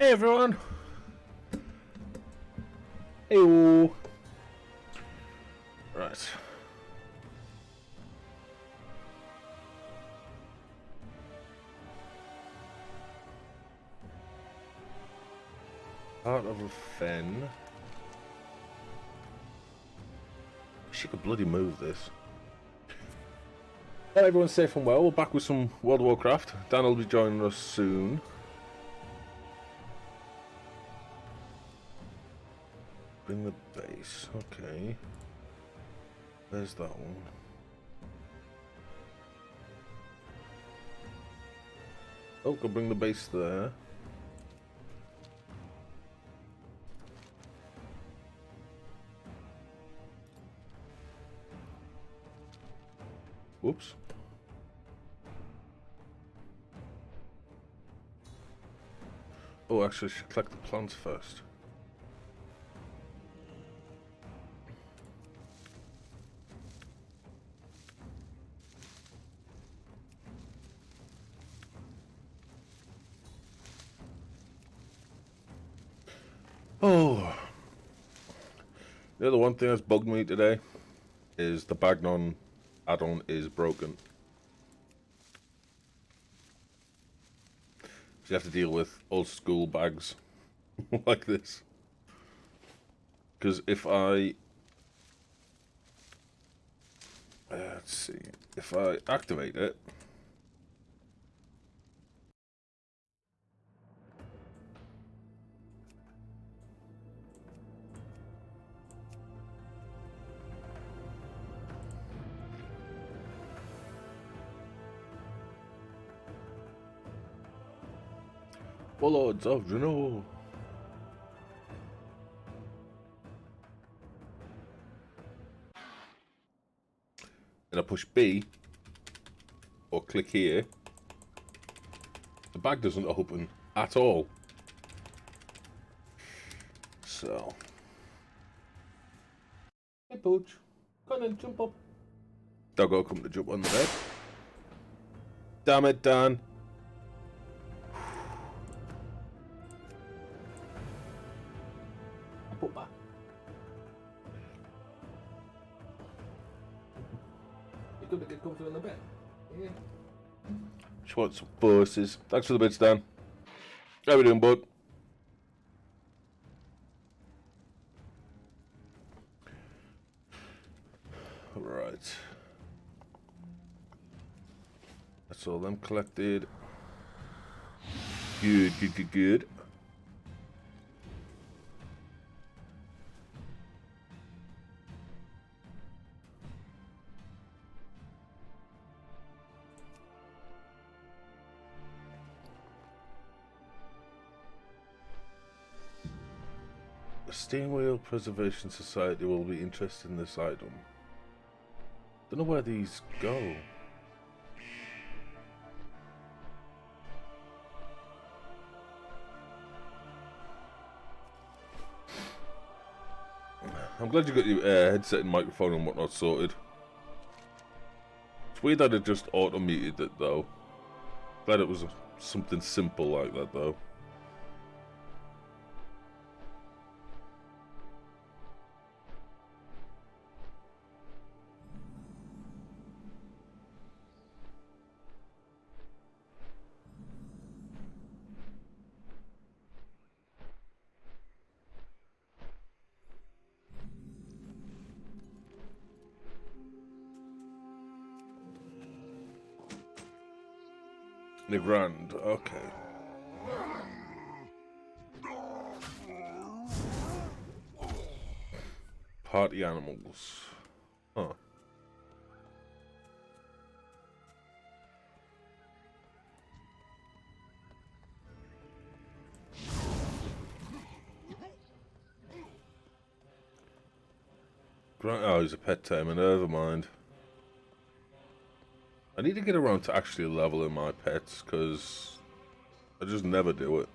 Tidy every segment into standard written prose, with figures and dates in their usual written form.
Hey everyone! Heyo! Right. Heart of a Fen. She could bloody move this. Well, everyone's safe and well. We're back with some World of Warcraft. Dan will be joining us soon. Bring the base. Okay. Where's that one? Oh, go bring the base there. Whoops. Oh, actually, I should collect the plants first. Oh. The other one thing that's bugged me today is the Bagnon add-on is broken. So you have to deal with old school bags like this. Because if I... let's see. If I activate it... Warlords of Draenor. And I push B or click here, the bag doesn't open at all. So, hey Pooch, come on, jump up. Doggo come to jump on the bed. Damn it, Dan. Papa. You couldn't get comfortable in the bed. Yeah. She wants some forces. Thanks for the bits, Dan. How we doing, bud? Right. That's all them collected. Good, good, good, good. The Steam Wheel Preservation Society will be interested in this item. Don't know where these go. I'm glad you got your headset and microphone and whatnot sorted. It's weird that it just auto-muted it though. Glad it was something simple like that though. Grand, okay. Party animals. Huh. Oh, he's a pet tamer, never mind. I need to get around to actually leveling my pets, because I just never do it.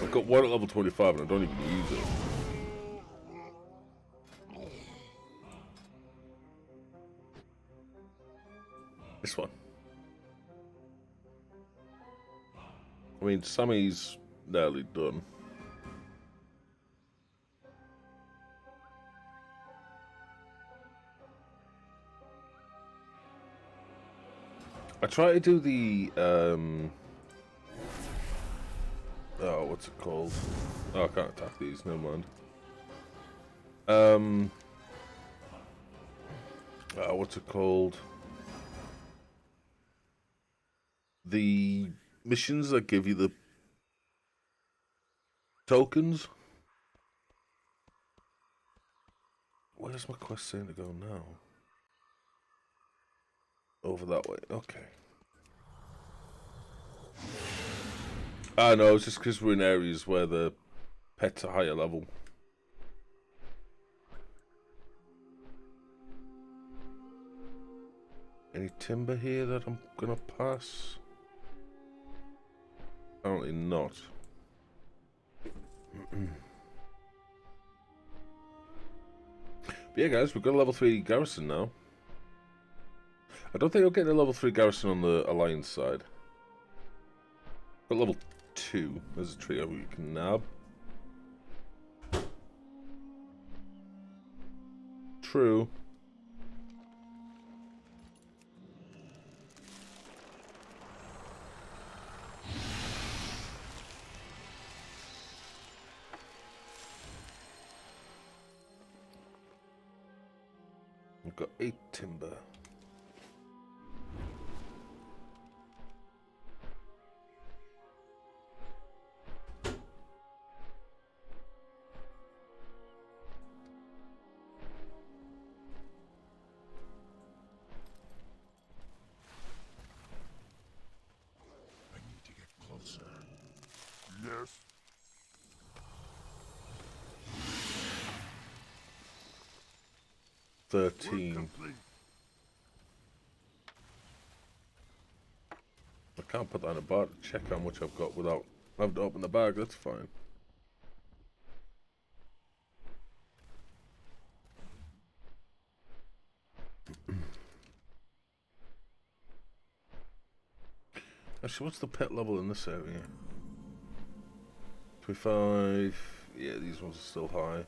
I've got one at level 25 and I don't even use it. This one. I mean, Sammy's nearly done. I try to do the oh, what's it called? Oh, I can't attack these. Never mind. What's it called? The missions that give you the tokens. Where's my quest saying to go now? Over that way. Okay. Ah, no, it's just because we're in areas where the pets are higher level. Any timber here that I'm gonna pass? Apparently not. But yeah, guys, we've got a level 3 garrison now. I don't think I'll get a level 3 garrison on the Alliance side. Got level 2. There's a trio we can nab. True. We've got 8 timber. Yes. 13. I can't put that in a bar to check how much I've got without having to open the bag. That's fine. Actually, what's the pet level in this area? 25. Yeah, these ones are still high.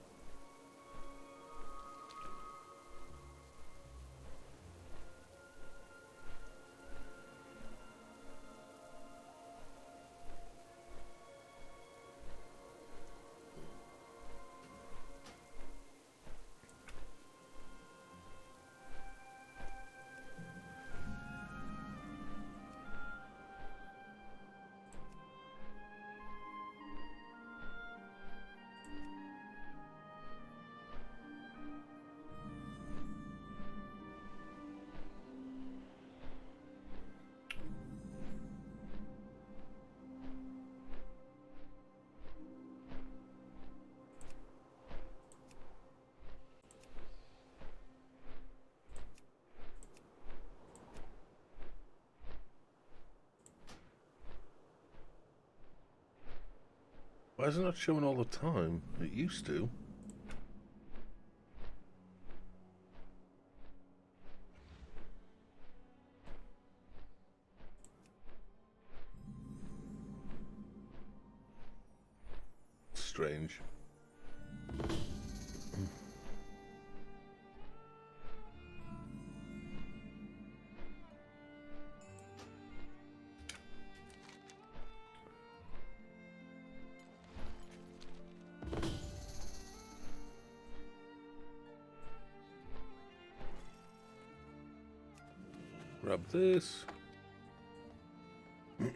Why is it not showing all the time? It used to. Strange. Grab this. To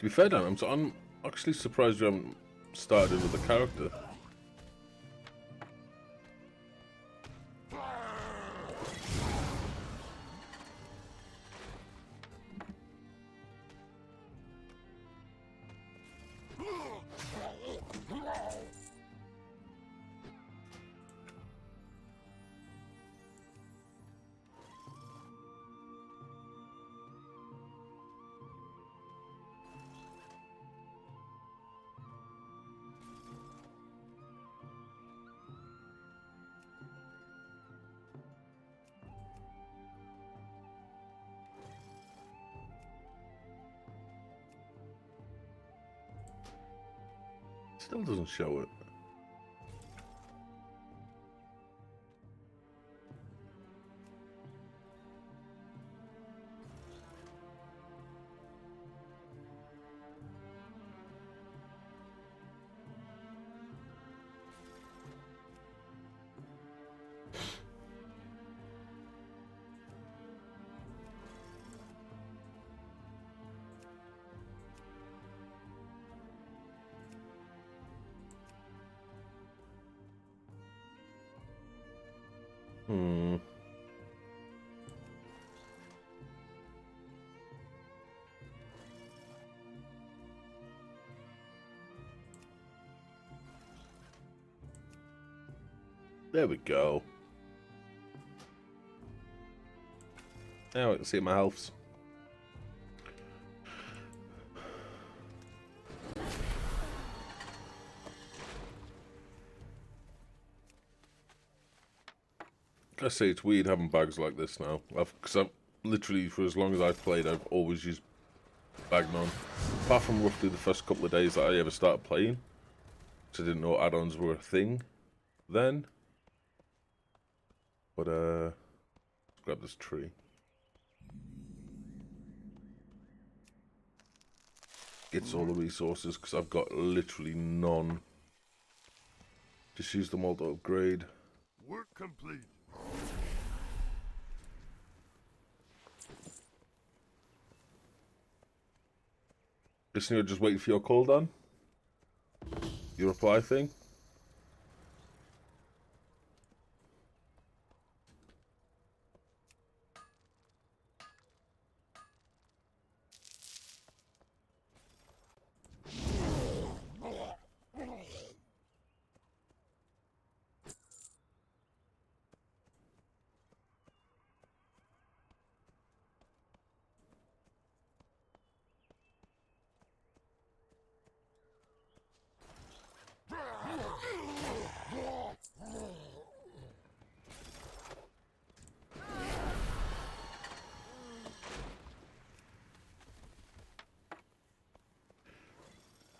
be fair, Dan, I'm actually surprised you haven't started with a character. Still doesn't show it. There we go. Now I can see my healths. I say it's weird having bags like this now. Because I've literally, for as long as I've played, I've always used bag none. Apart from roughly the first couple of days that I ever started playing. Because I didn't know add-ons were a thing then. But, let's grab this tree. Gets all the resources, because I've got literally none. Just use them all to upgrade. Work complete. Guessing you're just waiting for your call done? Your reply thing?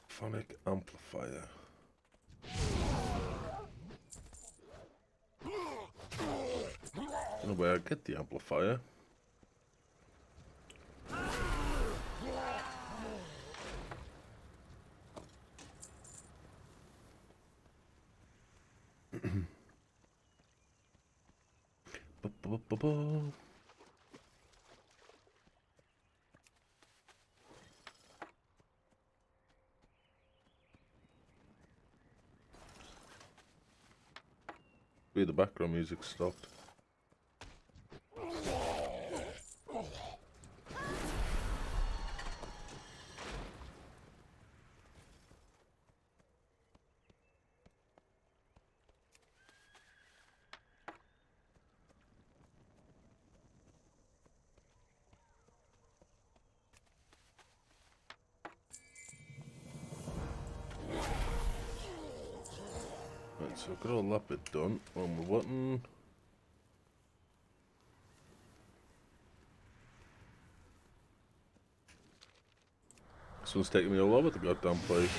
Phonic amplifier. Don't know where I get the amplifier. The background music stopped. Right, so I've got all that bit done. One more button. This one's taking me all over the goddamn place.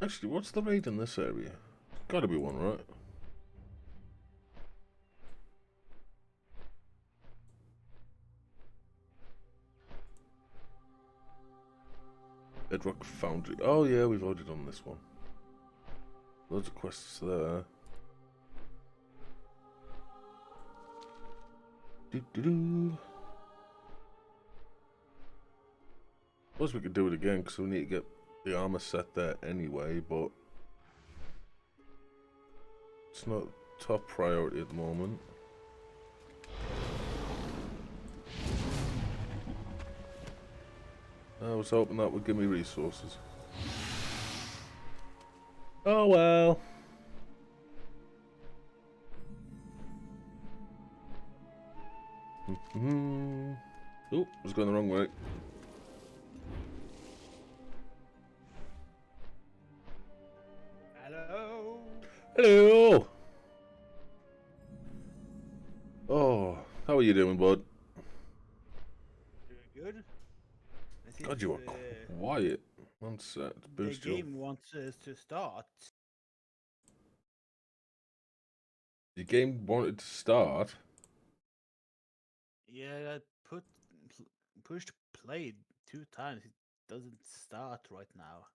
Actually, what's the raid in this area? Gotta be one, right? Bedrock Foundry. Oh yeah, we've already done this one. Loads of quests there. Doo-doo-doo. Suppose we could do it again because we need to get the armor set there anyway, but it's not top priority at the moment. I was hoping that would give me resources. Oh well. Oh, I was going the wrong way. Hello. Hello. Oh, how are you doing, bud? Doing good. This God, is, you are quiet. One sec. the Boost your... game wants us to start. Your game wanted to start. Yeah, I pushed play 2 times. It doesn't start right now.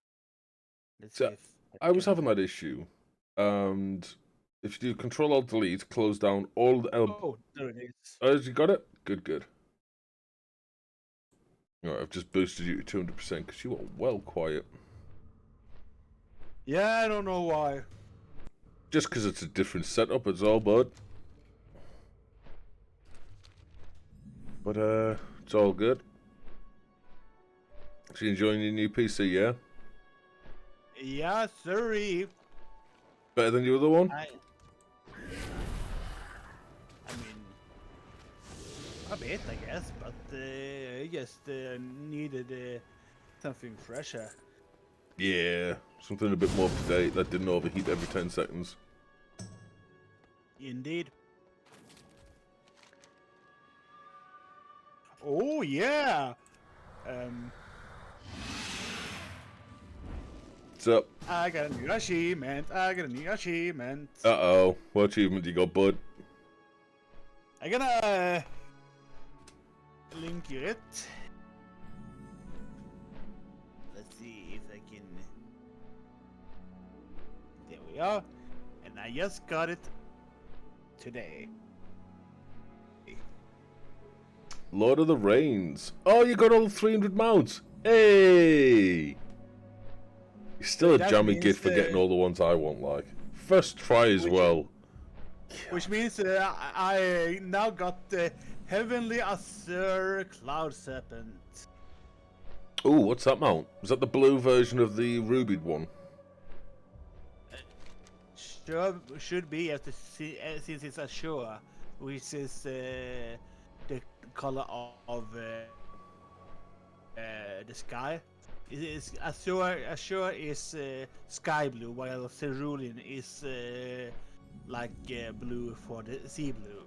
Let's see So, if I I was can. having that issue. And if you do Control Alt Delete, close down all the... Oh, there it is. Oh, you got it? Good, good. Alright, I've just boosted you to 200% because you are well quiet. Yeah, I don't know why. Just because it's a different setup, it's all, bud. But, it's all good. So you enjoying your new PC, yeah? Yeah, sorry. Better than your other one? I mean, a bit, I guess, but I just needed something fresher. Yeah, something a bit more up to date that didn't overheat every 10 seconds. Indeed. Oh yeah. What's up? I got a new achievement. I got a new achievement. Uh-oh. What achievement you got, bud? I'm gonna link you it. Let's see if I can. There we are. And I just got it today. Lord of the Rains. Oh, you got all 300 mounts. Hey! You're still a That jammy means git for getting all the ones I want, like. First try as well. Which means I now got the Heavenly Azure Cloud Serpent. Ooh, what's that mount? Is that the blue version of the rubied one? Should be since it's Azure, which is the color of the sky. Azure is sky blue, while Cerulean is like blue for the sea blue.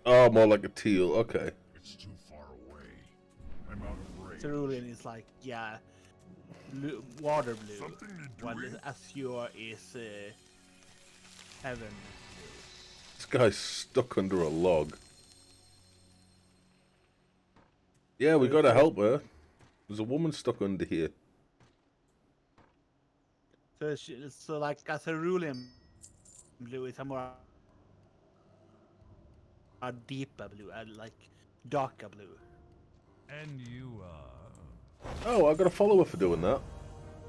Oh, more like a teal. Okay. It's too far away. I'm out of range. Cerulean is like blue, water blue, Something to while drink? the Azure is heaven This guy's stuck under a log. Yeah, we gotta help her. There's a woman stuck under here. blue. So like a Cerulean blue is a more a deeper blue, like darker blue. And you, Oh, I got a follower for doing that.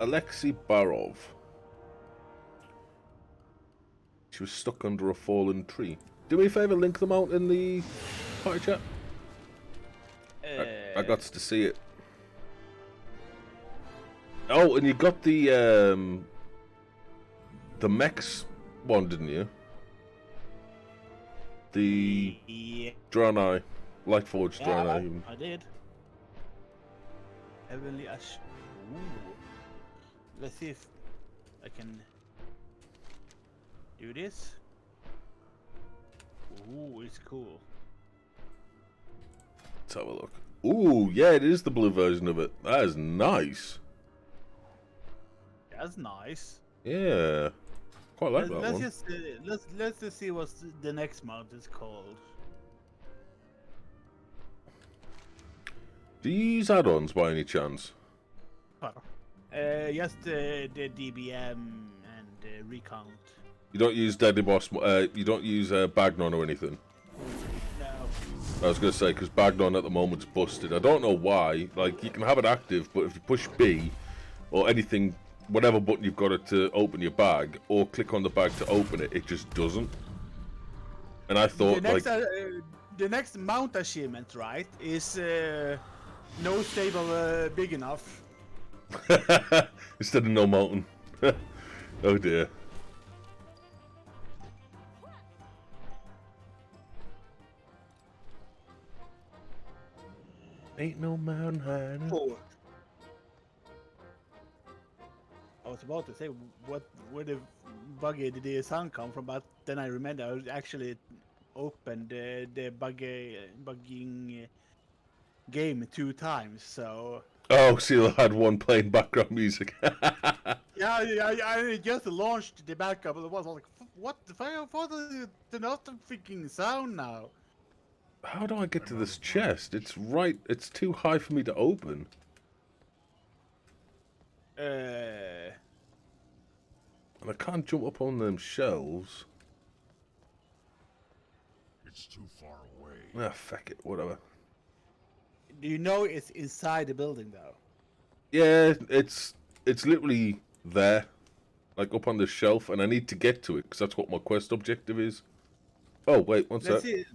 Alexei Barov. She was stuck under a fallen tree. Do me a favour, link them out in the party chat. I got to see it. Oh, and you got the mechs one, didn't you? The Yeah, Draenor, Lightforged Draenor. I did. Heavenly Ash. Ooh. Let's see if I can do this. Ooh, it's cool. Let's have a look. Ooh, yeah, it is the blue version of it. That is nice. That's nice. Yeah, quite like that let's one. just let's just see what the next mount is called. Do you use add-ons by any chance? Just the DBM and recount. You don't use Deadly Boss. You don't use Bagnon or anything. No. I was gonna say because Bagnon at the moment's busted. I don't know why. Like you can have it active, but if you push B or anything, whatever button you've got it to open your bag, or click on the bag to open it, it just doesn't. And I thought The next mount achievement, right, is no stable big enough. instead of no mountain. Oh dear. Ain't no mountain high enough. Oh. I was about to say what would the buggy did the sound come from, but then I remember I actually opened the bugging game 2 times, so... Oh, so you had one playing background music. Yeah, I just launched the backup, and it was like, what the fuck? What is the not freaking sound now? How do I get to this chest? It's right. It's too high for me to open. Uh, And I can't jump up on them shelves. It's too far away. Ah, fuck it. Whatever. do you know it's inside the building though? Yeah, it's literally there, like up on the shelf, and I need to get to it because that's what my quest objective is. Oh wait, one Let's sec. see.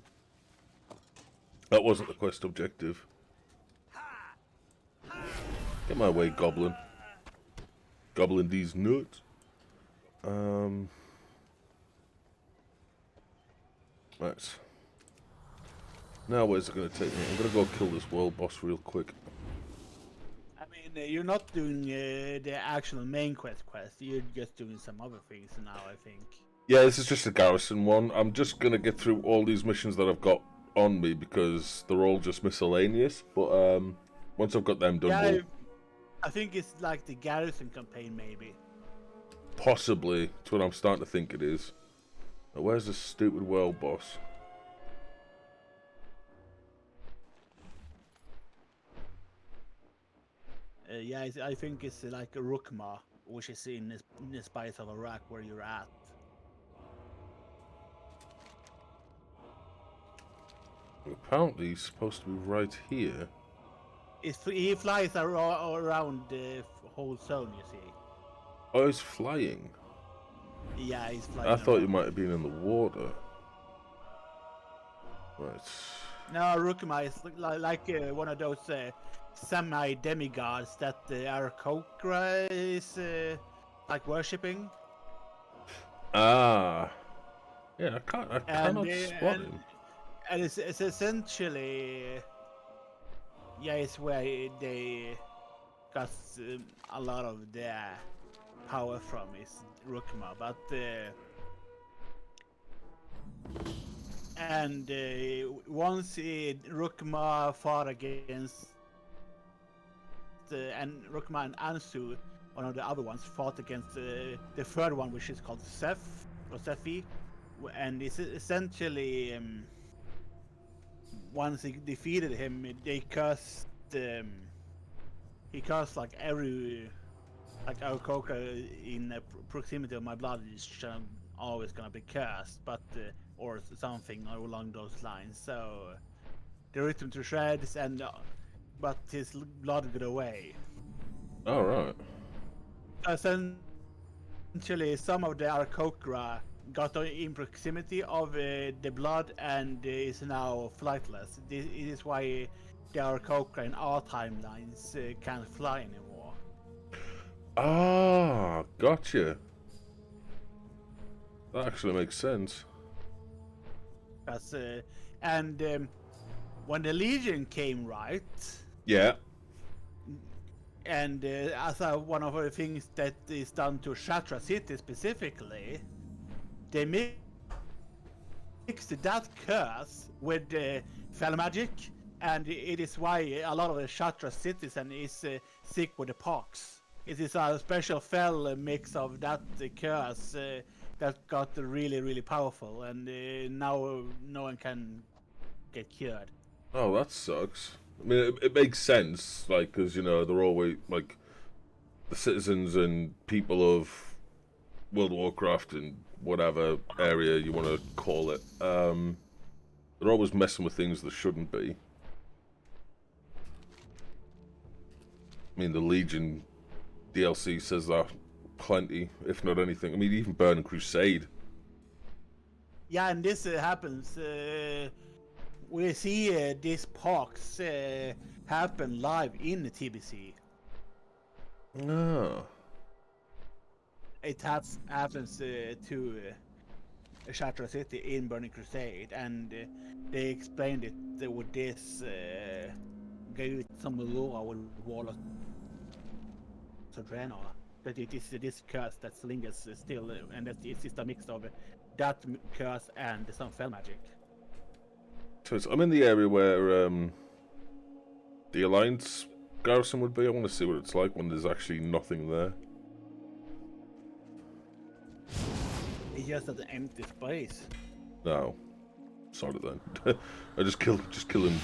That wasn't the quest objective. Get my way, goblin. Goblin these nuts. Right. Now where's it gonna take me? I'm gonna go kill this world boss real quick. I mean, you're not doing the actual main quest. You're just doing some other things now, I think. Yeah, this is just a garrison one. I'm just gonna get through all these missions that I've got on me because they're all just miscellaneous. But once I've got them done, Yeah, we'll I think it's like the garrison campaign, maybe. possibly. That's what I'm starting to think it is. Now, where's this stupid world boss? Yeah, I think it's like a Rukma, which is in the spice of Iraq where you're at. Apparently, he's supposed to be right here. He flies around the whole zone, you see. Oh, he's flying. Yeah, he's flying. I thought you around. might have been in the water. Right. No, Rukma is like one of those semi-demigods that Aarakocra is like worshipping. Ah. Yeah, I cannot And, spot him. And it's essentially, yeah, it's where they got a lot of their power from is Rukma, but and once Rukma fought against and Rukma and Ansu, one of the other ones, fought against the third one, which is called Seth or Sephi, and it's essentially once he defeated him, they cursed. He cursed like every like Aarakocra in proximity of my blood is always gonna be cursed, but or something along those lines. So they ripped him to shreds, and but his blood got away. All right. Essentially, some of the Aarakocra got in proximity of the blood and is now flightless. It is why the Aarakocra in our timelines can't fly anymore. Ah, gotcha. That actually makes sense. That's, and when the Legion came, right? Yeah. And as one of the things that is done to Shatra City specifically, they mixed that curse with fell magic, and it is why a lot of the Shatra citizen is sick with the pox. It is a special fell mix of that curse that got really, really powerful, and now no one can get cured. Oh, that sucks. I mean, it makes sense, like, because, you know, they're always, like, the citizens and people of World of Warcraft and whatever area you want to call it, they're always messing with things that shouldn't be. I mean, the Legion DLC says that plenty, if not anything. I mean, even Burning Crusade. Yeah, and this happens. We see this pox happen live in the TBC. Ah. It happens to Shatra City in Burning Crusade, and they explained it with this gave it some lore with Warlords of Draenor. that it is this curse that lingers still, and that it's just a mix of that curse and some fell magic. So I'm in the area where the Alliance garrison would be. I want to see what it's like when there's actually nothing there. It's just an empty space. No. Sorry then. I just killing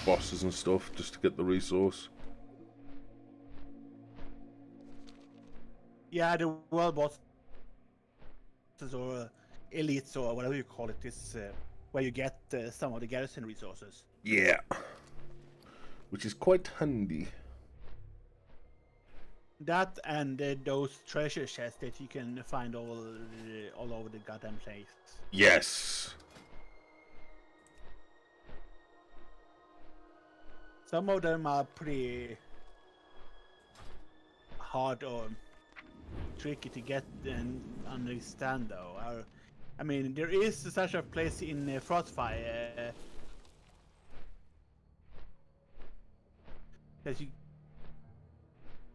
bosses and stuff just to get the resource. Yeah, the world bosses or elites or whatever you call it is where you get some of the garrison resources. Yeah. Which is quite handy. That and those treasure chests that you can find all over the goddamn place. Yes. Some of them are pretty hard or tricky to get and understand, though. I mean, there is such a place in Frostfire that you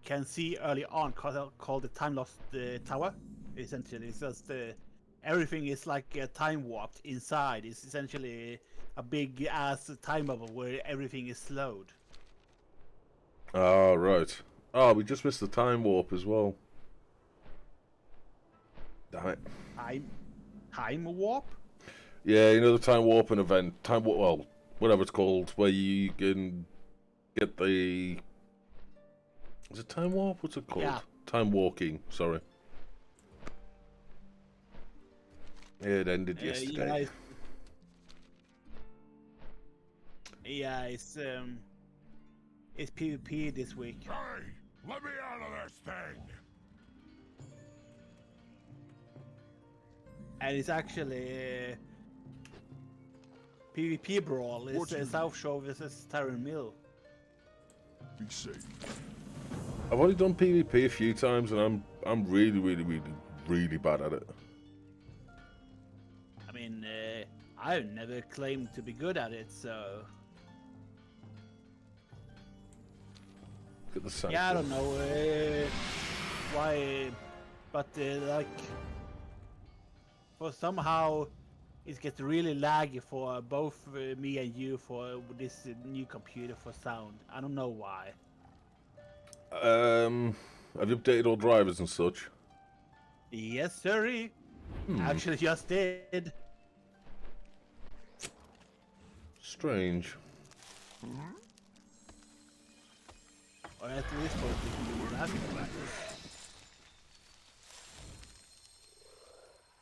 can see early on called the Time Lost Tower. Essentially, it's just everything is like time warped inside. It's essentially a big ass time bubble where everything is slowed. Ah, right. Oh, we just missed the time warp as well. Damn it. Time warp? Yeah, you know the time warping event. Time warp, well, whatever it's called, where you can get the... Is it time warp? What's it called? Yeah. Time walking, sorry. It ended yesterday. Yeah, it's PvP this week. Hey, let me out of this thing! And it's actually PvP brawl. It's South Shore versus Terran Mill. Be safe. I've only done PvP a few times, and I'm really bad at it. I mean, I've never claimed to be good at it, so Look at the sound. yeah, I don't know why, but like, for somehow it gets really laggy for both me and you for this new computer for sound. I don't know why. Have you updated all drivers and such? Yes, sirree. Actually, just did. Strange. Or at least for the graphic practice.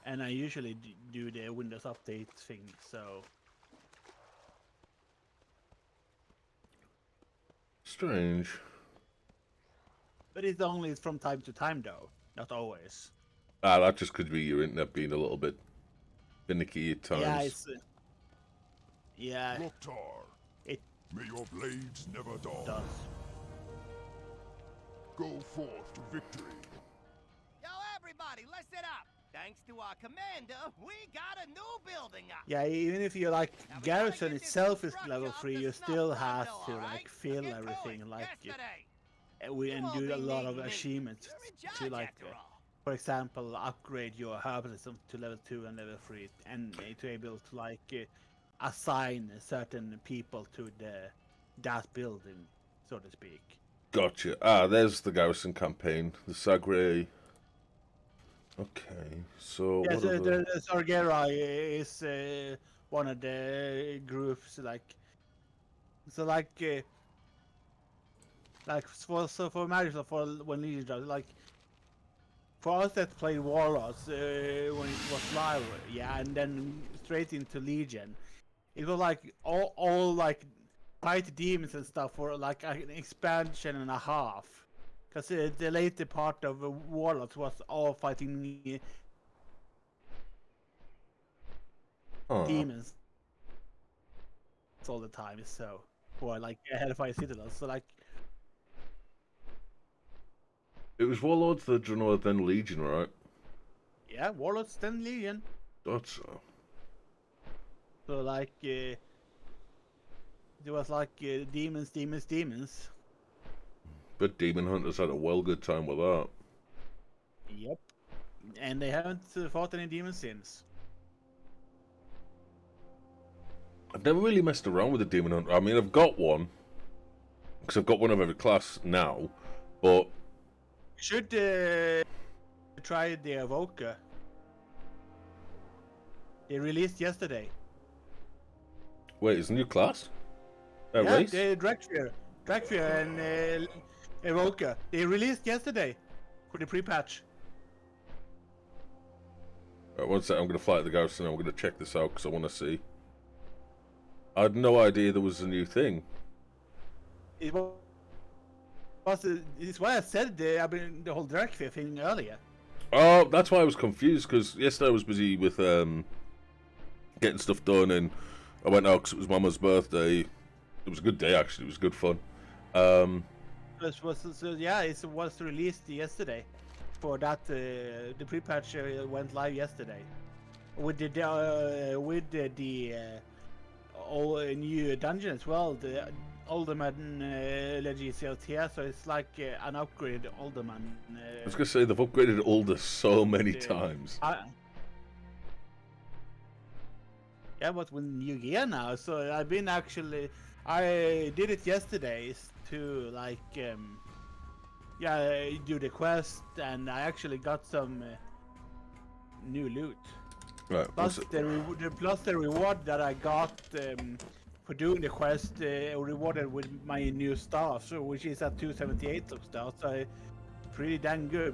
And I usually do the Windows Update thing, so... Strange. But it's only from time to time, though. Not always. Ah, that just could be your internet being a little bit finicky at times. Yeah, it's... yeah, Loktar, it may your blades never dull. does. Go forth to victory. Yo, everybody, listen up. Thanks to our commander, we got a new building up. Yeah, even if you like Garrison itself is level 3, you still have to like fill everything like and do a lot of achievements to like, for example, upgrade your herbalism to level 2 and level 3, and to be able to like assign certain people to that building, so to speak. Gotcha. Ah, there's the Garrison campaign. The Sagre. Okay, so Yeah, what so are the Sargeras is one of the groups, like, so like for marriage, for when Legion dropped, like, for us that played Warlords when it was live, yeah, and then straight into Legion, it was like all like fight demons and stuff for like an expansion and a half. Because the later part of Warlords was all fighting demons all the time, so or like Hellfire Citadels. So like, It was Warlords of Draenor, then Legion, right? yeah, Warlords then Legion. Thought so. So like, there was like demons. But Demon Hunters had a well good time with that. And they haven't fought any demons since. I've never really messed around with a demon hunter. I mean, I've got one because I've got one of every class now, but You should try the Evoker. They released yesterday. wait, it's a new class? Yeah, Race? the Dragfear and Evoker. They released yesterday for the pre-patch. Right, one sec, I'm going to fly to the garrison and I'm going to check this out because I want to see. I had no idea there was a new thing. It was. It's why I said the whole Dragfear thing earlier. Oh, that's why I was confused because yesterday I was busy with getting stuff done and I went out because it was Mama's birthday. It was a good day actually, it was good fun. It was released yesterday. For that, the pre-patch went live yesterday. With the new dungeon as well, the Alderman Legislatia, so it's like an upgrade Alderman. I was going to say they've upgraded Alder so many times. Yeah, but with new gear now, so I did it yesterday to like do the quest, and I actually got some new loot. Right. Plus the reward that I got for doing the quest rewarded with my new staff, so which is at 278 of staff, so pretty damn good.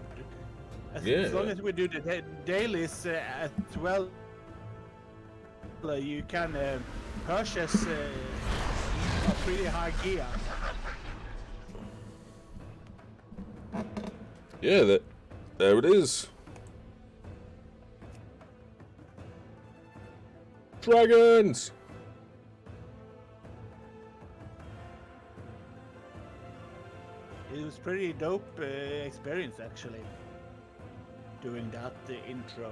As long as we do the dailies as well, you can purchase a pretty high gear. Yeah, there it is. Dragons! It was pretty dope experience actually, doing that intro.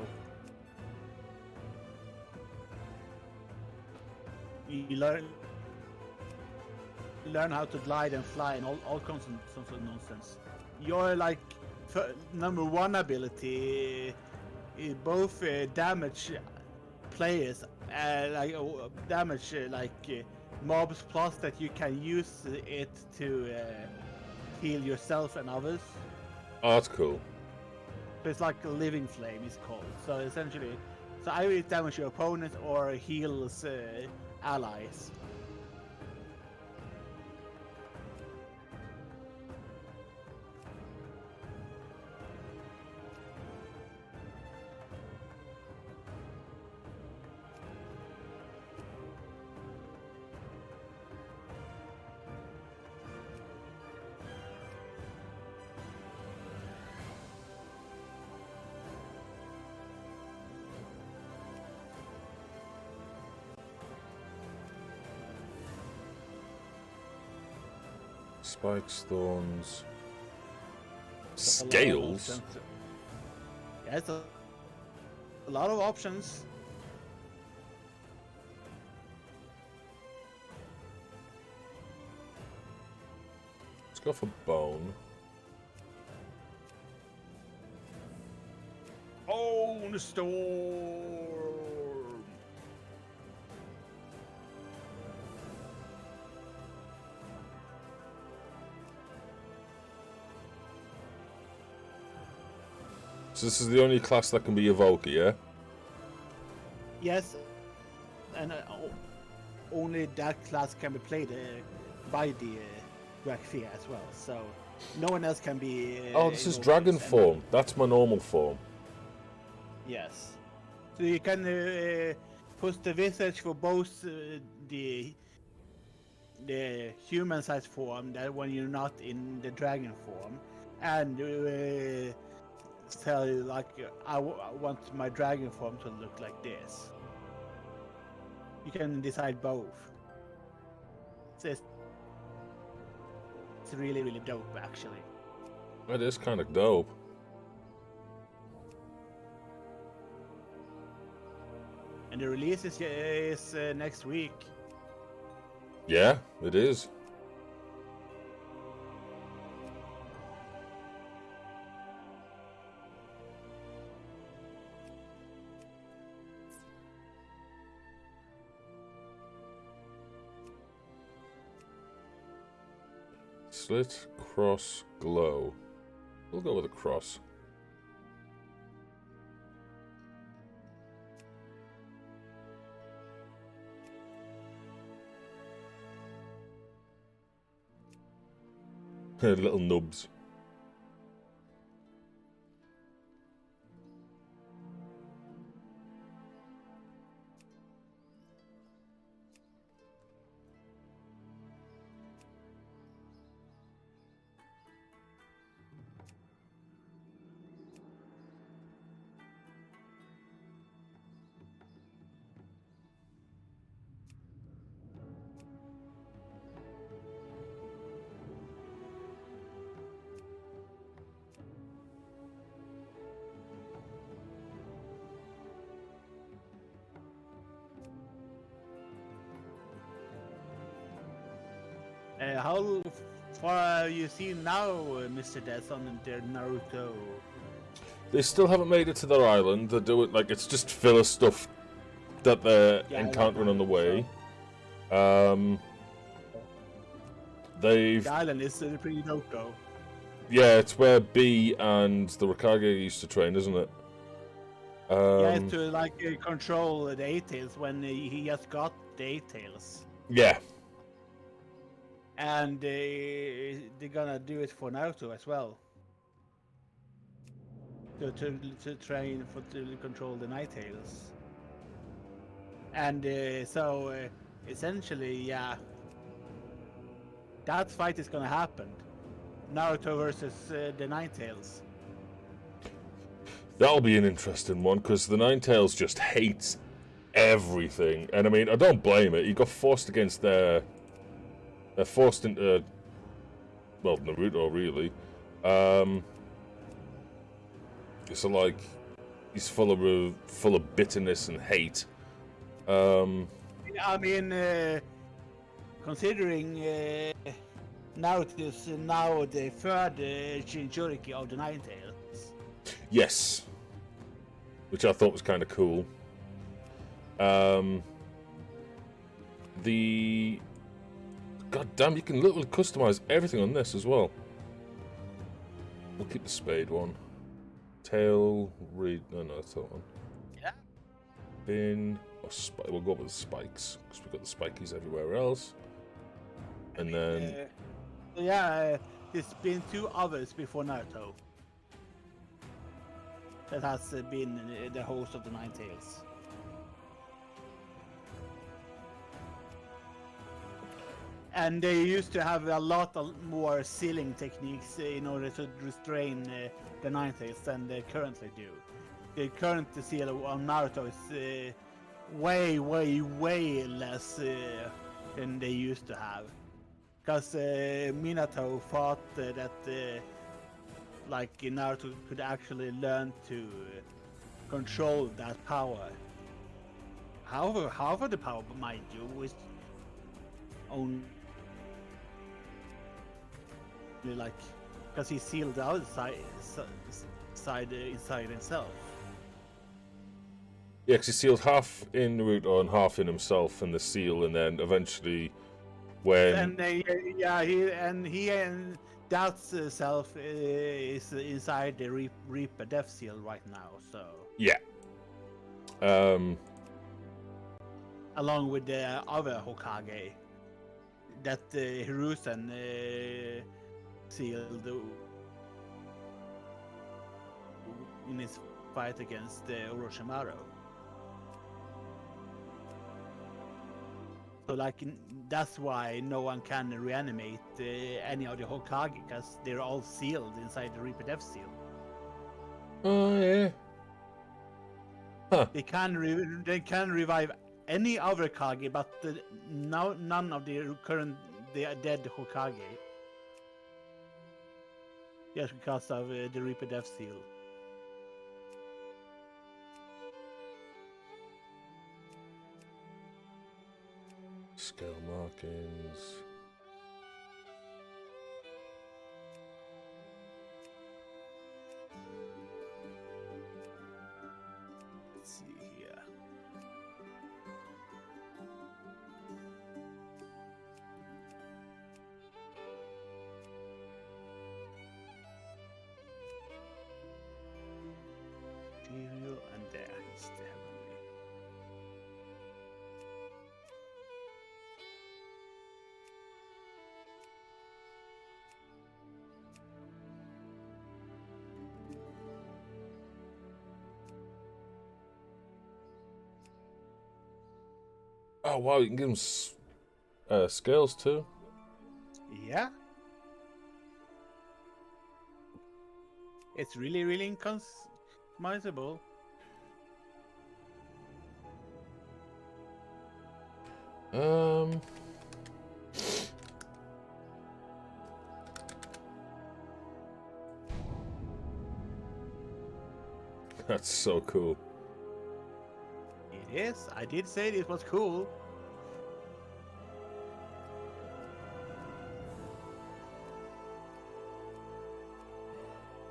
You learn how to glide and fly and all kinds of nonsense. Your like number one ability is both damage players, damage mobs, plus that you can use it to heal yourself and others. Oh, that's cool. So it's like a living flame is called. So essentially, either it damages your opponent or heals allies. Spikes, thorns, scales. Yeah, it's a lot of options. Let's go for bone. Bone storm. So this is the only class that can be Evoker, yeah? Yes, and only that class can be played by the Dragfear as well. So no one else can be. Oh, this is dragon form. That's my normal form. Yes. So you can put the visage for both the human-sized form, that when you're not in the dragon form, and tell you like I want my dragon form to look like this. You can decide both. So it's really, really dope actually. It is kind of dope. And the release is next week. Yeah, it is. Slit, cross, glow. We'll go with a cross. Little nubs. How far have you seen now, Mr. Death, on their Naruto? They still haven't made it to their island. They're doing like it's just filler stuff that they're encountering on the way. They've The island is pretty dope, though. yeah, it's where B and the Rikage used to train, isn't it? Yeah, to like control the A-Tails when he just got the A-Tails. Yeah. And they're gonna do it for Naruto as well. To train to control the Night-Tails. And so essentially, yeah, that fight is gonna happen. Naruto versus the Night-Tails. That'll be an interesting one, because the Ninetales just hates everything. And I mean, I don't blame it. He got forced against their... They're forced into... Well, Naruto, really. So, like, he's full of bitterness and hate. I mean, considering Naruto is now the third Jinchuriki of the Ninetales. Yes. Which I thought was kind of cool. God damn, you can literally customize everything on this as well. We'll keep the spade one. Tail, reed. No, that's that one. Yeah. Bin. Or we'll go with the spikes, because we've got the spikies everywhere else. And then. Yeah, there's been two others before Naruto that has been the host of the Ninetales. And they used to have a lot of more sealing techniques in order to restrain the Ninetales than they currently do. The current seal on Naruto is way less than they used to have. Because Minato thought that like Naruto could actually learn to control that power. However, half of the power, mind you, is only like because he sealed the other side inside himself. Yeah, because he sealed half in Naruto and half in himself in the seal, and then eventually when... And he and that self is inside the Reaper Death Seal right now, so... Yeah. Along with the other Hokage that Hiruzen sealed in his fight against Orochimaru. So like that's why no one can reanimate any of the Hokage, because they're all sealed inside the Reaper Death Seal. Oh yeah. Huh. They can revive any other Kage, but none of the dead Hokage. Just because of the Reaper Death Seal. Scale markings. Let's see here. Oh wow, you can give them scales too. Yeah. It's really, really customizable. That's so cool. It is. I did say it was cool.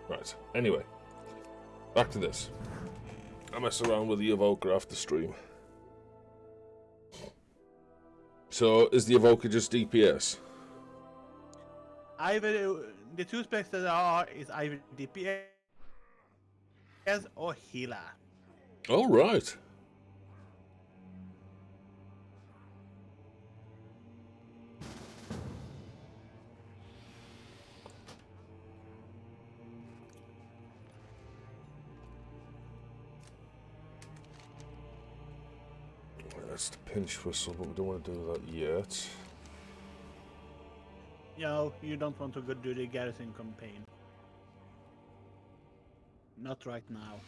Right. Anyway, back to this. I mess around with the Evoker after stream. So, is the Evoker just DPS? Either the two specs that are is either DPS or healer. All right. That's the pinch whistle, but we don't want to do that yet. No, you don't want to go do the garrison campaign. Not right now.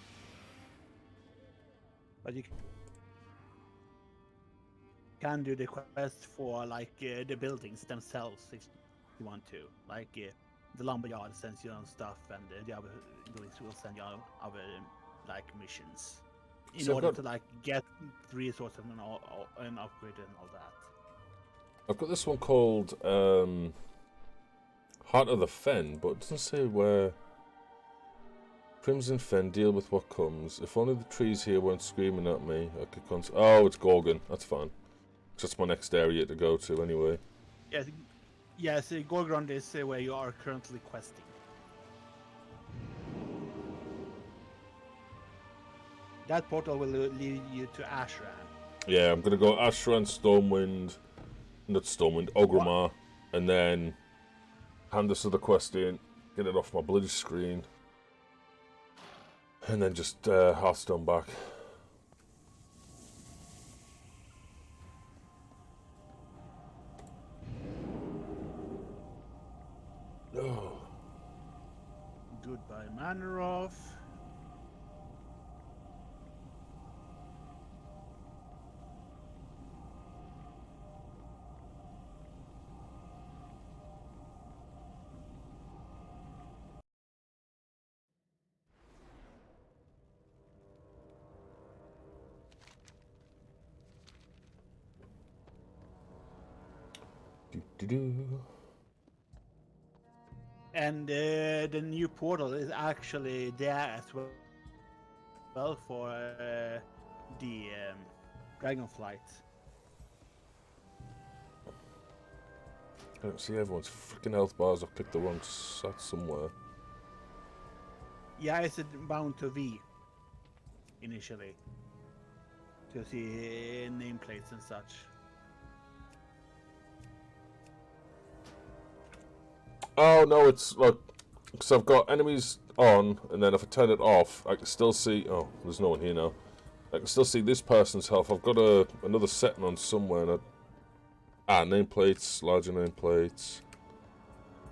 But you can do the quest for like the buildings themselves if you want to. Like the lumberyard sends you on stuff, and the other buildings will send you on other like missions in So order to like get resources and upgrade and all that. I've got this one called Heart of the Fen, but it doesn't say where. Crimson Fen, deal with what comes. If only the trees here weren't screaming at me, I could oh, it's Gorgon. That's fine. That's my next area to go to anyway. Yes, Gorgon is where you are currently questing. That portal will lead you to Ashran. Yeah, I'm gonna go Ashran, Stormwind, not Stormwind, Ogrimmar, and then hand this other quest in, get it off my bloody screen, and then just Hearthstone back. Oh. Goodbye, Manoroth. And the new portal is actually there as well for the Dragonflight. I don't see everyone's freaking health bars. I've clicked the wrong sat somewhere. Yeah, it's bound to V initially to see nameplates and such. Oh no, it's like because I've got enemies on, and then if I turn it off, I can still see. Oh, there's no one here now. I can still see this person's health. I've got another setting on somewhere. And nameplates, larger nameplates.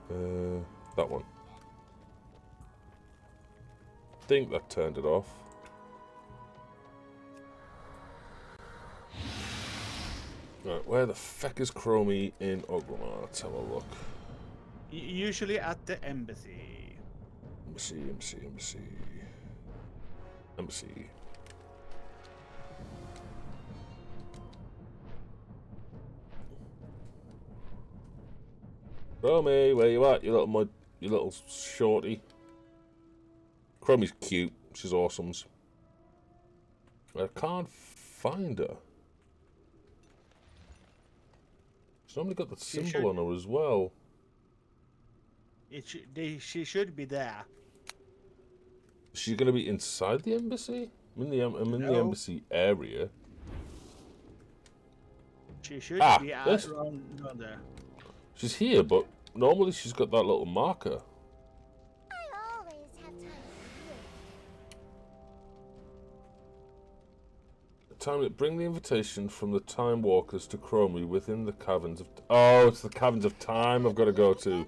That one. I think that turned it off. Right, where the feck is Chromie in Ogrimmar? Let's have a look. Usually at the embassy. Embassy. Chromie, where you at, you little shorty? Chromie's cute. She's awesome. I can't find her. She's normally got the symbol on her as well. She should be there. Is she going to be inside the embassy? I'm in the embassy area. She should be around there. She's here, but normally she's got that little marker. I always have time for Bring the invitation from the Time Walkers to Chromie within the caverns of... Oh, it's the caverns of time I've got to go to.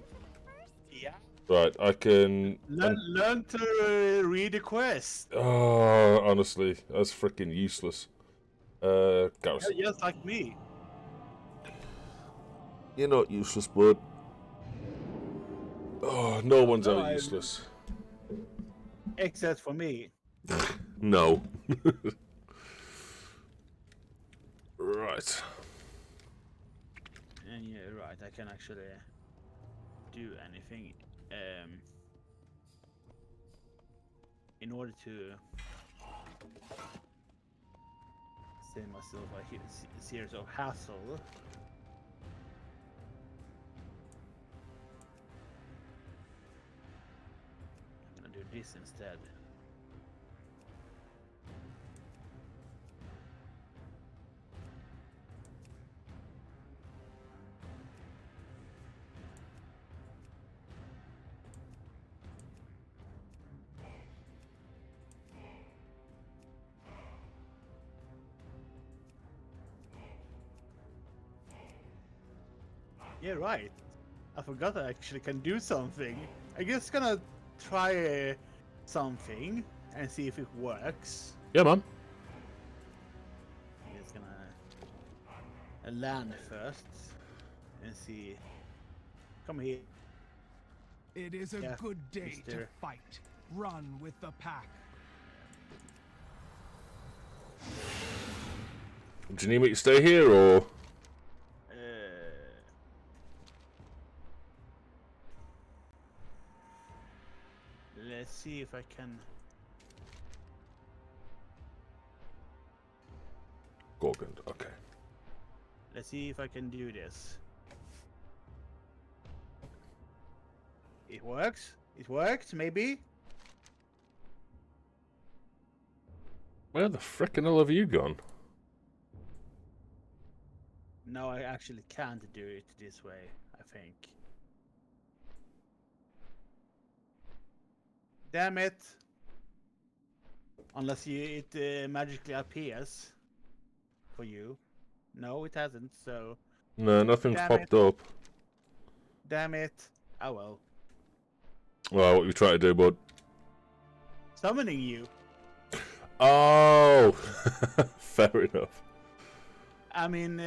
Yeah. Right, I can... Learn to read the quest. Oh, honestly, that's freaking useless. Garrison. Just like me. You're not useless, bud. Oh, no one's ever useless. Except for me. No. Right. And yeah, right, I can actually do anything. In order to save myself a series of hassle. I'm gonna do this instead. Yeah, right. I forgot I actually can do something. I guess gonna try something and see if it works. Yeah, man. I'm just gonna land first and see. Come here. It is a Yeah, good day to mister. fight. Run with the pack. Do you need me to stay here, or...? Let's see if I can. Gorgond, okay. Let's see if I can do this. It works. It works, maybe. Where the frickin' hell have you gone? No, I actually can't do it this way, I think. Damn it! Unless it magically appears for you. No, it hasn't, so... No, nothing's Damn popped up. Damn it. Oh well. Well, what you trying to do, bud? Summoning you. Oh! Fair enough. I mean,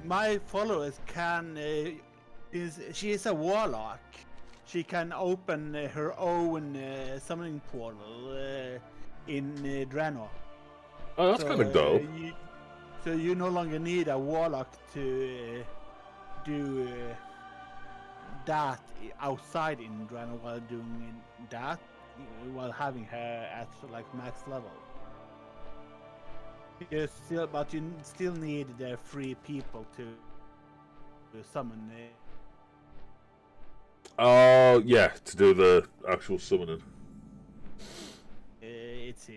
my followers can... she is a warlock. She can open her own summoning portal in Draenor. Oh, that's kind of dope. So you no longer need a warlock to do that outside in Draenor while doing that, while having her at like max level. But you still need the 3 people to summon. Oh, yeah, to do the actual summoning. It's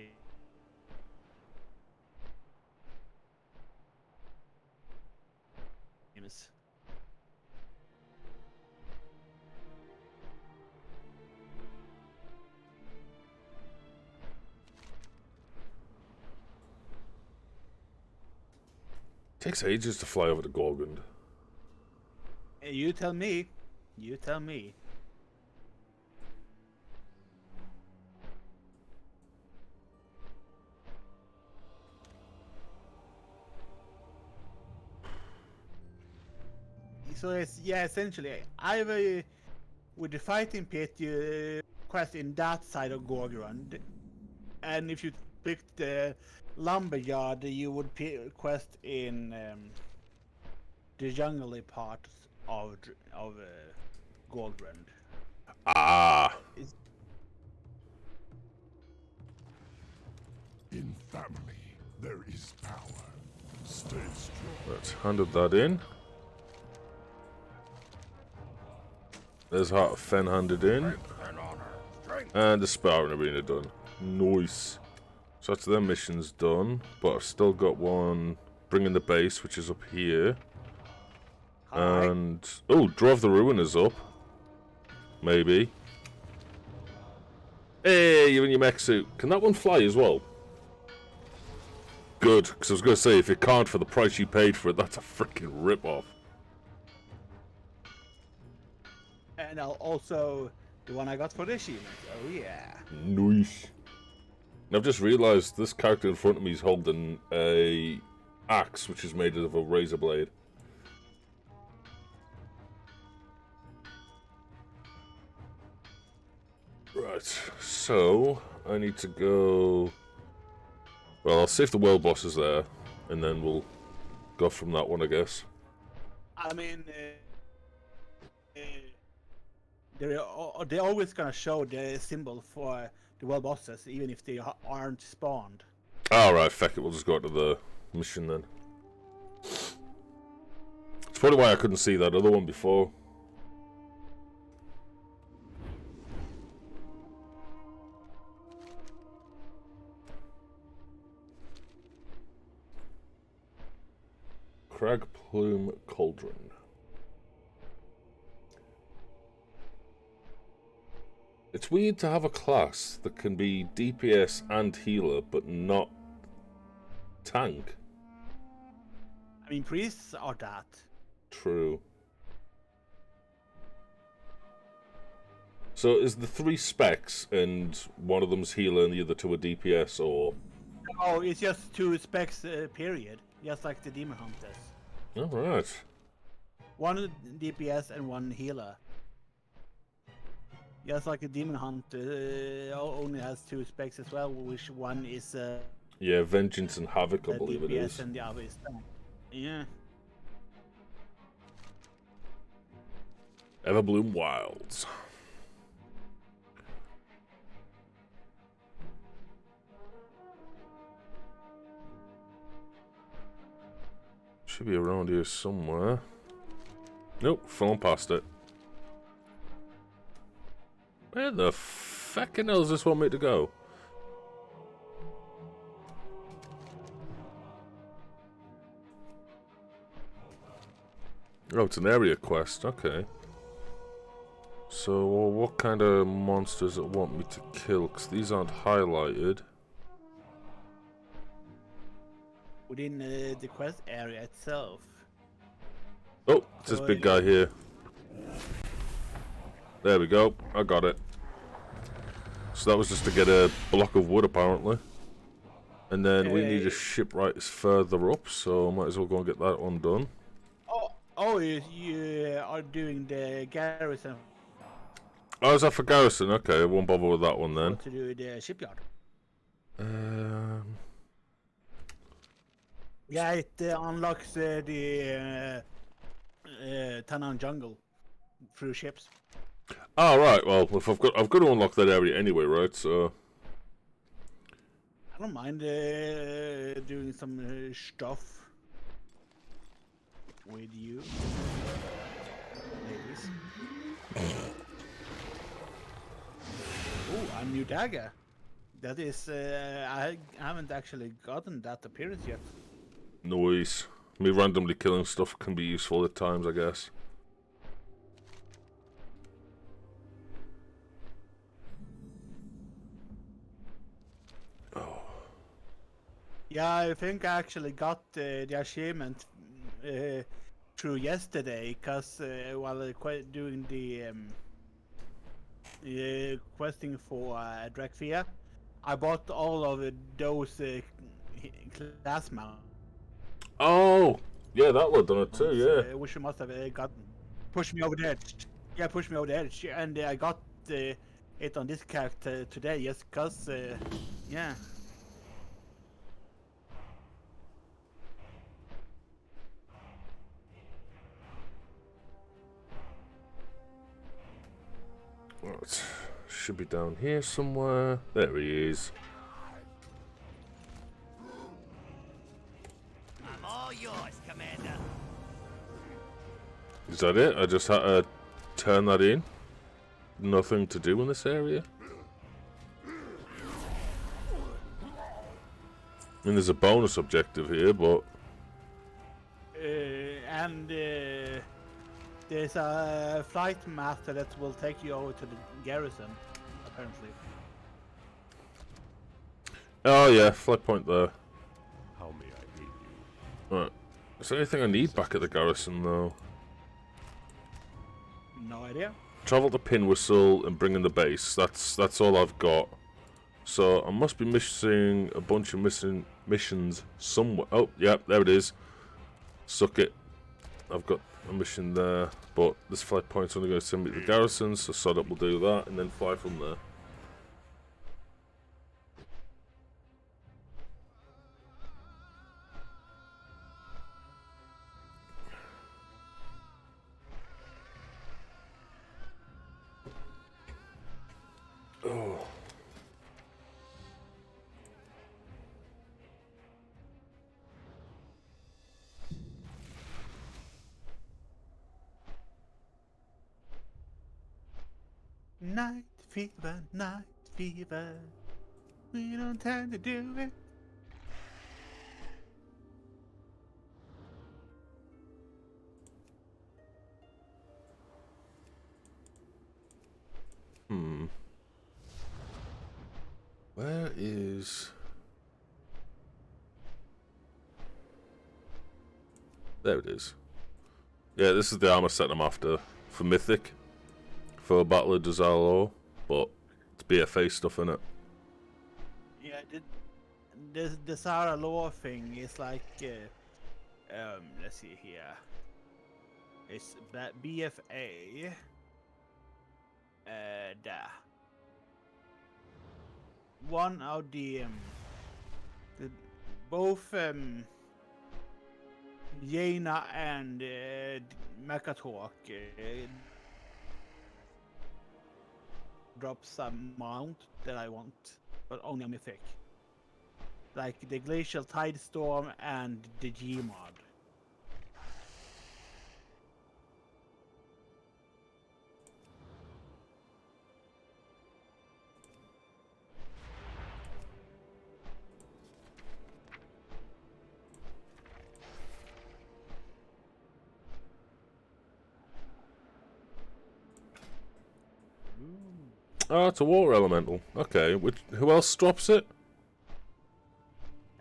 famous. Takes ages to fly over to Gorgond. You tell me. You tell me. So it's, yeah, essentially, either with the fighting pit, you quest in that side of Gorgond, and if you pick the lumberyard, you would quest in the jungly part of Gorgond. Ah! In family, there is power. Stay strong. Let's handed that in. There's Heart of Fen handed in. And honor. Strength. And the sparring arena done. Nice. So that's their missions done. But I've still got one bringing the base, which is up here. Hi. And... oh, drove the ruiners up. Maybe. Hey, you're in your mech suit. Can that one fly as well? good, because I was going to say, if it can't for the price you paid for it, that's a freaking rip-off. And also the one I got for the achievement. Oh yeah. Nice. And I've just realised this character in front of me is holding a axe, which is made of a razor blade. Right, so I need to go. Well, I'll see if the world boss is there, and then we'll go from that one, I guess. I mean, they're always gonna show the symbol for the world bosses, even if they aren't spawned. Alright, feck it, we'll just go to the mission then. It's probably why I couldn't see that other one before. Crag Plume Cauldron. It's weird to have a class that can be DPS and healer, but not tank. I mean, priests are that. True. So is the 3 specs and one of them's healer and the other 2 are DPS, or? Oh, it's just 2 specs period, just like the demon hunters. Alright. 1 DPS and 1 healer. Just like a demon hunter only has 2 specs as well, which one is Yeah, Vengeance and Havoc, I believe DPS it is. and the other is tank. Yeah. Everbloom Wilds. Should be around here somewhere. Nope, fallen past it. Where the feckin' hell does this want me to go? Oh, it's an area quest, okay. So, what kind of monsters it want me to kill? Because these aren't highlighted. Within the quest area itself. Oh, it's this big guy here. There we go, I got it. So that was just to get a block of wood, apparently. And then we need a shipwright further up, so might as well go and get that one done. Oh, you are doing the garrison. Oh, is that for garrison? Okay, I won't bother with that one then. To do the shipyard. Yeah, it unlocks the Tanan jungle through ships. Oh right, well if I've got to unlock that area anyway, right? So I don't mind doing some stuff with you, ladies. Oh, a new dagger. That is, I haven't actually gotten that appearance yet. noise. Me randomly killing stuff can be useful at times, I guess. Oh. Yeah, I think I actually got the achievement through yesterday, because while doing the questing for Dragonflight, I bought all of those class mounts. Oh, yeah, that would have done it too, yeah. Which you must have gotten. Pushed me over the edge. Yeah, pushed me over the edge. And I got it on this character today, yes, because, yeah. Right. Should be down here somewhere. There he is. I'm all yours, Commander. Is that it? I just had to turn that in? Nothing to do in this area? I mean, there's a bonus objective here, but... And there's a flight master that will take you over to the garrison, apparently. Oh yeah, flight point there. How may Right. Is there anything I need back at the garrison, though? No idea. Travel to Pin Whistle and bring in the base. That's all I've got. So I must be missing a bunch of missing missions somewhere. Oh, yeah, there it is. Suck it. I've got a mission there, but this flight point's only going to send me to the garrison, so sod up, we'll do that, and then fly from there. Oh. Night fever, night fever. We don't tend to do it. Where is... There it is. Yeah, this is the armor set I'm after for Mythic. For Battle of Dazalo, but it's BFA stuff in it. Yeah, the Sarah Law thing is like, let's see here. It's BFA. There. One of the both Jaina and Mechatalk drops a mount that I want, but only a mythic. Like the Glacial Tide Storm and the Gmod. Oh, it's a water elemental. Okay, who else drops it?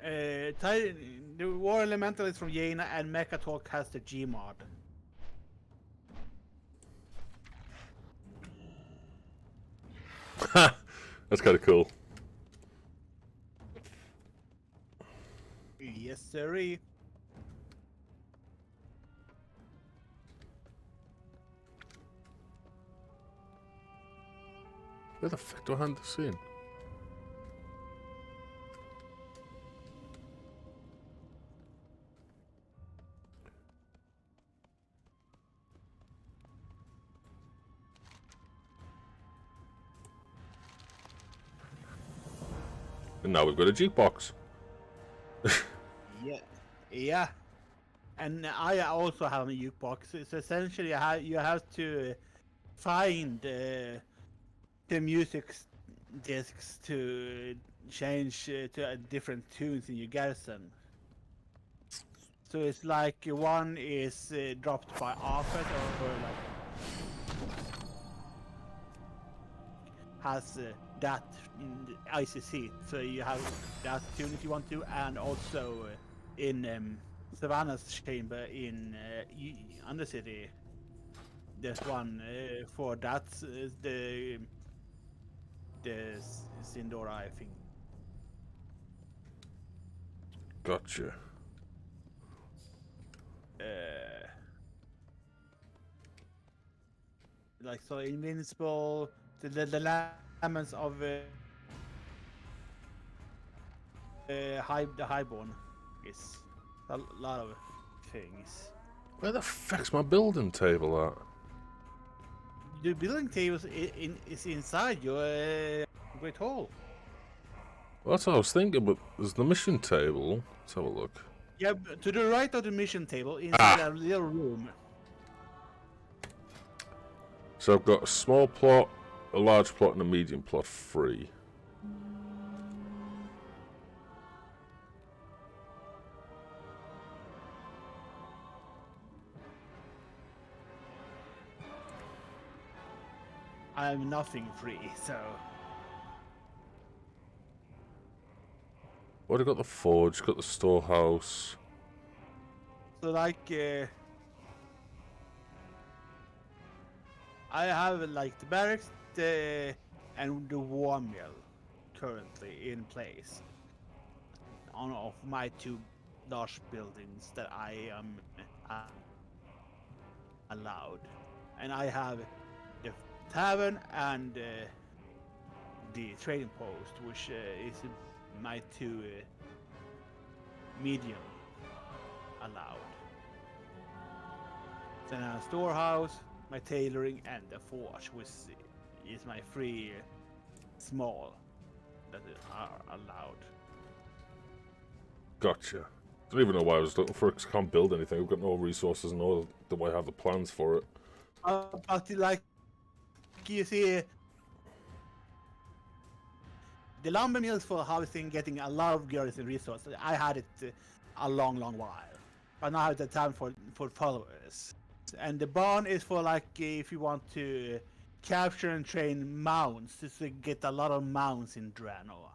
The War Elemental is from Jaina, and Mechatalk has the Gmod. Ha! That's kind of cool. Yes, sirree. Where the fuck do I hand this in? And now we've got a jukebox. Yeah. And I also have a jukebox. So essentially, you have to find the music discs to change to different tunes in your garrison. So it's like one is dropped by Arthur, or like has that in the ICC. So you have that tune if you want to, and also in Savannah's chamber in Undercity. There's one for that. The Sindora, I think. Gotcha. Like so, Invincible, the laments of the Highborn is a lot of things. Where the fuck's my building table at? The building table is inside your Great Hall. Well, that's what I was thinking, but there's the mission table. Let's have a look. Yeah, to the right of the mission table, inside a little room. So I've got a small plot, a large plot, and a medium plot free. I have nothing free, so. What have I got? The forge, got the storehouse. So like, I have like the barracks, and the war mill currently in place on of my two large buildings that I am allowed, and I have the tavern and the trading post, which is my two medium allowed. Then I have a storehouse, my tailoring, and a forge, which is my three small that are allowed. Gotcha. Don't even know why I was looking for it, 'cause I can't build anything. I've got no resources, nor do I have the plans for it. But like you see, the lumber mills for housing getting a lot of garrison resources. I had it a long while, but now I have the time for followers. And the barn is for like if you want to capture and train mounts, to get a lot of mounts in Draenor.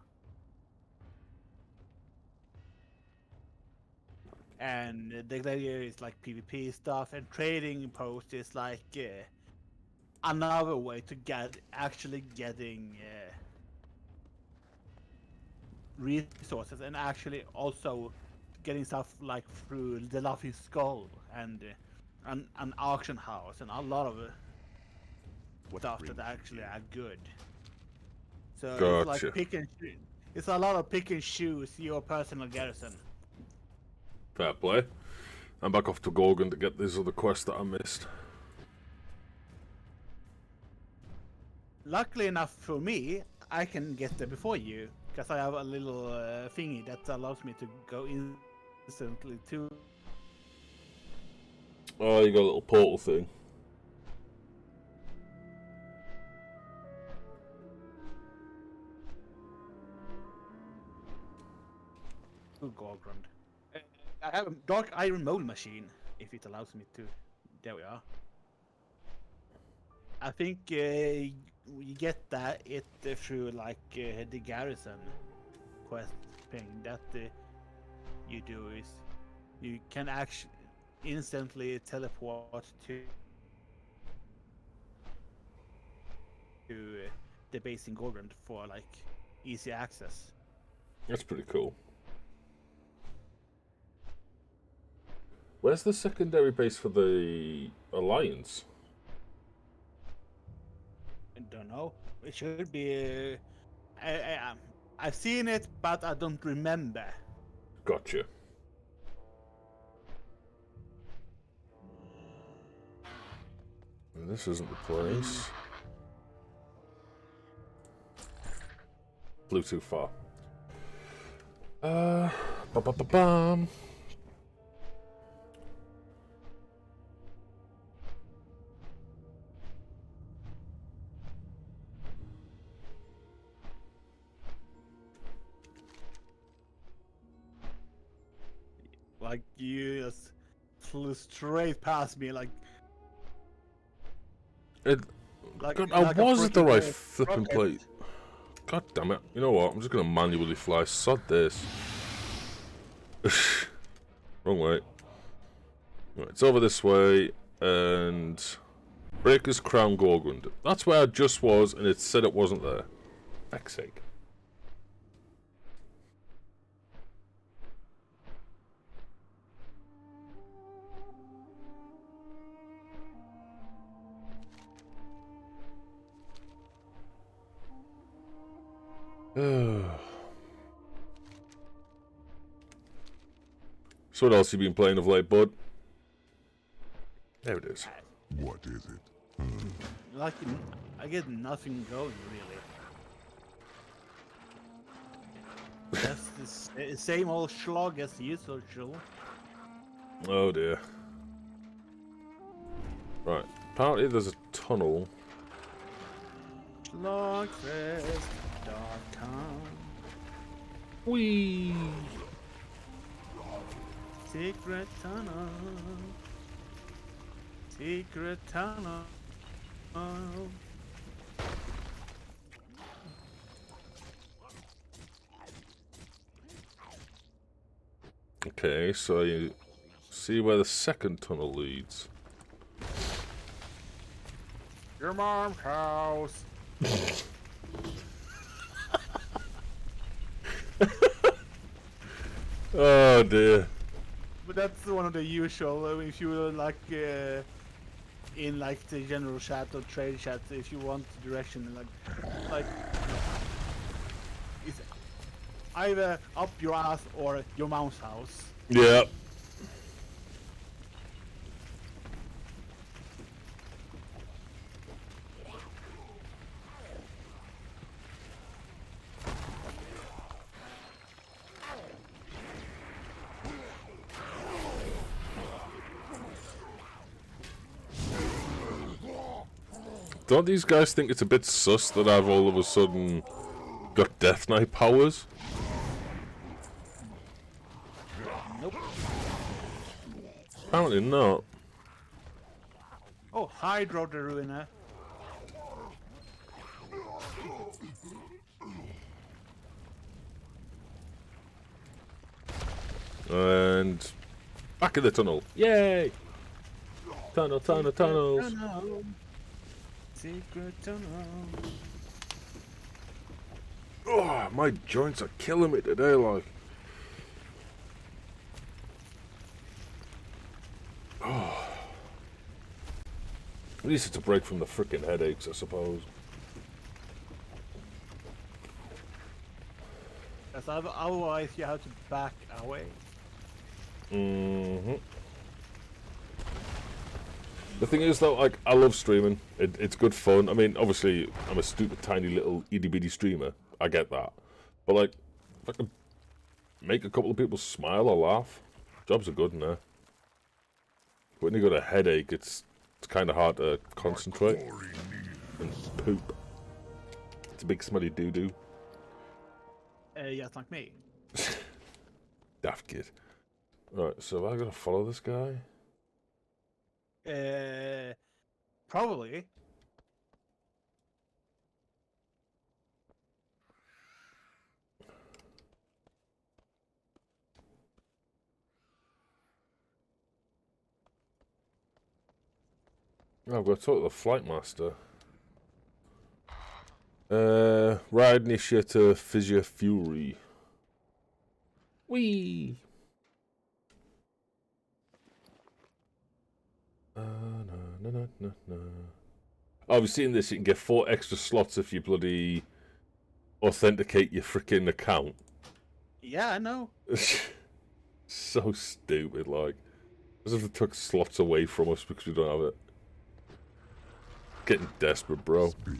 And the gladiator is like PvP stuff, and trading post is like another way to actually getting resources, and actually also getting stuff like through the Laughing Skull and an auction house and a lot of stuff that actually are good. So it's Gotcha. like pick and choose. It's a lot of pick and choose your personal garrison. Fair play. I'm back off to Gorgon to get these other quests that I missed. Luckily enough for me, I can get there before you, because I have a little thingy that allows me to go instantly to. Oh, you got a little portal thing. Gorgrund. I have a dark iron mold machine, if it allows me to. There we are. I think you get that through like the garrison quest thing that you do is you can actually instantly teleport to the base in Gorgrund for like easy access. That's pretty cool. Where's the secondary base for the Alliance? I don't know. It should be. I've seen it, but I don't remember. Gotcha. This isn't the place. Flew too far. Ba-ba-ba-bum. Like you just flew straight past me, like. God, I like a was at the right freaking flipping rocket. plate. God damn it. You know what? I'm just going to manually fly. Sod this. Wrong way. Right, it's over this way. And... Breaker's Crown Gorgrund. That's where I just was, and it said it wasn't there. Feck's sake. So what else you been playing of late, bud? There it is. What is it? Like I get nothing going really. Just the same old slog as usual. Oh dear. Right. Apparently there's a tunnel. Slogfest.com. Whee! Secret tunnel. Secret tunnel. Okay, so you See where the second tunnel leads. Your mom's house. Oh dear. But that's one of the usual. If you like in like the general chat or trade chat, if you want direction, like it's either up your ass or your mom's house. Yeah. Don't these guys think it's a bit sus that I've all of a sudden got Death Knight powers? Nope. Apparently not. Oh, Hydro the Ruiner. And back in the tunnel. Yay! Tunnel, tunnel, tunnels. Secret tunnel. Oh, my joints are killing me today, like. Oh. At least it's a break from the frickin' headaches, I suppose. Because otherwise you have to back away. Mm-hmm. The thing is, though, like, I love streaming. It's good fun. I mean, obviously, I'm a stupid, tiny little itty-bitty streamer. I get that. But, like, if I can make a couple of people smile or laugh, jobs are good in there. When you got a headache, it's kind of hard to concentrate and poop. It's a big smelly doo-doo. Just like me. Daft kid. Right, so am I gonna follow this guy? Probably. Oh, I've got to talk to the flight master. Ride Initiator Fissure Fury. Whee! Oh, I've seen this. You can get 4 extra slots if you bloody authenticate your freaking account. Yeah, I know. So stupid, like. As if they took slots away from us because we don't have it. Getting desperate, bro. Speak.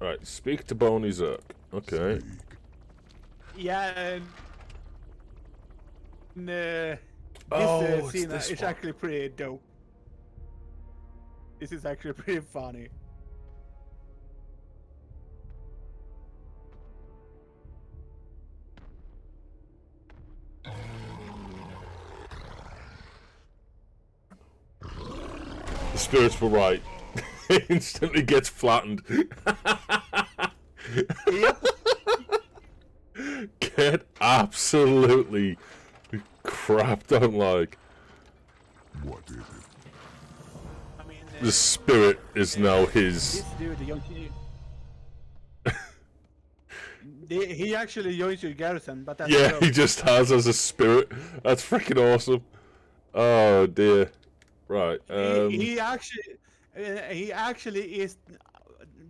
Alright, speak to Boney Zerk. Okay. Speak. Yeah, and this Oh, scene it's this is one. actually pretty dope. This is actually pretty funny. The spirits were right. Instantly gets flattened. Yep. Get absolutely crapped on, like. What is it? I mean, The spirit is now his. this dude, the young he actually joins your garrison, but that's Yeah, dope. he just has as a spirit. That's freaking awesome. Oh dear. Right. He actually is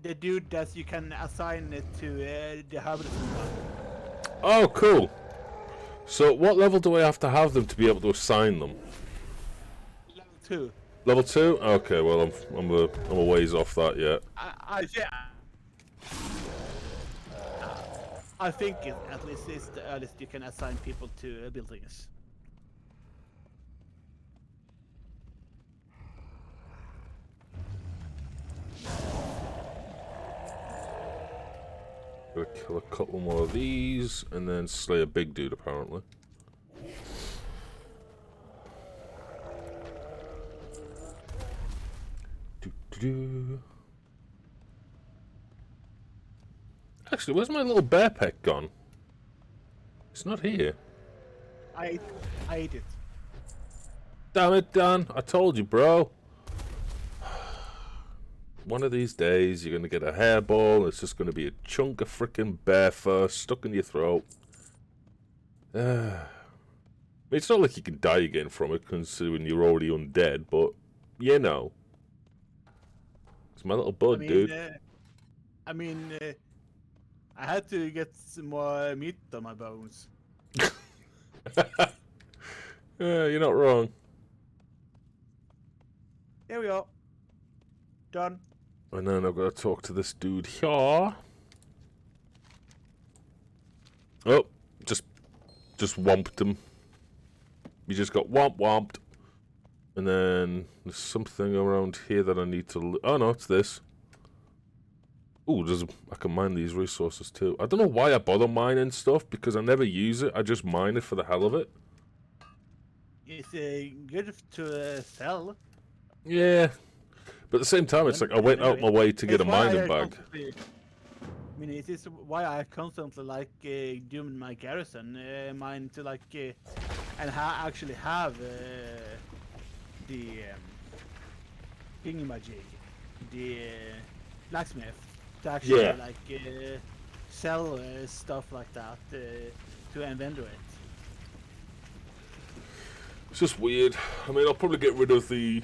the dude that you can assign it to the Herbalist. Oh, cool. So, what level do I have to have them to be able to assign them? Level 2. Level 2? Okay. Well, I'm a ways off that yet. I think at least it's the earliest you can assign people to buildings. Gonna kill a couple more of these, and then slay a big dude, apparently. Doo-doo-doo. Actually, where's my little bear pet gone? It's not here. I ate it. Damn it, Dan. I told you, bro. One of these days, you're going to get a hairball. It's just going to be a chunk of frickin' bear fur stuck in your throat. It's not like you can die again from it, considering you're already undead, but, you know. It's my little bud, dude. I had to get some more meat on my bones. You're not wrong. Here we are. Done. And then I've got to talk to this dude here. Oh, just whomped him. We just got whomped. And then there's something around here that I need to... Oh no, it's this. Ooh, I can mine these resources too. I don't know why I bother mining stuff, because I never use it. I just mine it for the hell of it. It's good to sell. Yeah. But at the same time, it's like I went out my way to get a mining bag. It is why I constantly like doing my garrison, mine to like, and actually have the thingamajig, the blacksmith, to actually like sell stuff like that to inventory it. It's just weird. I mean, I'll probably get rid of the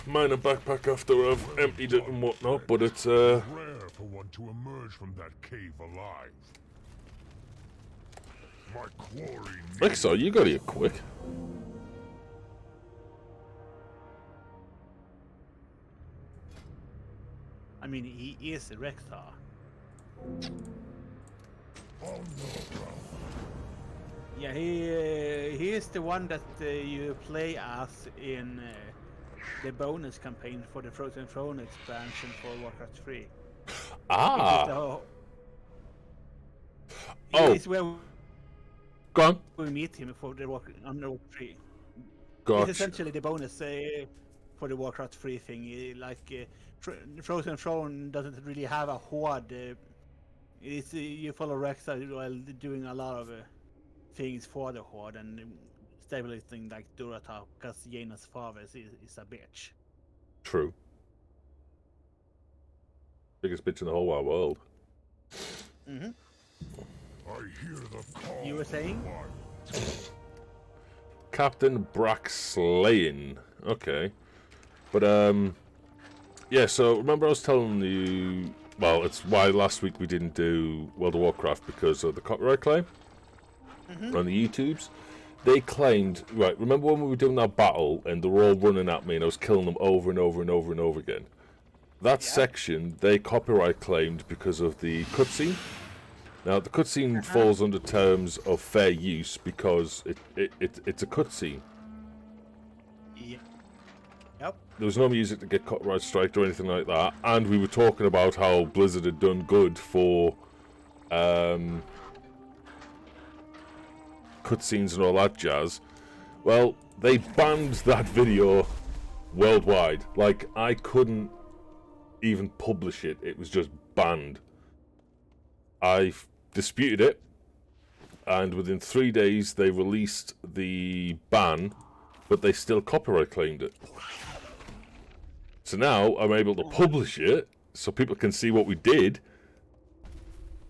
miner backpack after I've emptied it and whatnot, but it's Rare for one to emerge from that cave alive. My quarry Rexar, you got here quick. I mean, he is a Rexar. Yeah, he is the one that you play as in the bonus campaign for the Frozen Throne expansion for Warcraft 3. Ah. It's where Go on. we meet him for the Warcraft 3. Gotcha. It's essentially the bonus for the Warcraft 3 thing. Like Frozen Throne doesn't really have a horde. It's you follow Rexar while doing a lot of things for the horde and stabilizing like Durata, because Jaina's father is a bitch. True. Biggest bitch in the whole wide world. Mm-hmm. I hear the call. You were saying? Captain Brack Slaying. Okay. But, yeah, so remember I was telling you... Well, it's why last week we didn't do World of Warcraft, because of the copyright claim on the YouTubes. They claimed... Right, remember when we were doing that battle and they were all running at me and I was killing them over and over and over and over again? That section, they copyright claimed because of the cutscene. Now, the cutscene falls under terms of fair use because it's a cutscene. Yeah. Yep. There was no music to get copyright striked or anything like that, and we were talking about how Blizzard had done good for cutscenes and all that jazz. Well, they banned that video worldwide. Like, I couldn't even publish it. It was just banned. I disputed it, and within 3 days they released the ban, but they still copyright claimed it. So now I'm able to publish it so people can see what we did,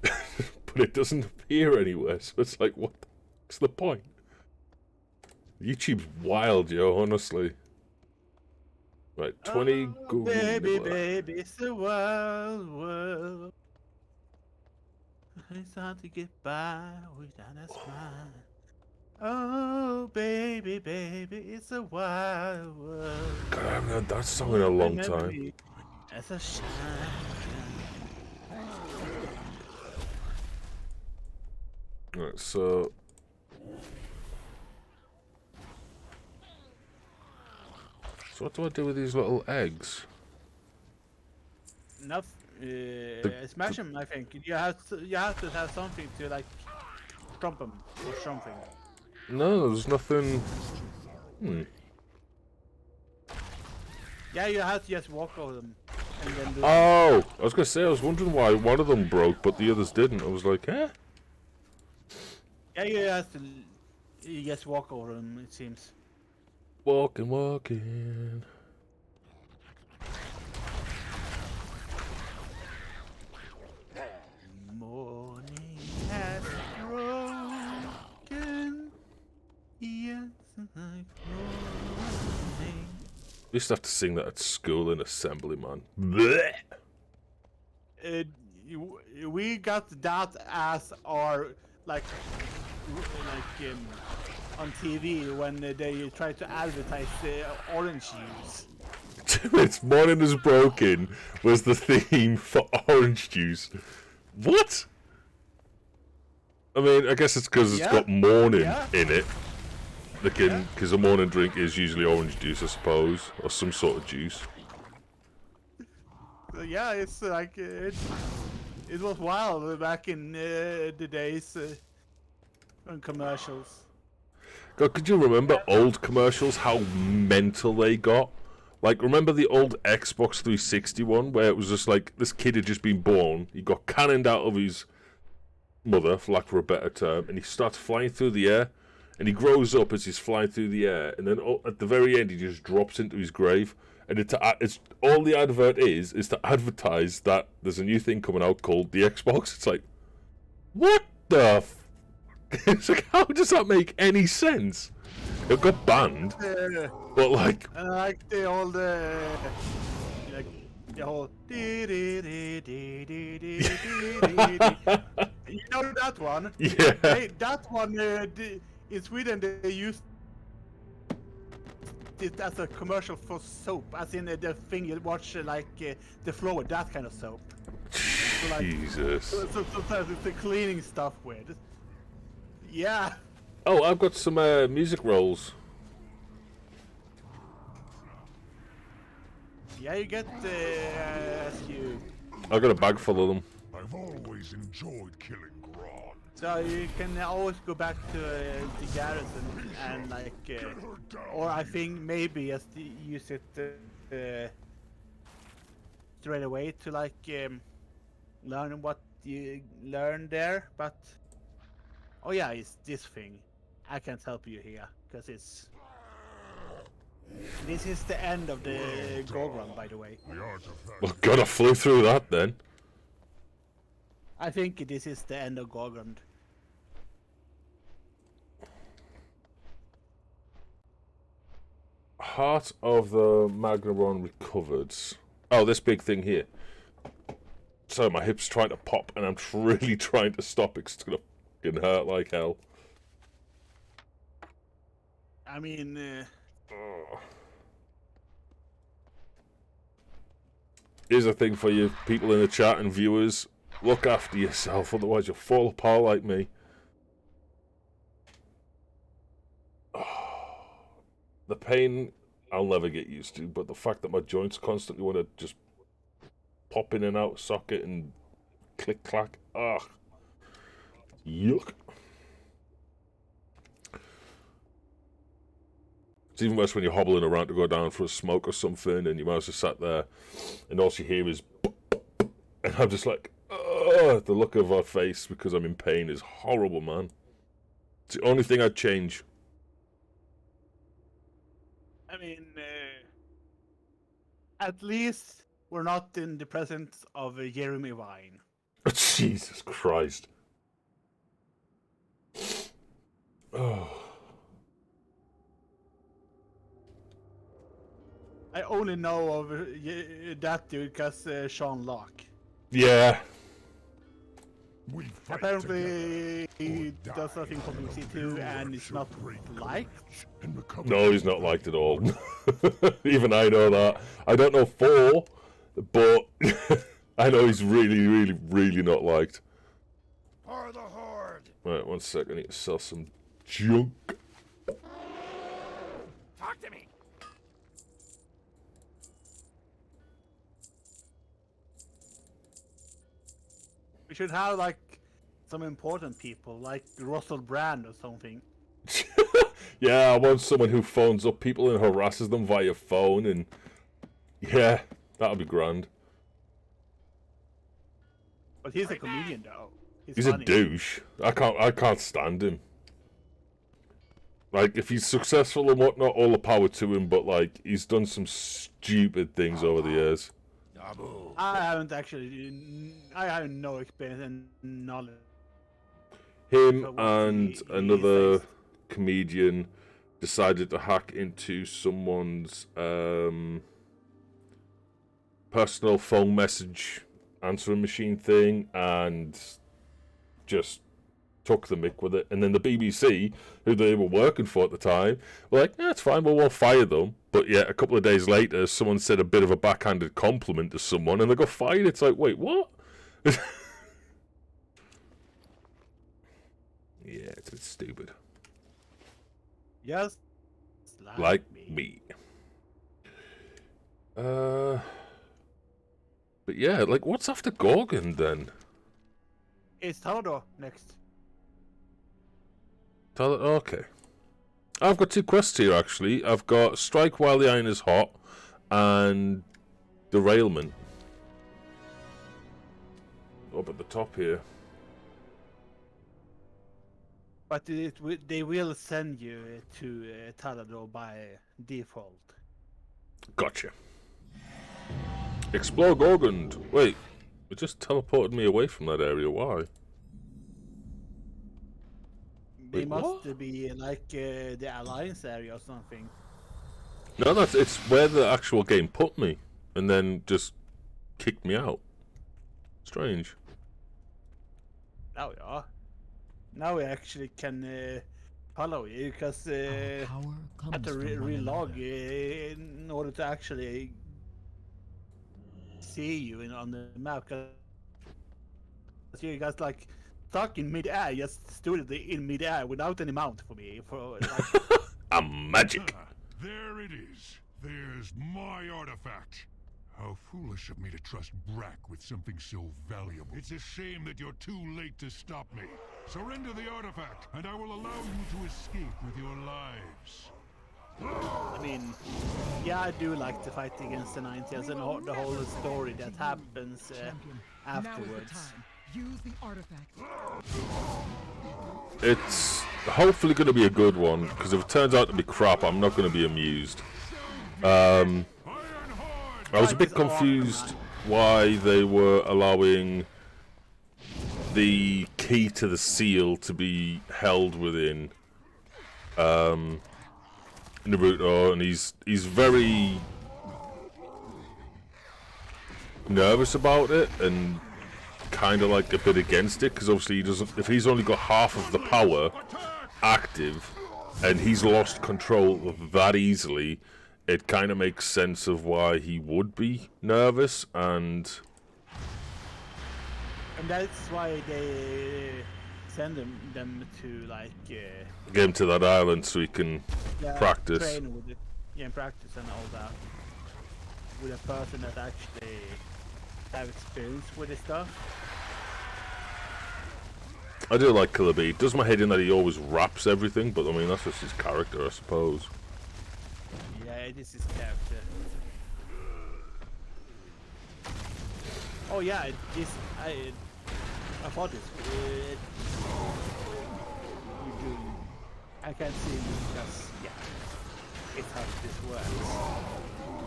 but it doesn't appear anywhere, so it's like, what's the point? YouTube's wild, yo, honestly. Right, 20 Google. Baby, baby, it's a wild world. It's hard to get by without a smile. Oh, baby, baby, it's a wild world. God, I haven't heard that song in a long time. As a shine. Right, so... So what do I do with these little eggs? Enough. Smash them, I think. You have to have something to like trump them or something. No, there's nothing... Yeah, you have to just walk over them and then do Oh! I was gonna say, I was wondering why one of them broke, but the others didn't. I was like, eh? Yeah, you have to. You just walk over them. It seems. Walking, walking. Morning has broken. Yes, like morning. We used to have to sing that at school in assembly, man. Blech. We got that as our like on TV when they try to advertise the orange juice. It's Morning is Broken was the theme for orange juice. What? I mean, I guess it's because it's got morning in it. Because a morning drink is usually orange juice, I suppose, or some sort of juice. Yeah, it's like it was wild back in the days on commercials. God, could you remember old commercials? How mental they got? Like, remember the old Xbox 360 one where it was just like this kid had just been born, he got cannoned out of his mother, for lack of a better term, and he starts flying through the air, and he grows up as he's flying through the air, and then at the very end he just drops into his grave, and it's all the advert is to advertise that there's a new thing coming out called the Xbox. It's like, what the it's like, how does that make any sense? It got banned, but like the old like the whole you know that one? Yeah. That one in Sweden they used it as a commercial for soap, as in the thing you watch the floor, that kind of soap. So, like, Jesus. So it's the cleaning stuff with. Yeah. Oh, I've got some music rolls. Yeah, you get as you. I got a bag full of them. I've always enjoyed killing Gron. So you can always go back to the garrison and like, or I think maybe just use it straight away to like learn what you learn there. But oh yeah, it's this thing. I can't help you here because this is the end of the gold run, by the way. The artifact. Well, God, I flew through that then. I think this is the end of Gorgond. Heart of the Magnaron recovered. Oh, this big thing here. So my hip's trying to pop, and I'm really trying to stop it 'cause it's gonna fucking hurt like hell. I mean, Here's a thing for you people in the chat and viewers. Look after yourself, otherwise you'll fall apart like me. The pain I'll never get used to, but the fact that my joints constantly want to just pop in and out of socket and click clack. Ugh. Yuck. It's even worse when you're hobbling around to go down for a smoke or something and your mouse is sat there and all you hear is and I'm just like, ugh, the look of her face because I'm in pain is horrible, man. It's the only thing I'd change. I mean, at least we're not in the presence of Jeremy Vine. Jesus Christ. Oh. I only know of that dude because Sean Locke. Yeah. We fight Apparently, he together, or does die something for on the BC2 and Warlords it's of not Draenor liked. and become No, he's not liked at all. Even I know that. I don't know for, but I know he's really, really, really not liked. For the Horde. Right, 1 sec. I need to sell some junk. Talk to me. We should have like some important people, like Russell Brand or something. Yeah, I want someone who phones up people and harasses them via phone, and yeah, that'll be grand. But he's a comedian though. He's a funny. douche. I can't stand him. Like, if he's successful and whatnot, all the power to him, but, like, he's done some stupid things over the years. I have no experience and knowledge. Him But what and he another says- comedian decided to hack into someone's personal phone message answering machine thing and just took the mick with it. And then the BBC, who they were working for at the time, were like, it's fine, we won't fire them. But yeah, a couple of days later, someone said a bit of a backhanded compliment to someone and they got fired. It's like, wait, what? Yeah, it's a bit stupid. Yes. Like me. But yeah, like, what's after Gorgon then? It's Talador next. Okay. I've got 2 quests here, actually. I've got Strike While the Iron is Hot and Derailment. Up at the top here. But they will send you to Talador by default. Gotcha. Explore Gorgon. Wait, it just teleported me away from that area. Why? They Wait, must what? be like the Alliance area or something. No, it's where the actual game put me, and then just kicked me out. Strange. Now we are. Now we actually can follow you because I have to relog in order to actually see you on the map. Cause you guys like stuck in mid-air, just stood in mid-air without any mount for me. For like, I'm magic. There it is. There's my artifact. How foolish of me to trust Brack with something so valuable. It's a shame that you're too late to stop me. Surrender the artifact, and I will allow you to escape with your lives. I mean, yeah, I do like to fight against the 90s and the whole story that happens Champion, afterwards. Now is the time. Use the artifact. It's hopefully going to be a good one, because if it turns out to be crap, I'm not going to be amused. I was a bit confused why they were allowing the key to the seal to be held within Naruto, and he's very nervous about it and kind of like a bit against it, because obviously he doesn't. If he's only got half of the power active and he's lost control that easily, it kind of makes sense of why he would be nervous, and that's why they send them to like get him to that island so he can practice. train with it, practice and all that with a person that actually have experience with this stuff. I do like Killer Bee. It does my head in that he always raps everything, but I mean that's just his character, I suppose. Yeah, it is his character. Oh yeah, I thought this. You do. I can't see because it's how this works.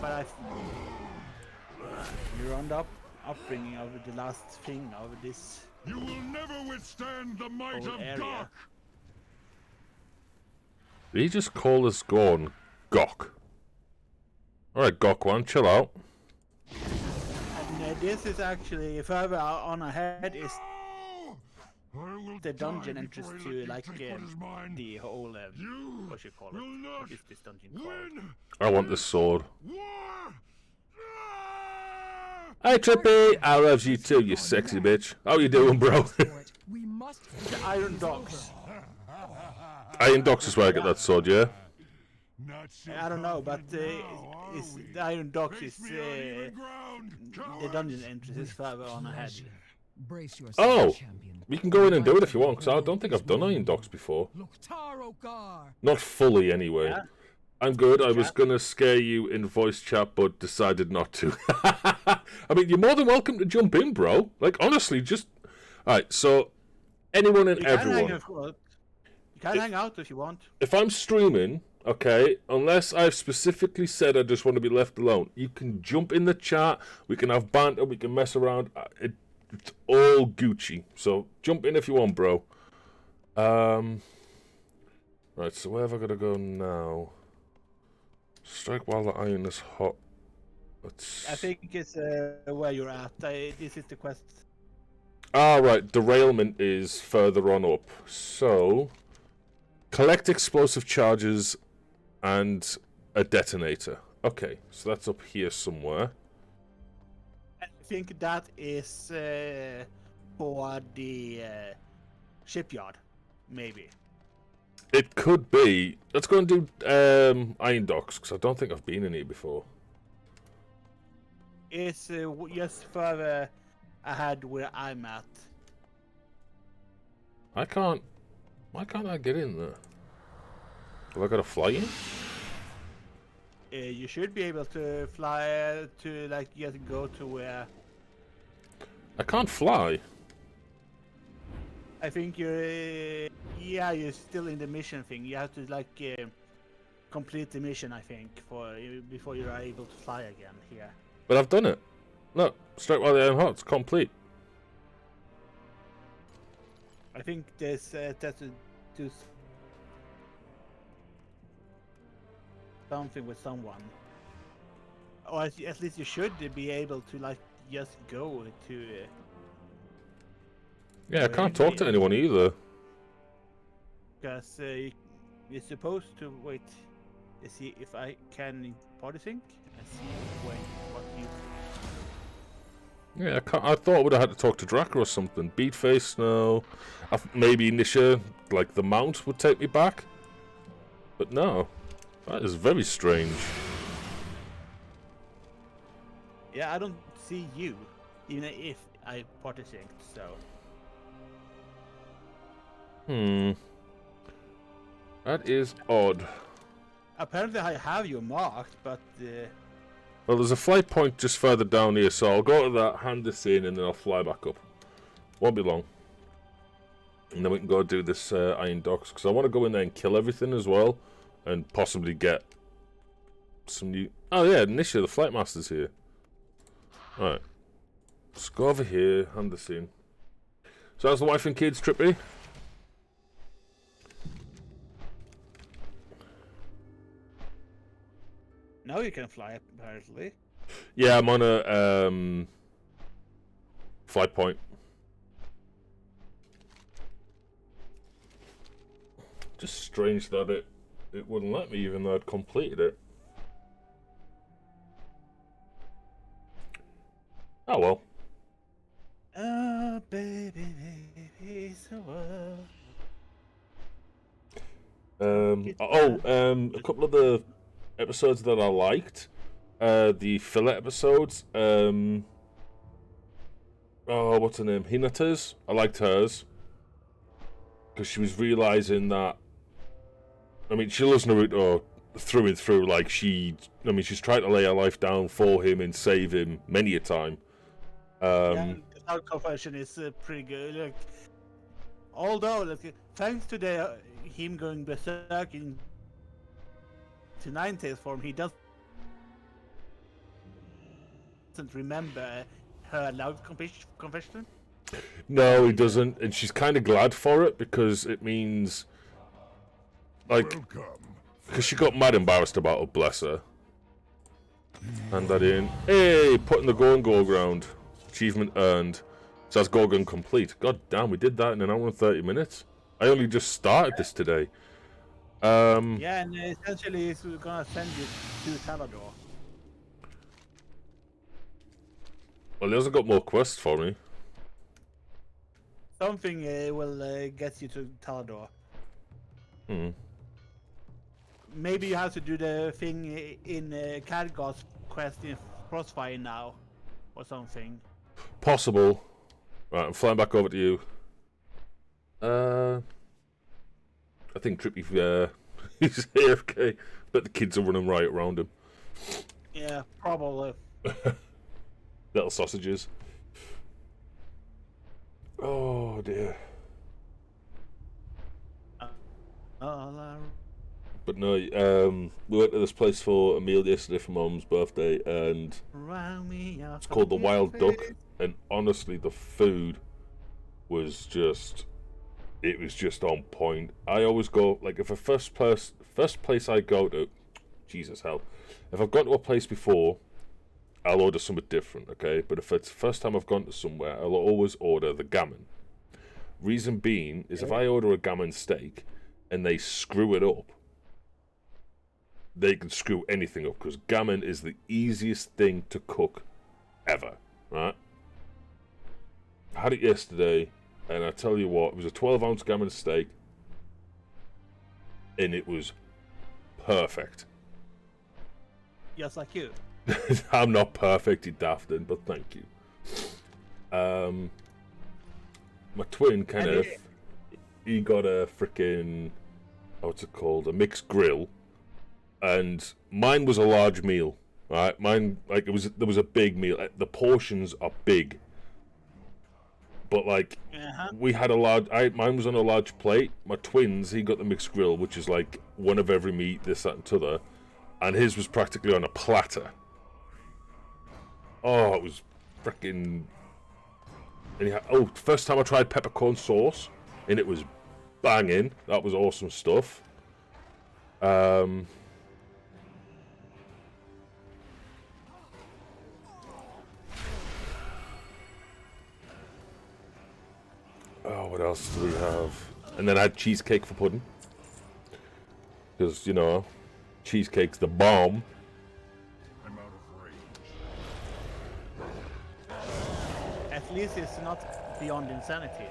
But you're on the upbringing of the last thing of this. You will never withstand the might Whole of area. Gok. Did he just call this Gorn Gok? Alright, Gok one, chill out. And this is actually further on ahead is the dungeon entrance to like the whole what you call it? What is this dungeon called? I want this sword. War! Hey Trippy, I love you too, you sexy bitch. How you doing, bro? We must. The Iron Dogs. Iron Docks is where I get that sword, yeah? Not so I don't know, but confident now, are it's, we? the Iron Dogs is Face me on even ground, the cowards! dungeon entrance is further on ahead. Brace yourself, Oh, champion. we can go in and do it if you want, because I don't think I've done Iron Docks before. Loktaro Gar. Not fully, anyway. Yeah. I'm good. I was Chat. going to scare you in voice chat, but decided not to. I mean, you're more than welcome to jump in, bro. Like, honestly, just... Alright, so anyone and You can everyone. you can hang out if you want. If I'm streaming, okay, unless I've specifically said I just want to be left alone, you can jump in the chat, we can have banter, we can mess around. It's all Gucci. So jump in if you want, bro. Right, so where have I got to go now? Strike while the iron is hot. I think it's where you're at. This is the quest. Ah, right, derailment is further on up. So, collect explosive charges and a detonator. Okay, so that's up here somewhere. I think that is for the shipyard, maybe. It could be. Let's go and do Iron Docks, because I don't think I've been in here before. It's just further ahead where I'm at. I can't... Why can't I get in there? Have I got to fly in? You should be able to fly to, like, just go to where... I can't fly. I think you're... yeah, you're still in the mission thing. You have to, like, complete the mission, I think, before you're able to fly again here. But I've done it. Look, straight while the iron hot, it's complete. I think there's that's to do something with someone, or at least you should be able to, like, just go to. Yeah, I can't talk to anyone either. Because you're supposed to wait to see if I can party sync and see what you. Yeah, I thought I would have had to talk to Draka or something. Beatface, no. Maybe Nisha, like the mount, would take me back. But no. That is very strange. Yeah, I don't see you, even if I party synced, so. That is odd. Apparently I have you marked, but Well, there's a flight point just further down here, so I'll go to that, hand this in, and then I'll fly back up. Won't be long. And then we can go do this Iron Docks, because I want to go in there and kill everything as well, and possibly get some new... Oh yeah, Nisha, the Flight Master's here. Alright. Let's go over here, hand this in. So how's the wife and kids, Trippy? now you can fly apparently. Yeah, I'm on a flight point. Just strange that it wouldn't let me even though I'd completed it. Oh well. Oh baby, baby, so a couple of the episodes that I liked, the filler episodes. Oh, what's her name? Hinata's. I liked hers because she was realizing that. I mean, she loves Naruto through and through. Like she's tried to lay her life down for him and save him many a time. yeah, our confession is pretty good. Like, although, like, thanks to him going berserk into Ninetales form, he doesn't remember her loud confession. No, he doesn't, and she's kind of glad for it because it means, like, because she got mad embarrassed about it. Bless her. Hand that in. Hey, putting the go ground. Achievement earned. So that's Gorgon complete. God damn, we did that in an hour and 30 minutes. I only just started this today. Yeah, and essentially it's gonna send you to Talador. Well, he hasn't got more quests for me. Something will get you to Talador. Maybe you have to do the thing in Khadgar's quest in Crossfire now, or something. Possible. Right, I'm flying back over to you. I think Trippy, he's AFK, but the kids are running right around him. Yeah, probably. Little sausages. Oh dear. But no, we went to this place for a meal yesterday for Mum's birthday, and it's called the Wild Duck. And honestly, the food was just, it was just on point. I always go, like, if a first place I go to, Jesus hell, if I've gone to a place before, I'll order something different, okay? But if it's the first time I've gone to somewhere, I'll always order the gammon. Reason being is if I order a gammon steak and they screw it up, they can screw anything up, because gammon is the easiest thing to cook ever, right? I had it yesterday, and I tell you what, it was a 12-ounce gammon steak, and it was perfect. Just like you. I'm not perfect, you daftin', but thank you. My twin, Kenneth, he got a freaking, what's it called, a mixed grill. And mine was a large meal, right? Mine, like, there was a big meal. The portions are big, but like, we had a large. Mine was on a large plate. My twins, he got the mixed grill, which is like one of every meat, this, that, and t'other, and his was practically on a platter. Oh, it was freaking. And first time I tried peppercorn sauce, and it was banging. That was awesome stuff. Oh, what else do we have? And then I had cheesecake for pudding. Because, you know, cheesecake's the bomb. I'm out of range. At least it's not beyond insanity.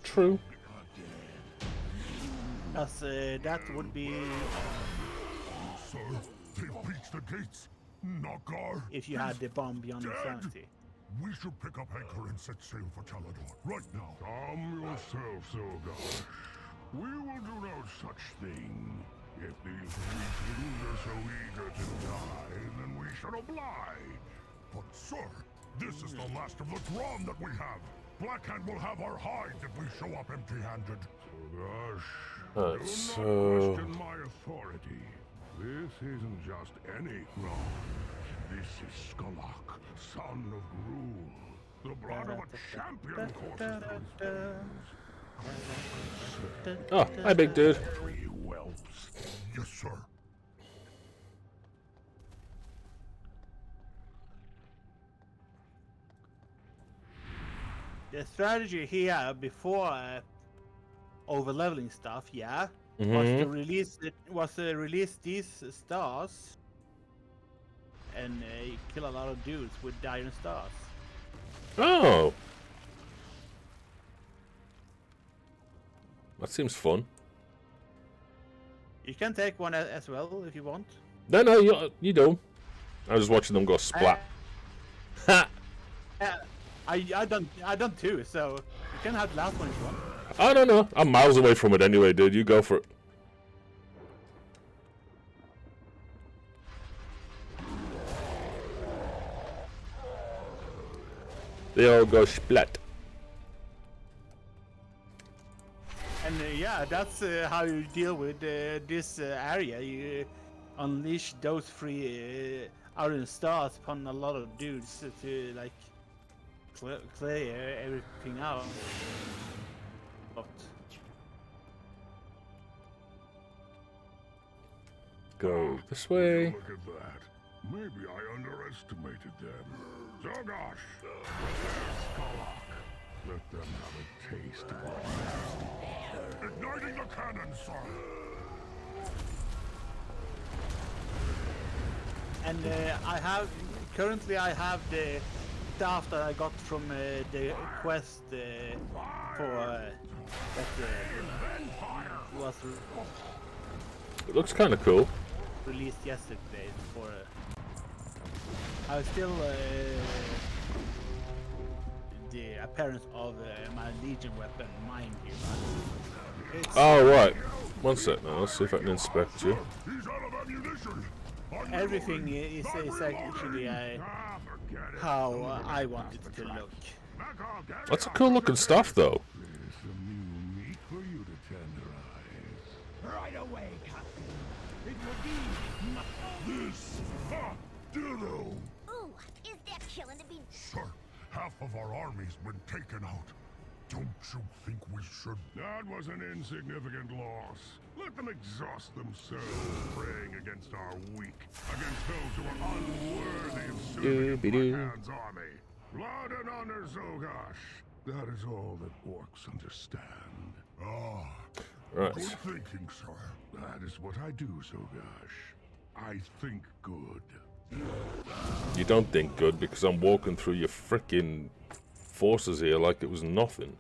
True. Because that would be Sir, they've breached the gates. Nagar. if you had the bomb beyond insanity. We should pick up anchor and set sail for Talador right now. Calm yourself, Silgar. We will do no such thing. If these weaklings are so eager to die, then we should oblige. But sir, this is the last of the Drawn that we have. Blackhand will have our hides if we show up empty-handed. Alright, Do not so question my authority. This isn't just any Drawn. This is Skalak, son of Gruul. The blood of a champion courses those things. oh, hi, big dude. Three whelps. Yes, sir. The strategy here before over-leveling stuff, was to release these stars and kill a lot of dudes with iron stars. Oh, that seems fun. You can take one as well if you want. No, you don't. I was just watching them go splat. Ha! I done too, so you can have the last one if you want. I don't know. I'm miles away from it anyway, dude. You go for it. They all go splat. And yeah, that's how you deal with this area. You unleash those three iron stars upon a lot of dudes to like clear everything out. But Go this way. Look at that. Maybe I underestimated them. Zogosh! Skalak. Let them have a taste of our nasty. Igniting the cannon, sir! and currently I have the staff that I got from the quest for that was It looks kind of cool. released yesterday for I was still the appearance of my Legion weapon, mind you. It's Oh, right. One sec now. Let's see if I can inspect you. He's out of ammunition! everything is actually how I want it to look. That's a cool looking stuff, though. There's some new meat for you to tenderize. been taken out. Don't you think we should? That was an insignificant loss. Let them exhaust themselves praying against our weak, against those who are unworthy of serving in Bloodhound's army. Blood and honor, Zogash. That is all that orcs understand. Ah, Right. good thinking, sir. That is what I do, Zogash. I think good. You don't think good because I'm walking through your frickin' forces here like it was nothing.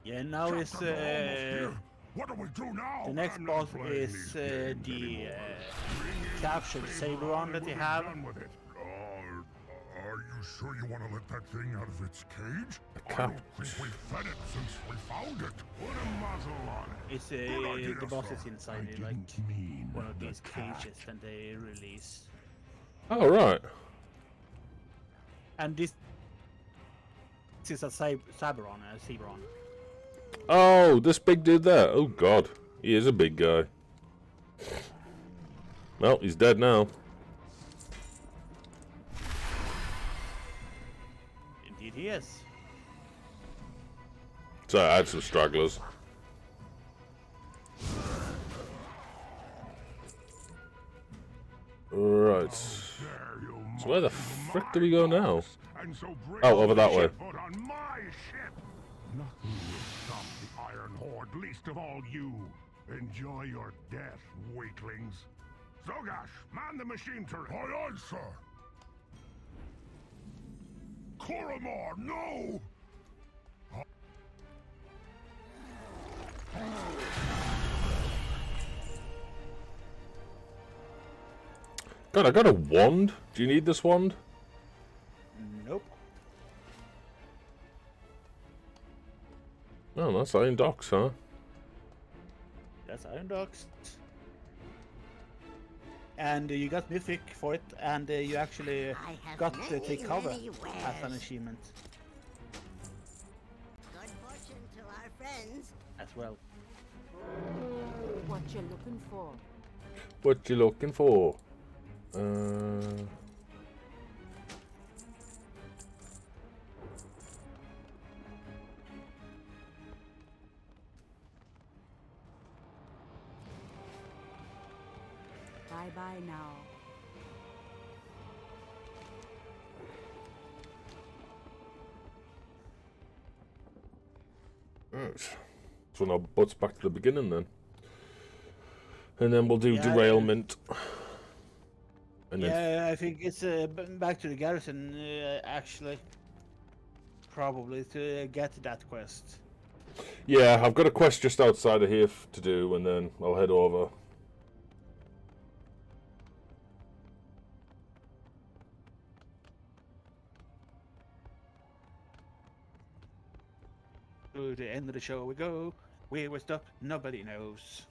Yeah, now is Captain, we're almost here. What do we do now? the next I'm not boss playing is these the games anymore. captured Sabron that they have. Done with it. Are you sure you want to let that thing out of its cage? I cap- don't think we've fed it since we found it. Put a muzzle on it. It's Good idea, the boss sir. is inside I like didn't mean one of the these cat. cages that they release. Oh, right. And this is a Sabron. Oh, this big dude there. Oh, God. He is a big guy. Well, he's dead now. Indeed he is. So I had some stragglers. Right. There you So where the mock frick my do we go now? boss, and so bring Oh, over that way. shipboat on my ship. Nothing will stop the Iron Horde, least of all you. Enjoy your death, weaklings. Zogash, man the machine turret. Aye, aye, sir. Koramar, no! God, I got a wand. Do you need this wand? Nope. Oh, that's Iron Docks, huh? That's Iron Dogs. And you got Mythic for it, and you actually I have got to many, take cover many as an wares. achievement Good fortune to our friends. as well. What you looking for? What you looking for? Bye bye now. Right. So now butts back to the beginning then. And then we'll do Yeah, derailment. And then Yeah, I think it's back to the garrison, actually. Probably to get that quest. yeah, I've got a quest just outside of here to do, and then I'll head over. To the end of the show we go. Where we stop, nobody knows.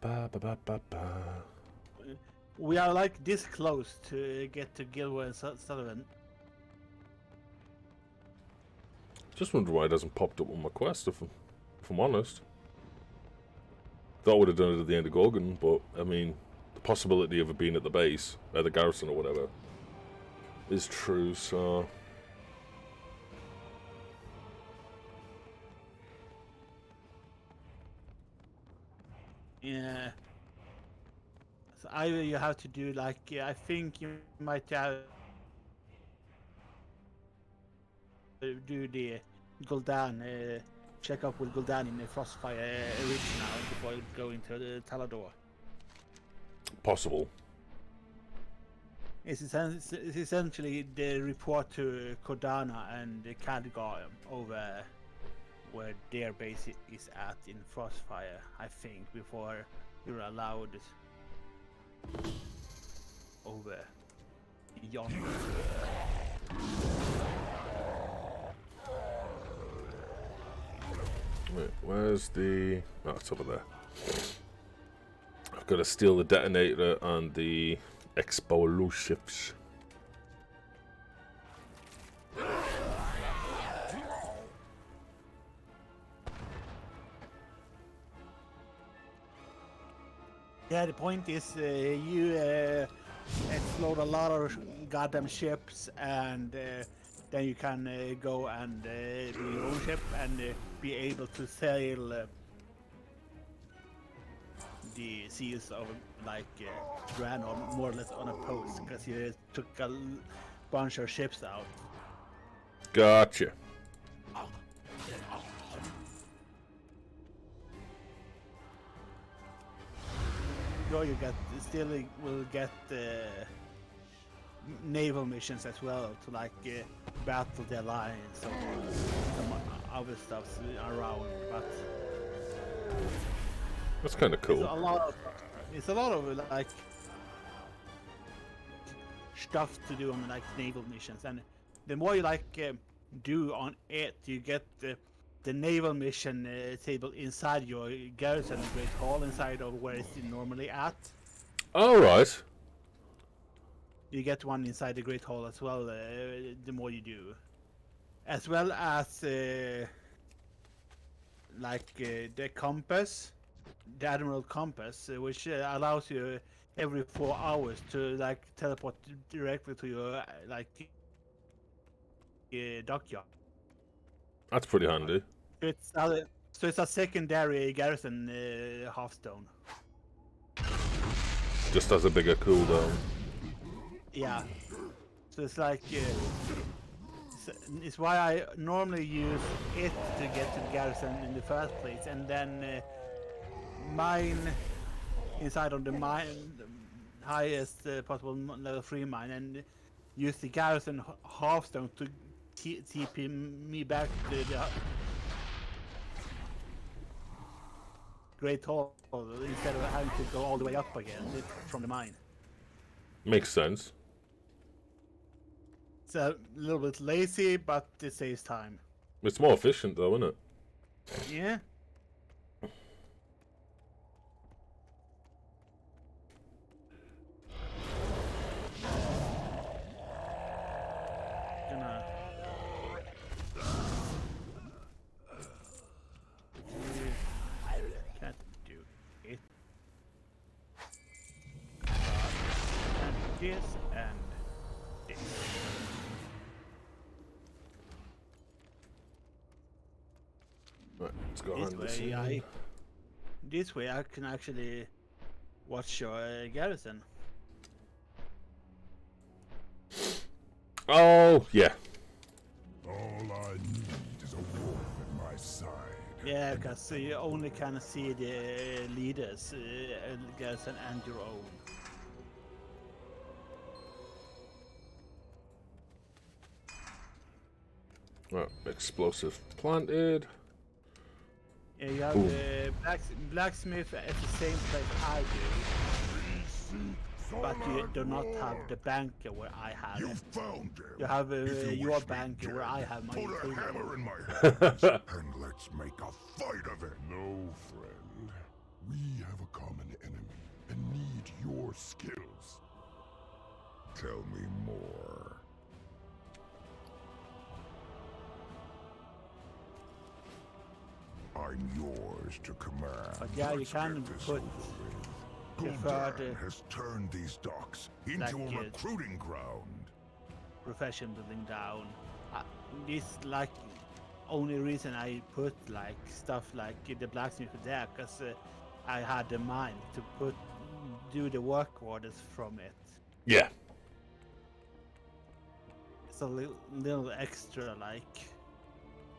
Ba, ba, ba, ba, ba. We are like this close to get to Gilwell and Sullivan. Just wonder why it hasn't popped up on my quest, if I'm honest. Thought I would have done it at the end of Gorgon, but, I mean, the possibility of it being at the base, at the garrison or whatever, is true, so... Yeah. So either you have to do like I think you might have do the Gul'dan, check up with Gul'dan in the Frostfire Ridge now before you go into the Talador. Possible. It's essentially the report to Kodana and the Khadgar over where their base is at in Frostfire, I think, before you're allowed over yacht. Wait, where's the... Oh, it's over there. I've got to steal the detonator and the explosives. Yeah, the point is you explode a lot of goddamn ships, and then you can go and do your own ship and be able to sail the seas of like Draenor more or less unopposed, because you took a bunch of ships out. Gotcha. Though you will get naval missions as well to like battle the alliance or some other stuff around, but That's kind of cool. it's a lot of like stuff to do on like naval missions, and the more you like do on it, you get the naval mission table inside your garrison, Great Hall, inside of where it's normally at. All right. You get one inside the Great Hall as well, the more you do. As well as the compass, the Admiral Compass, which allows you every 4 hours to like teleport directly to your dockyard. That's pretty handy. So it's a secondary garrison halfstone. Just has a bigger cooldown. Yeah. So it's like it's why I normally use it to get to the garrison in the first place, and then mine inside of the mine, highest possible level 3 mine, and use the garrison halfstone to TP me back to the Great Hall instead of having to go all the way up again from the mine. Makes sense. It's a little bit lazy, but it saves time. It's more efficient though, isn't it? Yeah. Gonna can't do it. And this and this. Right, let's go hand this in. This way I can actually watch your garrison. Oh, yeah. All I need is a wolf at my side. Yeah, because you only can see the leaders, garrison and your own. Right, explosive planted. Yeah, you have Boom. the blacksmith at the same place I do, but you do not have the banker where I have You it. found him. You have If you your wish me banker dead, where I have my put a utility. hammer in my hands and let's make a fight of it. No, friend. We have a common enemy and need your skills. Tell me more. I'm yours to command. But yeah, you Let's can get this put over with. prefer Gul'dan the has turned these docks into like, a recruiting ground. profession building down. This like only reason I put like stuff like the blacksmith there, because I had the mind to do the work orders from it. Yeah. It's a little extra like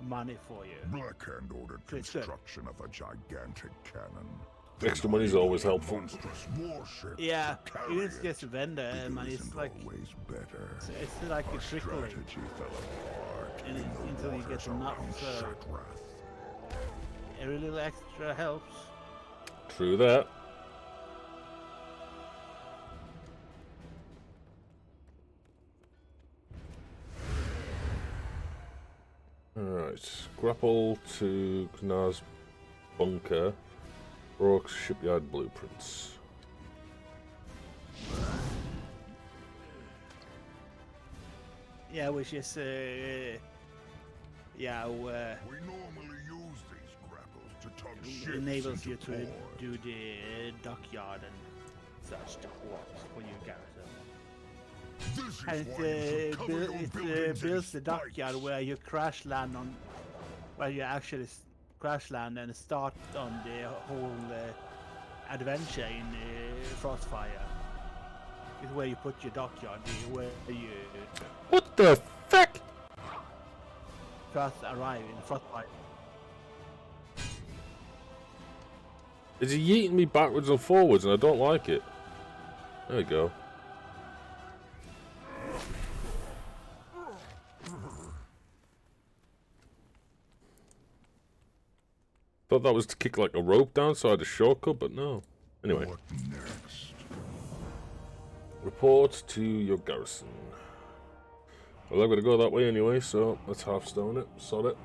money for you. Blackhand ordered Good, good. construction of a gigantic cannon. Extra money's always helpful. Monstrous warship Yeah, to carry it's it. just vendor It money. It's isn't like always better. it's like a Our trickling strategy fell apart and in the until you get waters enough, around so Shatrath. every little extra helps. True that. Right. Grapple to Gnar's bunker. Rourke's shipyard blueprints. Yeah, which is yeah, We normally use these grapples to tug ships enables you into to port. do the dockyard and such to works for your garrison. This is And why you should cover your buildings in builds the dockyard spikes. where you crash land on, where you actually crash land and start on the whole adventure in Frostfire. Is where you put your dockyard, where you What the fuck? first arrive in Frostfire. Is he yeeting me backwards and forwards and I don't like it? There we go. Thought that was to kick like a rope down so I had a shortcut, but no. Anyway. What next? Report to your garrison. Well, I'm gonna go that way anyway, so let's half-stone it. Sod it.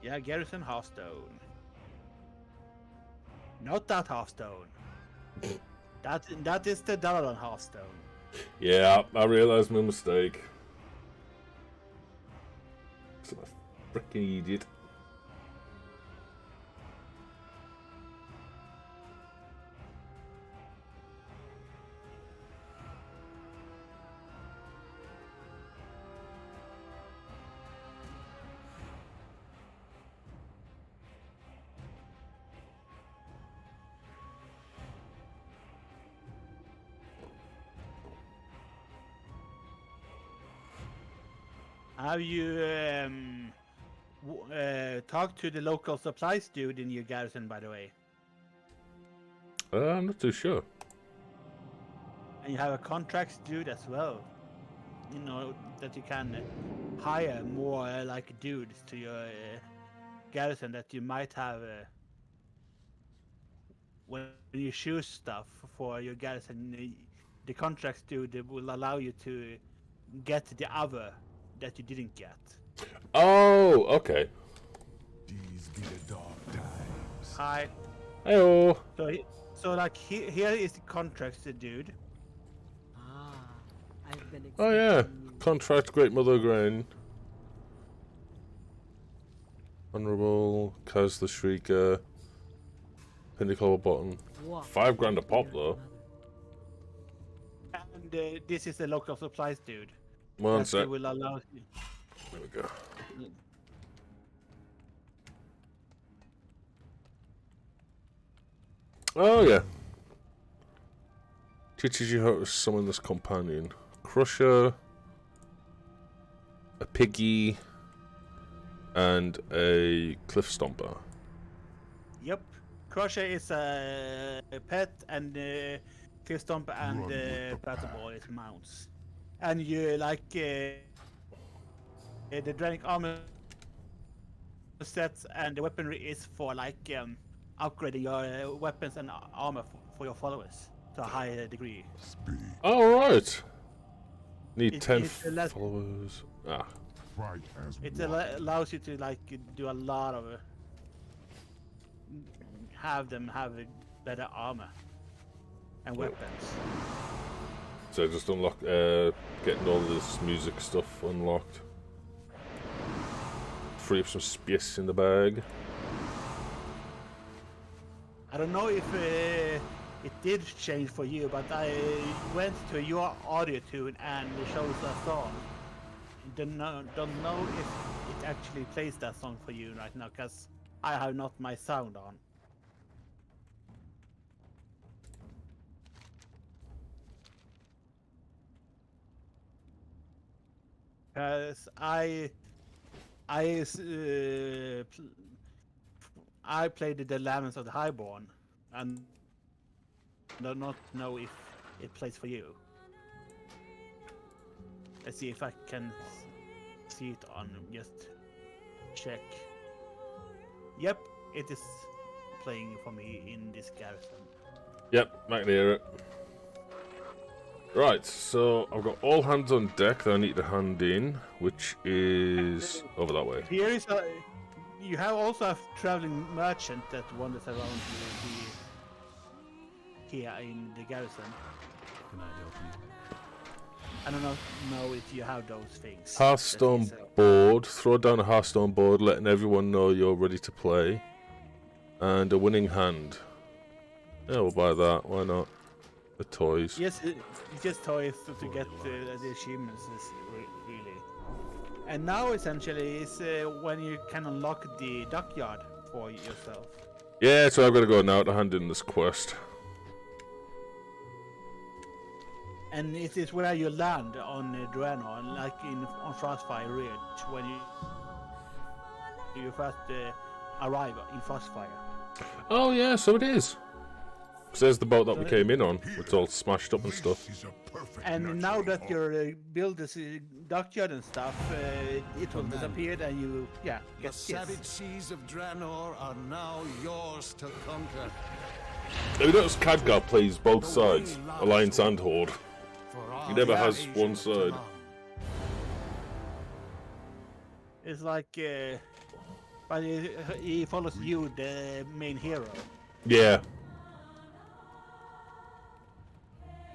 Yeah, garrison Hearthstone. Not that Hearthstone. that is the Dalaran Hearthstone. Yeah, I realised my mistake. 'Cause I'm a freaking idiot. Have you talked to the local supplies dude in your garrison, by the way? I'm not too sure. And you have a contracts dude as well. You know that you can hire more like dudes to your garrison that you might have when you choose stuff for your garrison. The contracts dude will allow you to get the other that you didn't get. Oh, okay. These be the dark times. Hi. Heyo. So like here is the contracts dude. Ah, I've been Oh yeah. expecting you. Contract Great Mother Grain. Honourable, Kaz the Shrieker. Pinnacle Bottom. What? $5 grand a pop though. And this is the local supplies dude. One that sec. will allow you. There we go. Oh yeah. Teaches you how to summon this companion. Crusher, a piggy, and a cliff stomper. Yep. Crusher is a pet and Cliff Stomp and Run with the Battleball is mounts. And you like the Dranic armor sets and the weaponry is for like upgrading your weapons and armor for your followers to a higher degree. Speak. Alright. Need 10 it's a less- followers. Ah. Fight as It one. allows you to like do a lot of have them have better armor and weapons. So just unlock, getting all this music stuff unlocked. Free up some space in the bag. I don't know if it did change for you, but I went to your audio tune and it shows a song. Don't know if it actually plays that song for you right now, because I have not my sound on. Because I played the Laments of the Highborn, and do not know if it plays for you. Let's see if I can see it on. Just check. Yep, it is playing for me in this garrison. Yep, I can hear it. Right, so I've got all hands on deck that I need to hand in, which is over that way. Here is a. You have also a traveling merchant that wanders around here in the garrison. Can I help you? I don't know if you have those things. Hearthstone board. Throw down a Hearthstone board, letting everyone know you're ready to play. And a winning hand. Yeah, we'll buy that. Why not? The toys. Yes, it's just toys to get the achievements, really. And now essentially is when you can unlock the dockyard for yourself. Yeah, so I've got to go now to hand in this quest. And it is where you land on Draenor, like on Frostfire Ridge, when you first arrive in Frostfire. Oh yeah, so it is. Because there's the boat that we came in on. It's all smashed up and stuff. And now that your build is dockyard and stuff, it will disappear and you, get The savage seas of Draenor are now yours to conquer. Have you noticed Khadgar plays both sides, Alliance and Horde? He never has one side. It's like, but he follows you, the main hero. Yeah.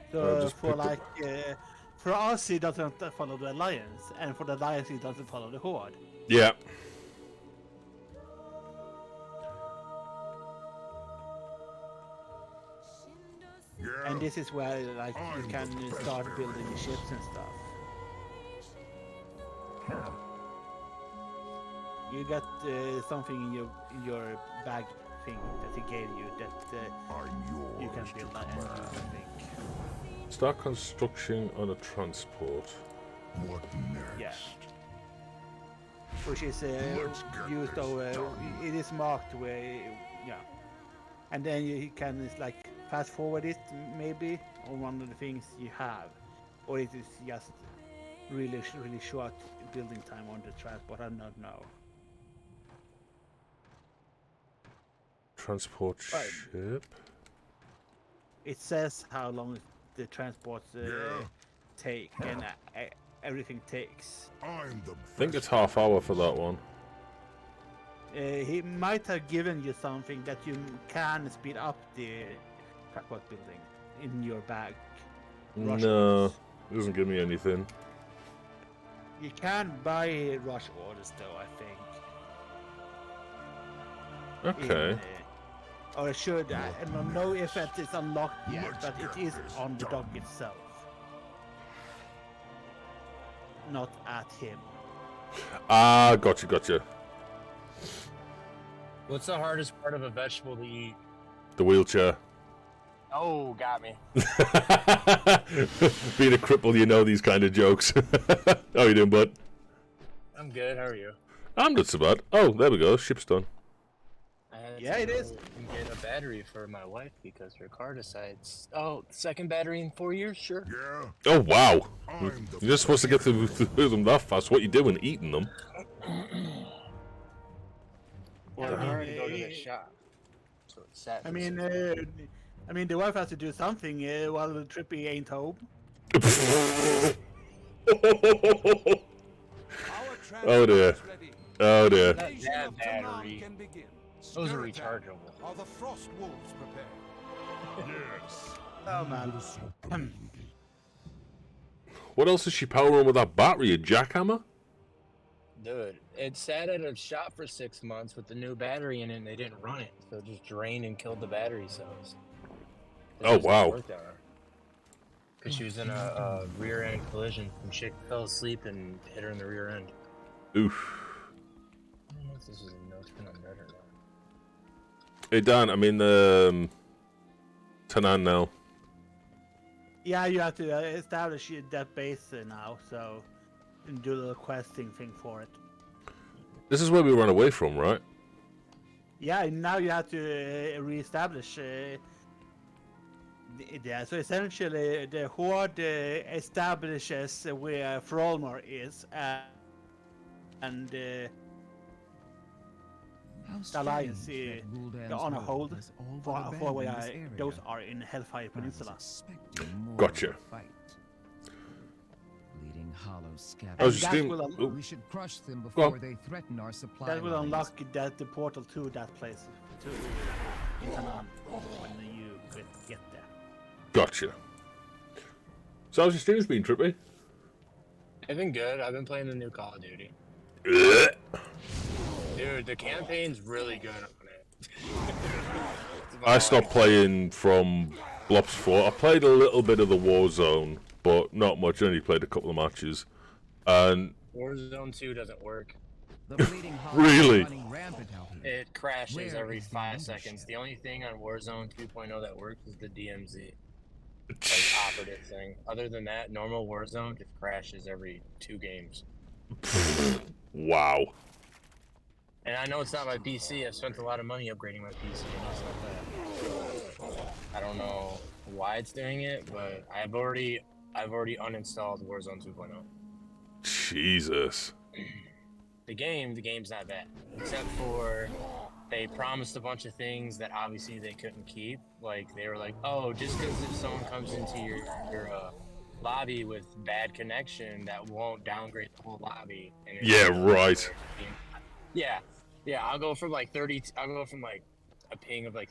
So just for picked up- for us he doesn't follow the Alliance, and for the Alliance he doesn't follow the Horde. Yeah. And this is where you can start building your ships and stuff. You got something in your bag thing that he gave you that you can build that engine, I think. Start construction on a transport. What next? Yeah. Which is used over. It is marked where, and then you can fast forward it maybe on one of the things you have, or it is just really short building time on the transport. I don't know. Transport Right. ship. It says how long the transports take, and everything takes. I'm the I think it's half hour for that one. He might have given you something that you can speed up the transport building in your bag. Rush No, orders. it doesn't give me anything. You can buy rush orders though, I think. Okay. Or should I don't know if it is unlocked yet, but it is on the dock itself. Not at him. Ah, gotcha. What's the hardest part of a vegetable to eat? The wheelchair. Oh, got me. Being a cripple, you know these kind of jokes. How you doing, bud? I'm good. How are you? I'm not so bad. Oh, there we go. Ship's done. I had Yeah, to it is. go and get a battery for my wife because her car decides. Oh, second battery in 4 years? Sure. Yeah, Oh, wow. I'm the You're just supposed to get through them that fast. What you doing? Eating them? Well, I'm going to go to the shop. So it's sad. I mean, the wife has to do something while the trippy ain't home. Oh dear. Oh dear. Not that battery. Those are rechargeable. Are the frost wolves prepared? yes. Oh man. What else is she powering with that battery? A jackhammer? Dude, it sat at a shop for 6 months with the new battery in it and they didn't run it. So it just drained and killed the battery cells. Oh, wow. Because she was in a rear end collision. Some chick fell asleep and hit her in the rear end. Oof. I don't know if this is a note on that or not. Hey Dan, I'm in Tanan now. Yeah, you have to establish that base now, so and do the questing thing for it. This is where we ran away from, right? Yeah, and now you have to re-establish. Yeah, so essentially the Horde establishes where Frolmor is, and the Alliance on a hold for where those are in Hellfire Peninsula. Gotcha. those scavengers. I was And just that doing. will Oh, We should crush them Go on. before they threaten our supply That will lines. unlock the portal to that place to Intanon when you get there. gotcha. So how's your streams been, Trippy? I've been good. I've been playing the new Call of Duty. Dude, the campaign's really good on it. I stopped playing from Blops 4. I played a little bit of the Warzone, but not much. I only played a couple of matches. And Warzone 2 doesn't work. The bleeding heart Really? is running rampant out here. It crashes Where every is the 5 leadership? seconds. The only thing on Warzone 2.0 that works is the DMZ. Like operative thing. Other than that, normal Warzone just crashes every 2 games. wow. And I know it's not my PC. I've spent a lot of money upgrading my PC and stuff like that. I don't know why it's doing it, but I've already uninstalled Warzone 2.0. Jesus. The game's not bad, except for they promised a bunch of things that obviously they couldn't keep. Like they were like, oh, just because if someone comes into your lobby with bad connection, that won't downgrade the whole lobby. And Yeah, right. Yeah. I'll go from like 30. I'll go from like a ping of like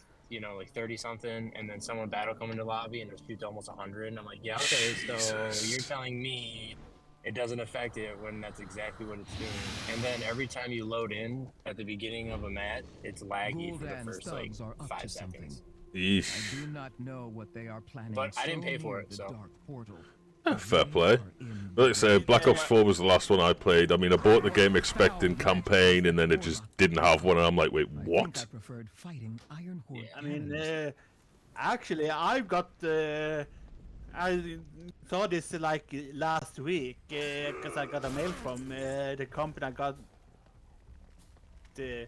30 something, and then someone battle come into lobby and there's shoot to almost 100, and I'm like, yeah, okay, so you're telling me it doesn't affect it when that's exactly what it's doing. And then every time you load in at the beginning of a match, it's laggy for the first like 5 seconds. Yeesh. I do not know what they are planning. But I didn't pay for it, the so. dark portal. Fair play. Like I say, Black Ops 4 was the last one I played. I mean, I bought the game expecting campaign, and then it just didn't have one, and I'm like, wait, I think I what? preferred fighting Iron Horde. I mean, cannons. actually, I've got. I saw this like last week because I got a mail from the company I got the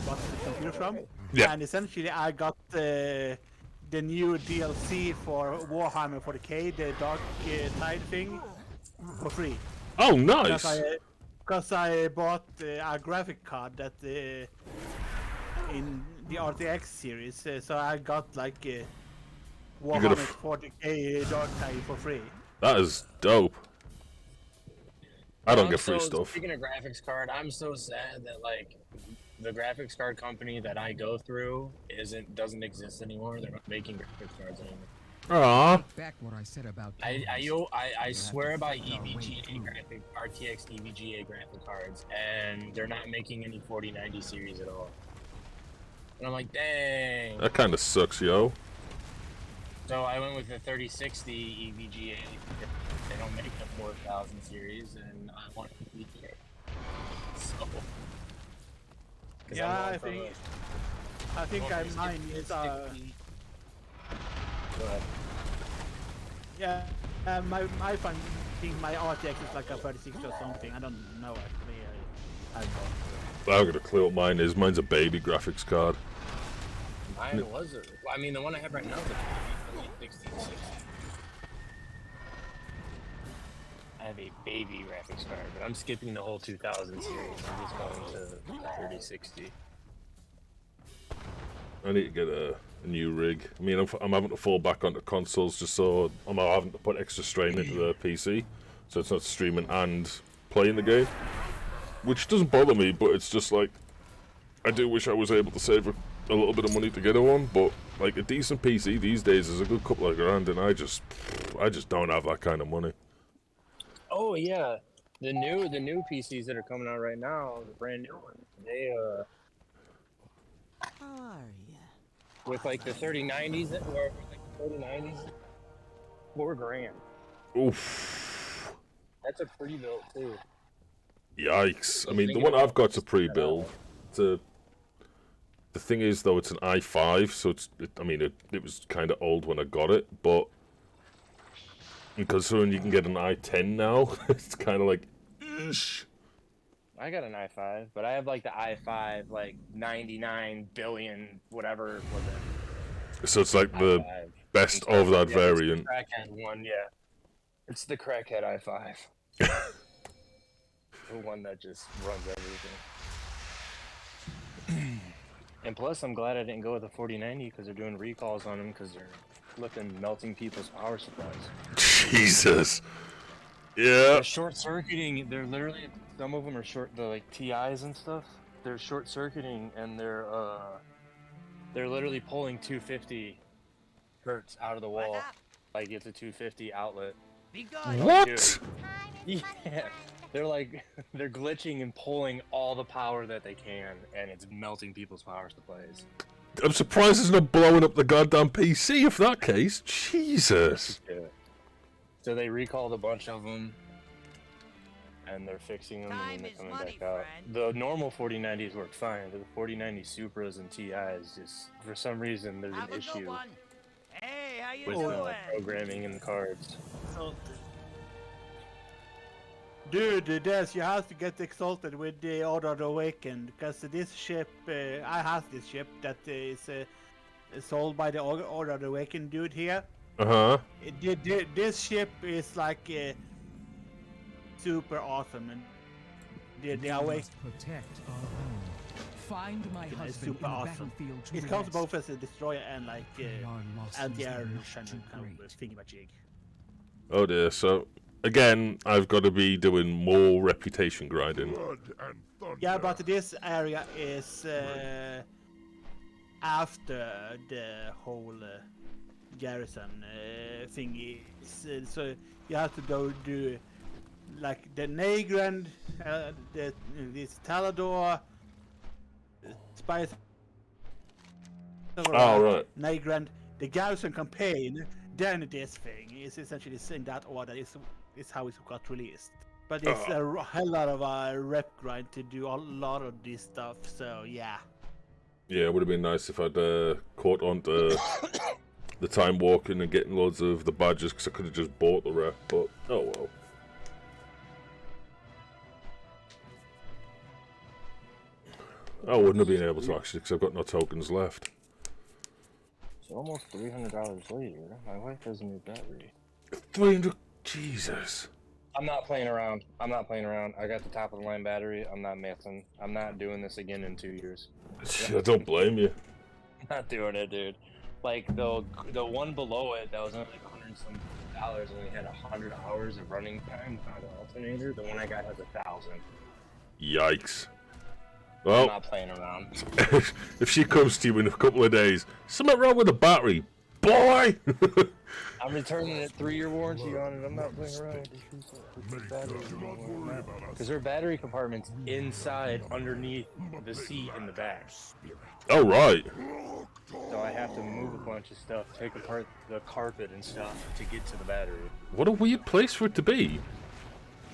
bought the computer from. Yeah. And essentially, I got the new DLC for Warhammer 40k, the Dark Tide thing, for free. Oh, nice. Because I bought a graphic card that in the RTX series, so I got like Warhammer 40k Dark Tide for free. That is dope. I don't get free Also, stuff. Speaking of graphics card, I'm so sad that like the graphics card company that I go through doesn't exist anymore. They're not making graphics cards anymore. Aww. Back what I said about I swear by EVGA graphic RTX EVGA graphic cards, and they're not making any 4090 series at all. And I'm like, dang. That kind of sucks, yo. So I went with the 3060 EVGA. They don't make the 4000 series, and I want EVGA. So. Yeah, I think mine is Go ahead. yeah. My fun think my RTX is like a 3060 or something. I don't know actually. I I'm gonna clear what mine is. Mine's a baby graphics card. Mine was it? Well, I mean, the one I have right now is a 1660. I have a baby graphics card, but I'm skipping the whole 2000 series. I'm just going to 3060. I need to get a new rig. I mean, I'm having to fall back onto consoles just so I'm having to put extra strain into the PC, so it's not streaming and playing the game, which doesn't bother me. But it's just like I do wish I was able to save a little bit of money to get a one. But like a decent PC these days is a good couple of grand, and I just don't have that kind of money. Oh yeah, the new PCs that are coming out right now, the brand new ones, they How are ya? with like the 3090s or like the 3090s, $4 grand. Oof. That's a pre-built too. Yikes. I mean, the one I've got's a pre-build. The thing is, though, it's an i5, so it was kind of old when I got it, but considering you can get an i10 now, it's kind of like, ish. I got an i5, but I have like the i5, like 99 billion, whatever was it. So it's like the i5. best of that variant. It's the crackhead one, yeah. It's the crackhead i5. The one that just runs everything. And plus, I'm glad I didn't go with the 4090 because they're doing recalls on them because they're melting people's power supplies. Jesus. Yeah. They're short circuiting. They're literally, some of them are short. The like TIs and stuff. They're short circuiting, and they're literally pulling 250 hertz out of the wall, like it's a 250 outlet. Be good. What? Yeah, they're glitching and pulling all the power that they can, and it's melting people's power supplies. I'm surprised it's not blowing up the goddamn PC if that case. Jesus. Yeah. So they recalled a bunch of them, and they're fixing them, and then they're coming back out. The normal 4090s work fine, but the 4090 Supras and TIs just, for some reason, there's an issue Hey, how you with doing? the programming in the cards. Dude, Des, you have to get exalted with the Order of the Awakened, because this ship, I have this ship that is sold by the Order of the Awakened dude here. Uh-huh. This ship is like super awesome, and the Awakened protect our home. Find my is husband super in the awesome. battlefield to It comes rest. both as a destroyer and like losses anti-air are not kind too of great. thingy-majig. Oh dear, so again, I've got to be doing more reputation grinding. Blood and thunder. Yeah, but this area is after the whole garrison thingy. So you have to go do like the Nagrand, this Talador, Spice. Oh, right. Nagrand, the garrison campaign, then this thing is essentially in that order. Is how it got released. But it's a hell lot of rep grind to do a lot of this stuff. So yeah. Yeah, it would have been nice if I'd caught on to the time walking and getting loads of the badges, because I could have just bought the rep, but oh well. I wouldn't have been able to actually, because I've got no tokens left. It's almost $300 later. My wife has a new battery. 300, Jesus. I'm not playing around. I got the top of the line battery. I'm not messing. I'm not doing this again in 2 years. I don't blame you. I'm not doing it, dude. Like the one below it that was only like $100 and some only had 100 hours of running time on the alternator. The one I got has 1,000. Yikes. I'm Well, not playing around. if she comes to you in a couple of days, something wrong with the battery, boy! I'm returning it 3-year warranty on it. I'm not playing around with because her battery compartment's inside, underneath the seat in the back. Oh, right. So I have to move a bunch of stuff, take apart the carpet and stuff to get to the battery. What a weird place for it to be.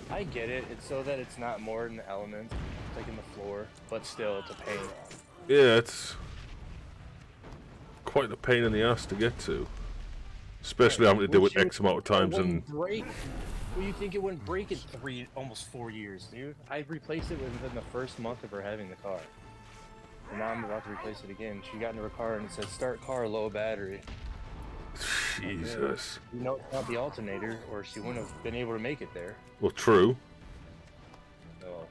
I get it. It's so that it's not more in the elements, like in the floor, but still, it's a pain. Yeah, it's quite a pain in the ass to get to. Especially having to do it X amount of times and... Break. Well, you think it wouldn't break in almost 4 years, dude? I replaced it within the first month of her having the car. And now I'm about to replace it again. She got into her car and it said, start car, low battery. Jesus. You know, it's not the alternator, or she wouldn't have been able to make it there. Well, true. So,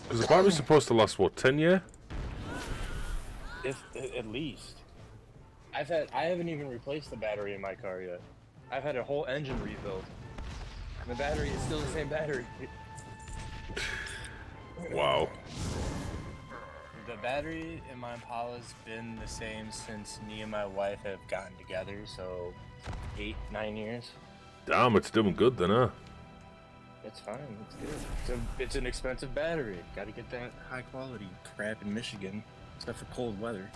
Because the battery's supposed to last, what, 10 years? if at least. I haven't even replaced the battery in my car yet. I've had a whole engine rebuilt. And the battery is still the same battery. Wow. The battery in my Impala's been the same since me and my wife have gotten together, so 8-9 years. Damn, it's doing good then, huh? It's fine, it's good. It's an expensive battery. Gotta get that high quality crap in Michigan, except for cold weather.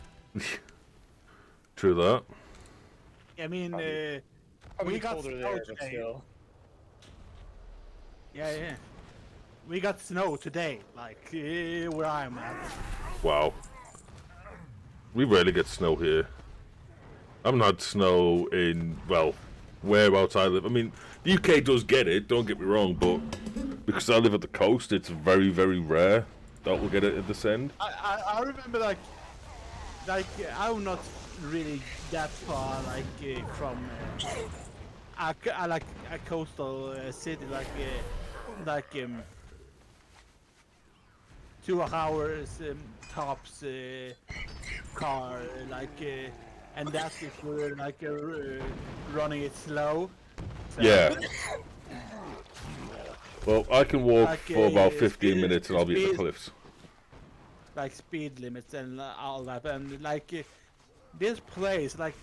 True that. I mean, Probably we got colder snow there, but today. still. Yeah. We got snow today, like where I'm at. Wow. We rarely get snow here. I haven't had snow in, well, whereabouts I live. I mean, the UK does get it, don't get me wrong, but because I live at the coast, it's very, very rare that we'll get it at this end. I remember like I'm not really that far from a coastal city like 2 hours tops car and that's if we're running it slow. Yeah. Well, I can walk Like, for about 15 speed- minutes and I'll be at the speed- cliffs. like speed limits and all that, and like this place, like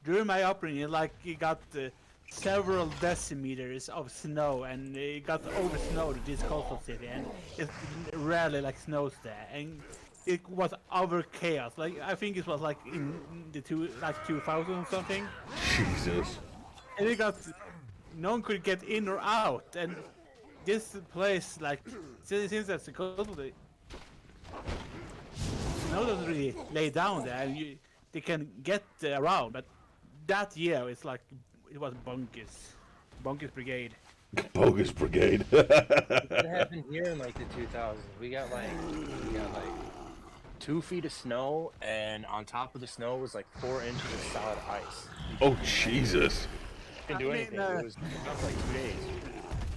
during my upbringing, like it got several decimeters of snow, and it got over snowed in this coastal city, and it rarely like snows there, and it was utter chaos. Like I think it was like in the 2000 or something, Jesus. and it got no one could get in or out, and this place, like since that's the coastal city, snow doesn't really lay down there, and they can get around. But that year, it's like it was Bunkus Brigade. Bogus Brigade. What happened here in like the 2000s? We got like 2 feet of snow, and on top of the snow was like 4 inches of solid ice. Oh, Jesus. Didn't do I mean, anything. It was like 2 days.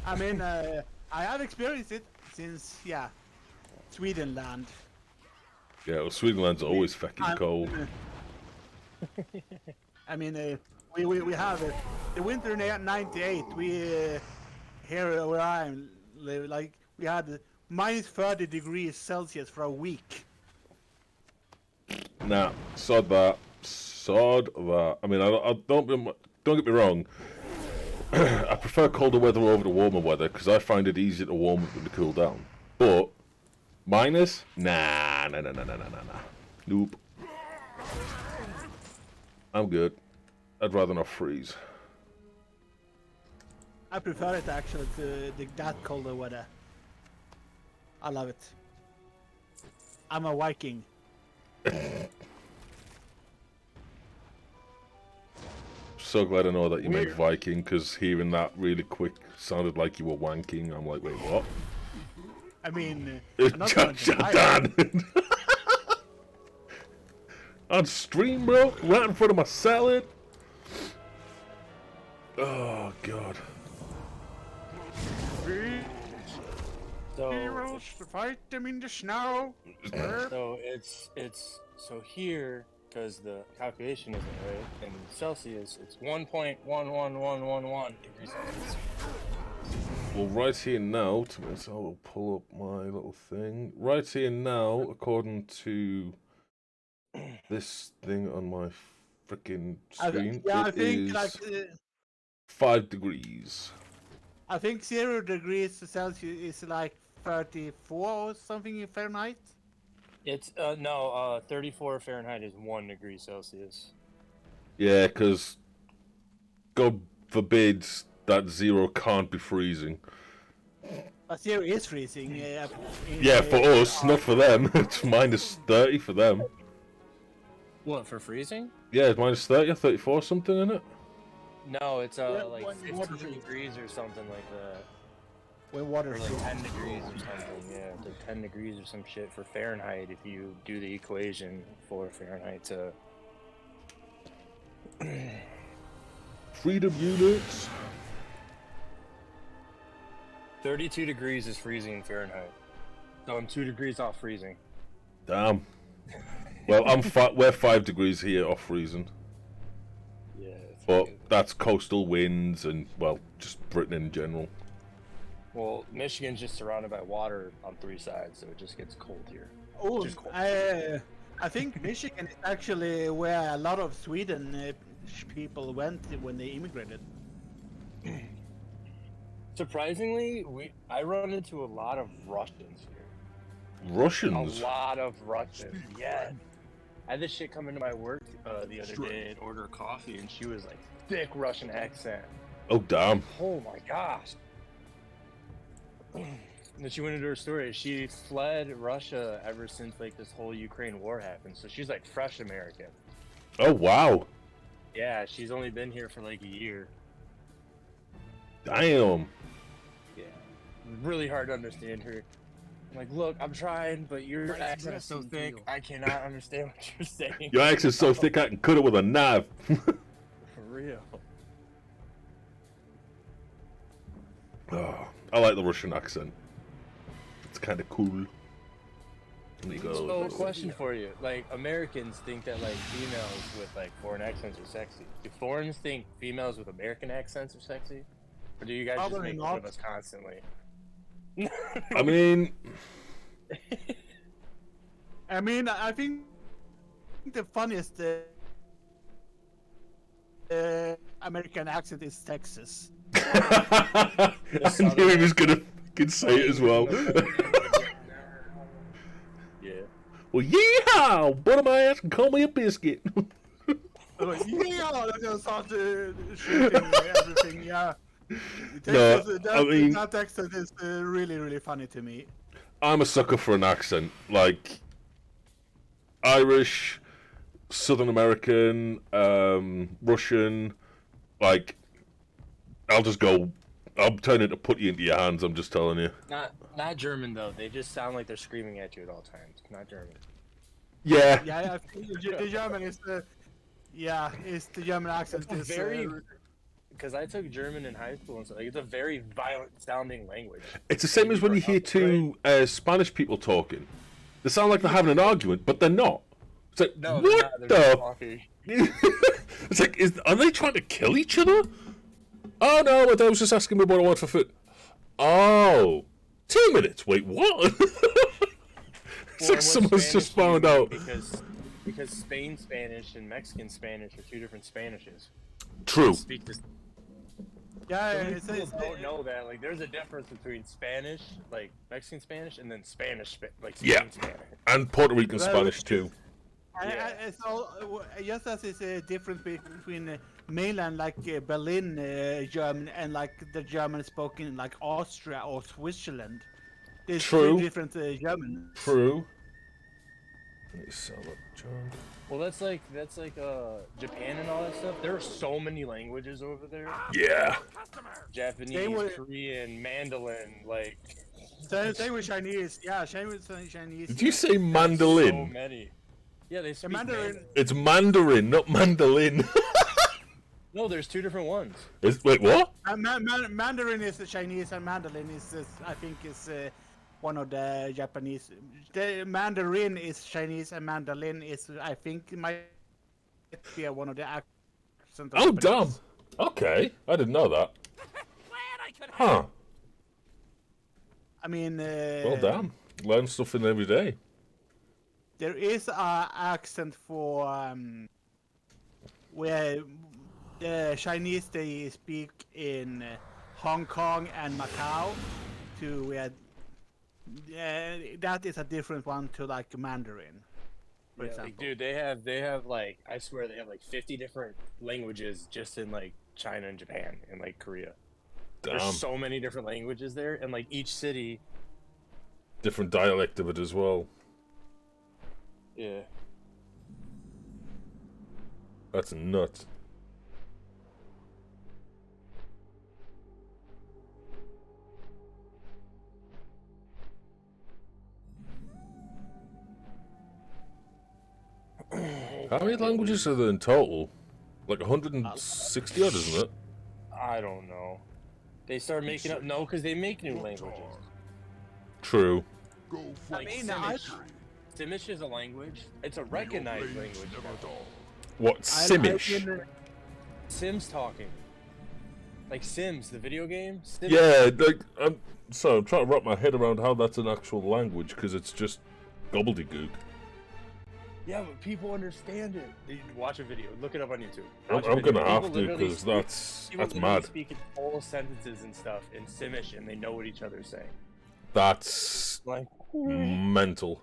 I mean, I have experienced it since Sweden land. Yeah, well, Swedenland's always fucking cold. I mean, we have the winter in '98. We here where I live, like we had minus 30 degrees Celsius for a week. Nah, sod that. Sod that. I mean, I don't get me wrong. I prefer colder weather over the warmer weather because I find it easier to warm up than to cool down. But minus? Nah. Nope. I'm good. I'd rather not freeze. I prefer it actually to that colder weather. I love it. I'm a Viking. So glad I know that you meant Viking, because hearing that really quick sounded like you were wanking. I'm like, wait, what? I mean, I'm not going to lie. Dan! On stream, bro? Right in front of my salad? Oh, God. So, Fight them in the snow. so so here, because the calculation isn't right, in Celsius, it's 1.11111 degrees Celsius. Well, right here now, so I'll pull up my little thing. Right here now, according to this thing on my freaking screen, I it think is like 5 degrees. I think 0 degrees Celsius is like 34 or something in Fahrenheit. It's, no, 34 Fahrenheit is 1 degree Celsius. Yeah, because God forbids that 0 can't be freezing. But 0 is freezing. Yeah, for us, not for them. It's minus 30 for them. What, for freezing? Yeah, it's minus 30 or 34 something, isn't it? No, it's like when 15 degrees or something like that. When water Or like freezes. 10 degrees or something, yeah. It's like 10 degrees or some shit for Fahrenheit if you do the equation for Fahrenheit to... Freedom units. 32 degrees is freezing in Fahrenheit. So I'm 2 degrees off freezing. Damn. Well, we're 5 degrees here off freezing. Yeah. It's But fucking- that's coastal winds and, well, just Britain in general. Well, Michigan's just surrounded by water on 3 sides, so it just gets cold here. Oh, Just cold. I think Michigan is actually where a lot of Sweden people went when they immigrated. Surprisingly, I run into a lot of Russians here. Russians? A lot of Russians, yeah. I had this shit come into my work the other day and order coffee, and she was like, thick Russian accent. Oh, damn. Oh my gosh. And then she went into her story. She fled Russia ever since like this whole Ukraine war happened. So she's like fresh American. Oh, wow. Yeah, she's only been here for like a year. Damn. Yeah. Really hard to understand her. I'm like, look, I'm trying, but your accent is so thick, I cannot understand what you're saying. Your accent's so thick I can cut it with a knife. For real. Oh, I like the Russian accent. It's kind of cool. There you go. So, question for you: like, Americans think that like females with like foreign accents are sexy. Do foreigners think females with American accents are sexy, or do you guys just Probably make fun of not. us constantly? I mean, I think the funniest American accent is Texas. I knew he was gonna fucking say it as well. Yeah. Well, yeehaw! Butter my ass and call me a biscuit. Like, yeah, that's gonna start shooting everything. Yeah. No, Texas, I mean- that accent is really, really funny to me. I'm a sucker for an accent, like Irish, Southern American, Russian. Like, I'll turn it to put you into your hands. I'm just telling you. Not German though. They just sound like they're screaming at you at all times. Not German. Yeah. Yeah, I think the German is the. Yeah, it's the German accent. It's very. Because I took German in high school and so like it's a very violent sounding language. It's the same as when you hear two Spanish people talking. They sound like they're having an argument, but they're not. It's like, No, what they're not. the? It's like, are they trying to kill each other? Oh no, I was just asking me what I want for food. Oh, 2 minutes. Wait, what? It's like someone's just found out. Because Spain Spanish and Mexican Spanish are two different Spanishes. True. Speak this. Yeah, People don't know that. Like, there's a difference between Spanish, like Mexican Spanish, and then Spanish, like Spain Spanish. And Puerto Rican Spanish too. So, just as it's a difference between mainland, like Berlin German, and like the German spoken in like Austria or Switzerland. There's True. two different German. True. Let me sell up, John. Well, that's like Japan and all that stuff. There are so many languages over there. Yeah. Japanese, Korean, Mandarin, like. Same with Chinese. Yeah, same with Chinese. Did you say mandolin? So many. Yeah, they speak Mandarin. It's Mandarin, not mandolin. No, there's two different ones. Wait, what? Mandarin is the Chinese, and mandolin is I think is one of the Japanese. The Mandarin is Chinese, and mandolin is I think might be one of the accents. Oh damn. Okay, I didn't know that. Huh. I mean. Well, damn. Learn something every day. There is an accent for where the Chinese they speak in Hong Kong and Macau to where that is a different one to like Mandarin, for example. Like, dude, they have like I swear they have like 50 different languages just in like China and Japan and like Korea. Damn. There's so many different languages there, and like each city. Different dialect of it as well. Yeah. That's nuts. How many languages are there in total? Like 160 odd, isn't it? I don't know. They start making up because they make new languages. True. Like Simish is a language. It's a recognized language. What, Simish? Sims talking. Like Sims, the video game? Sims. Yeah, like, I'm trying to wrap my head around how that's an actual language, because it's just gobbledygook. Yeah, but people understand it. You watch a video. Look it up on YouTube. I'm gonna have to, because that's mad. Speaking whole sentences and stuff in Simish, and they know what each other's saying. That's like mental.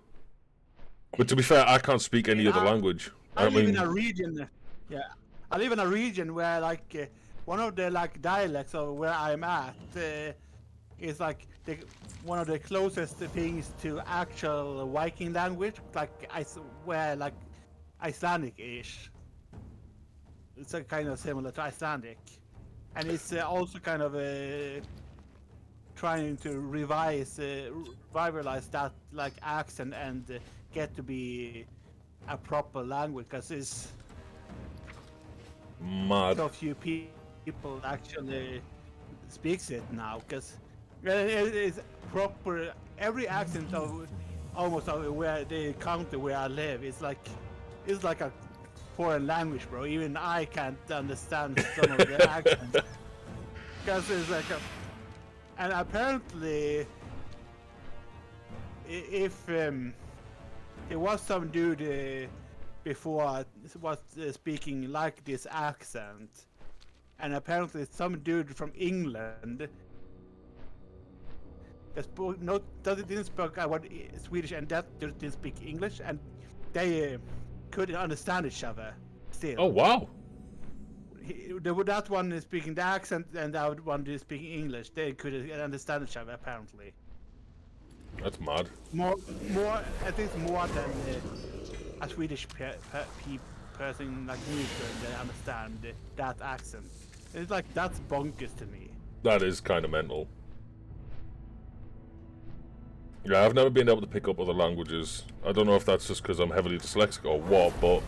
But to be fair, I can't speak any other language. I live in a region. Yeah, I live in a region where like one of the like dialects of where I'm at is like one of the closest things to actual Viking language, like like Icelandic-ish. It's a kind of similar to Icelandic, and it's also kind of trying to revitalize that like accent and get to be a proper language, because it's mad. So few people actually speaks it now, because it's proper. Every accent of almost where the county where I live. It's like a foreign language, bro. Even I can't understand some of the accents. Because it's like and apparently, if there was some dude before was speaking like this accent, and apparently some dude from England didn't speak Swedish, and that dude didn't speak English, and they couldn't understand each other still. Oh wow! That one is speaking the accent, and that one is speaking English. They couldn't understand each other apparently. That's mad. More, I think more than a Swedish person like me could understand that accent. It's like that's bonkers to me. That is kind of mental. Yeah, I've never been able to pick up other languages. I don't know if that's just because I'm heavily dyslexic or what, but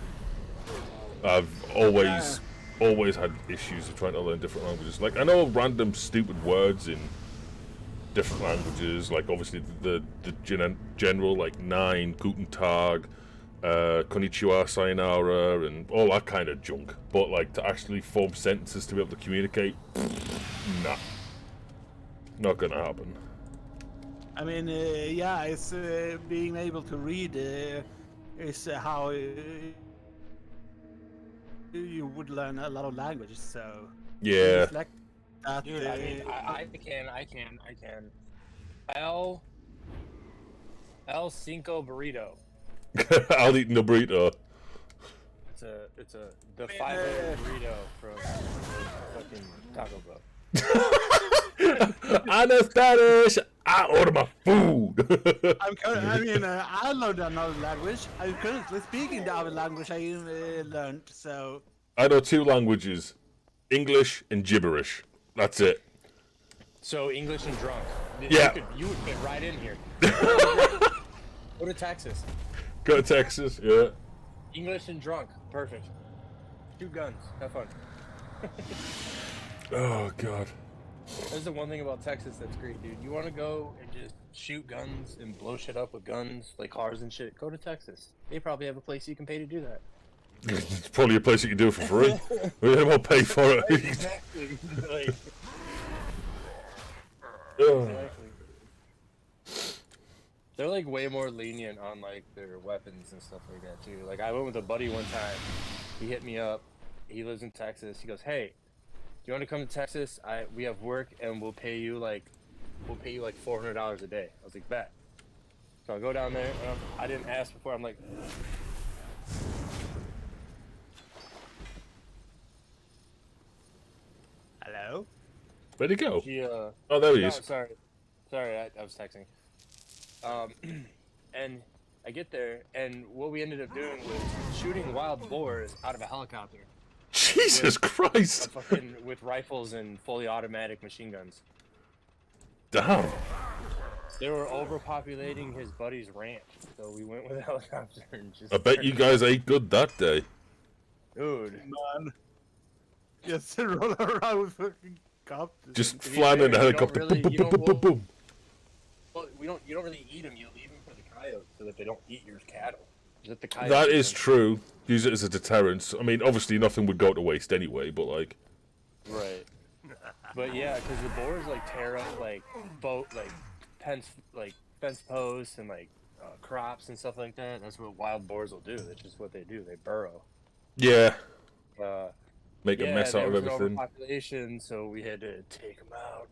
I've always had issues of trying to learn different languages. Like, I know random stupid words in different languages, like obviously the general, like Nine, Guten Tag, Konnichiwa, Sayonara, and all that kind of junk. But like to actually form sentences to be able to communicate, nah, not gonna happen. I mean, yeah, it's being able to read is how you would learn a lot of languages. So yeah, like that, dude. I mean, I can. El Cinco burrito. I'll eat the burrito. It's the $5 burrito from fucking Taco Bell. I'm Spanish. I order my food. I learned another language. I'm currently speaking the other language I learned. So I know 2 languages: English and gibberish. That's it. So English and drunk. Yeah. You would fit right in here. Go to Texas. Go to Texas. Yeah. English and drunk. Perfect. Shoot guns. Have fun. Oh god. That's the one thing about Texas that's great, dude. You want to go and just shoot guns and blow shit up with guns, like cars and shit, go to Texas. They probably have a place you can pay to do that. It's probably a place you can do it for free. We won't pay for it. Exactly. Like, exactly. They're like way more lenient on like their weapons and stuff like that too. Like I went with a buddy one time. He hit me up. He lives in Texas. He goes, "Hey, do you want to come to Texas? We have work and we'll pay you like $400 a day." I was like, "Bet." So I go down there. I didn't ask before. I'm like, hello. Where'd he go? He, oh, there he is. Sorry, I was texting. And I get there, and what we ended up doing was shooting wild boars out of a helicopter. Jesus Christ! With rifles and fully automatic machine guns. Damn. They were overpopulating his buddy's ranch, so we went with a helicopter and just... I bet you guys ate good that day. Dude. Man. Just roll around with fucking copters. Just flying in a helicopter. Boom, boom, boom, boom, boom. Well, you don't really eat them. You leave them for the coyotes so that they don't eat your cattle. That the coyotes That is true. Use it as a deterrent. I mean, obviously nothing would go to waste anyway, but like... Right. But yeah, because the boars like tear up like fence posts and like crops and stuff like that. That's what wild boars will do. That's just what they do. They burrow. Yeah. Make a mess out of everything. There was overpopulation, so we had to take them out.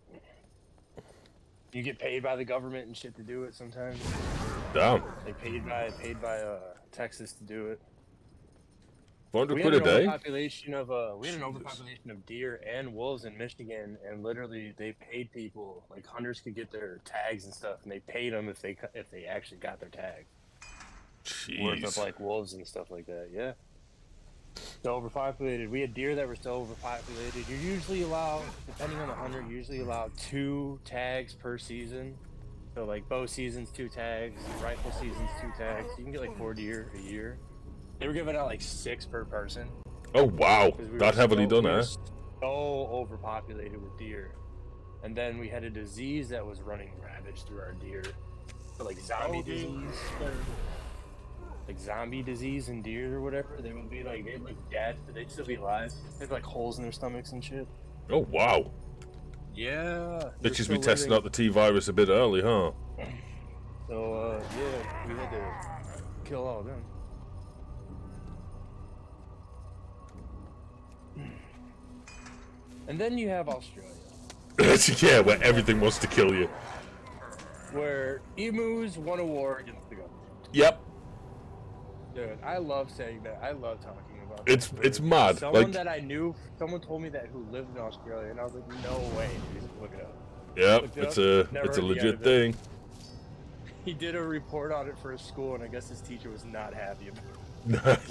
You get paid by the government and shit to do it sometimes. Damn. They paid by Texas to do it. 400 quid a day? We had an overpopulation of deer and wolves in Michigan, and literally they paid people, like hunters could get their tags and stuff, and they paid them if they actually got their tag. Jeez. Worth of like wolves and stuff like that, yeah. So overpopulated. We had deer that were so overpopulated. You're usually allowed, depending on the hunter, you're usually allowed 2 tags per season. So like bow season's 2 tags, rifle season's 2 tags. You can get like 4 deer a year. They were giving out like 6 per person. Oh wow, that heavily done, eh? So overpopulated with deer. And then we had a disease that was running ravage through our deer. But like zombie disease, like zombie disease in deer or whatever, they would be like, they'd like dead, but they'd still be alive. They'd like holes in their stomachs and shit. Oh wow. Yeah. They just be testing out the T virus a bit early, huh? So yeah, we had to kill all of them. And then you have Australia. Yeah, where everything wants to kill you. Where emus won a war against the government. Yep. Dude, I love saying that. I love talking about It's mad. Someone Like, that I knew, someone told me that who lived in Australia, and I was like, no way. Dude, look it up. yep, Looked it it's up, a never it's a heard the end legit of it. thing. He did a report on it for his school, and I guess his teacher was not happy about it.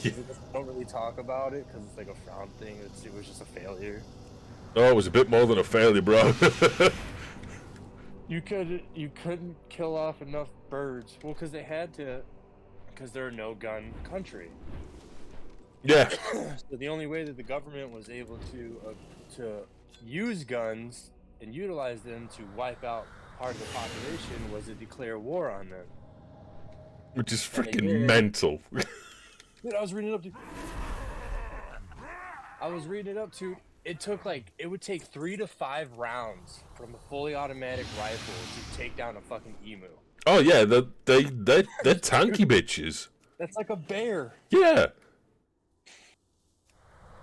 Yeah. They don't really talk about it because it's like a frown thing. It was just a failure. Oh, it was a bit more than a failure, bro. You couldn't kill off enough birds. Well, because they had to, because they're a no-gun country. Yeah. So the only way that the government was able to use guns and utilize them to wipe out part of the population was to declare war on them. Which is And they freaking did. mental. Dude, I was reading it up to. It took it would take 3 to 5 rounds from a fully automatic rifle to take down a fucking emu. Oh yeah, they're tanky bitches. That's like a bear. Yeah.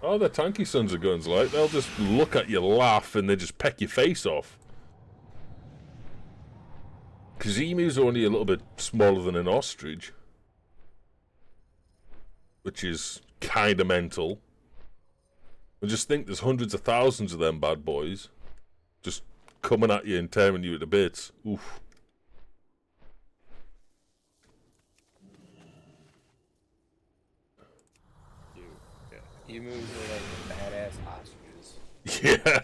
Oh, they're tanky sons of guns. Like, they'll just look at you, laugh, and they just peck your face off. Because emus are only a little bit smaller than an ostrich, which is kind of mental. I just think there's hundreds of thousands of them bad boys just coming at you and tearing you to bits. Oof. Dude, yeah. Emus are like the badass ostriches. Yeah.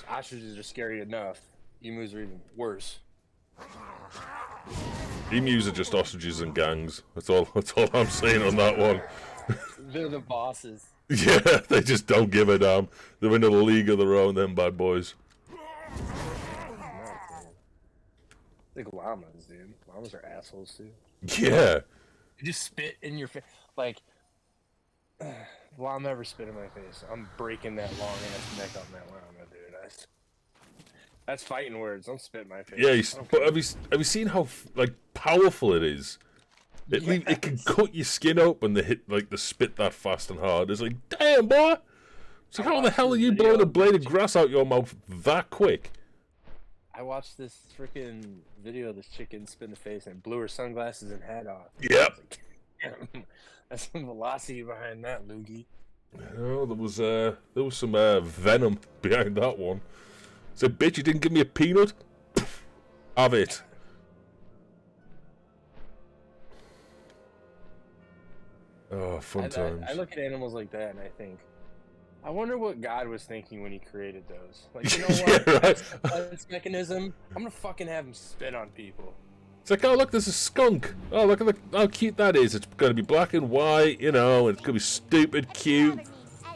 Ostriches are scary enough. Emus are even worse. Emus are just ostriches and gangs. That's all I'm saying on that one. They're the bosses. Yeah, they just don't give a damn. They're in a league of their own, them bad boys. Like llamas, dude. Llamas are assholes too. Yeah. They just spit in your face. Like, llama ever spit in my face, I'm breaking that long ass neck on that llama, dude. That's fighting words. Don't spit in my face. Yeah, but have you seen how powerful it is? It can cut your skin open. The spit that fast and hard. It's like, damn, boy. So how the hell are you blowing a blade of grass out your mouth that quick? I watched this freaking video of this chicken spit in the face and blew her sunglasses and hat off. Yep. Like, damn, that's some velocity behind that, loogie. Oh, there was some venom behind that one. So, bitch, you didn't give me a peanut? Have it. Oh, fun times. I look at animals like that and I think, I wonder what God was thinking when he created those. Like, you know what? Yeah, right. This mechanism, I'm gonna fucking have him spit on people. It's like, oh, look, there's a skunk. Oh, look at how cute that is. It's going to be black and white, and it's going to be stupid cute.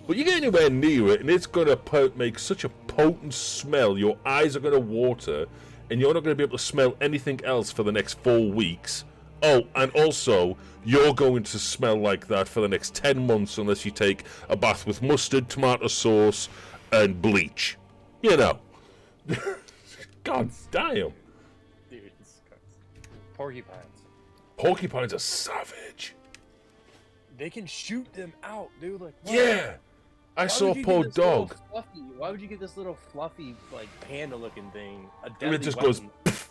But you get anywhere near it, and it's going to make such a potent smell, your eyes are going to water, and you're not going to be able to smell anything else for the next 4 weeks. Oh, and also, you're going to smell like that for the next 10 months unless you take a bath with mustard, tomato sauce, and bleach. You know. God damn. Dude, porcupines. Porcupines are savage. They can shoot them out, dude. Like, what? Yeah. I saw a poor dog. Why would you get this little fluffy, like, panda-looking thing? And it just goes, pff,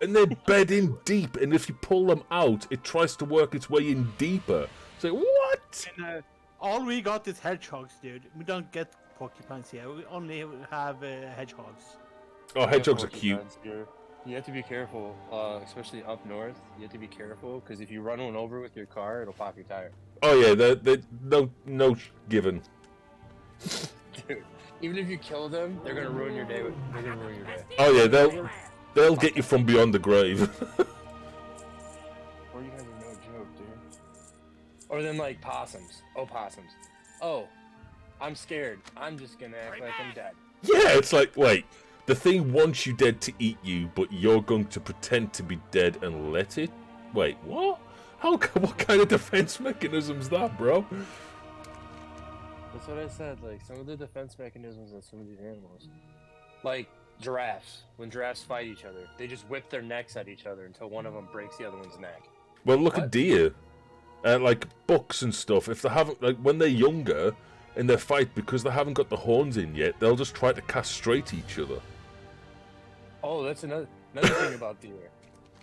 and they're bed in deep, and if you pull them out, it tries to work its way in deeper. It's like, what? And, all we got is hedgehogs, dude. We don't get porcupines here. We only have hedgehogs. Oh, hedgehogs are cute. You have to be careful, especially up north. You have to be careful, because if you run one over with your car, it'll pop your tire. Oh yeah, they're no given. Dude, even if you kill them, they're gonna ruin your day. They're gonna ruin your day. Oh yeah, they'll get you from beyond the grave. Or you guys are no joke, dude. Or then like possums. Oh, possums. Oh, I'm scared. I'm just gonna act like I'm dead. Yeah, it's like, wait, The thing wants you dead to eat you, but you're going to pretend to be dead and let it? Wait, what? What kind of defense mechanism's that, bro? That's what I said. Like, some of the defense mechanisms in some of these animals, like giraffes. When giraffes fight each other, they just whip their necks at each other until one of them breaks the other one's neck. Well, look at deer, like bucks and stuff. If they haven't, like, when they're younger in their fight, because they haven't got the horns in yet, they'll just try to castrate each other. Oh, that's another thing about deer.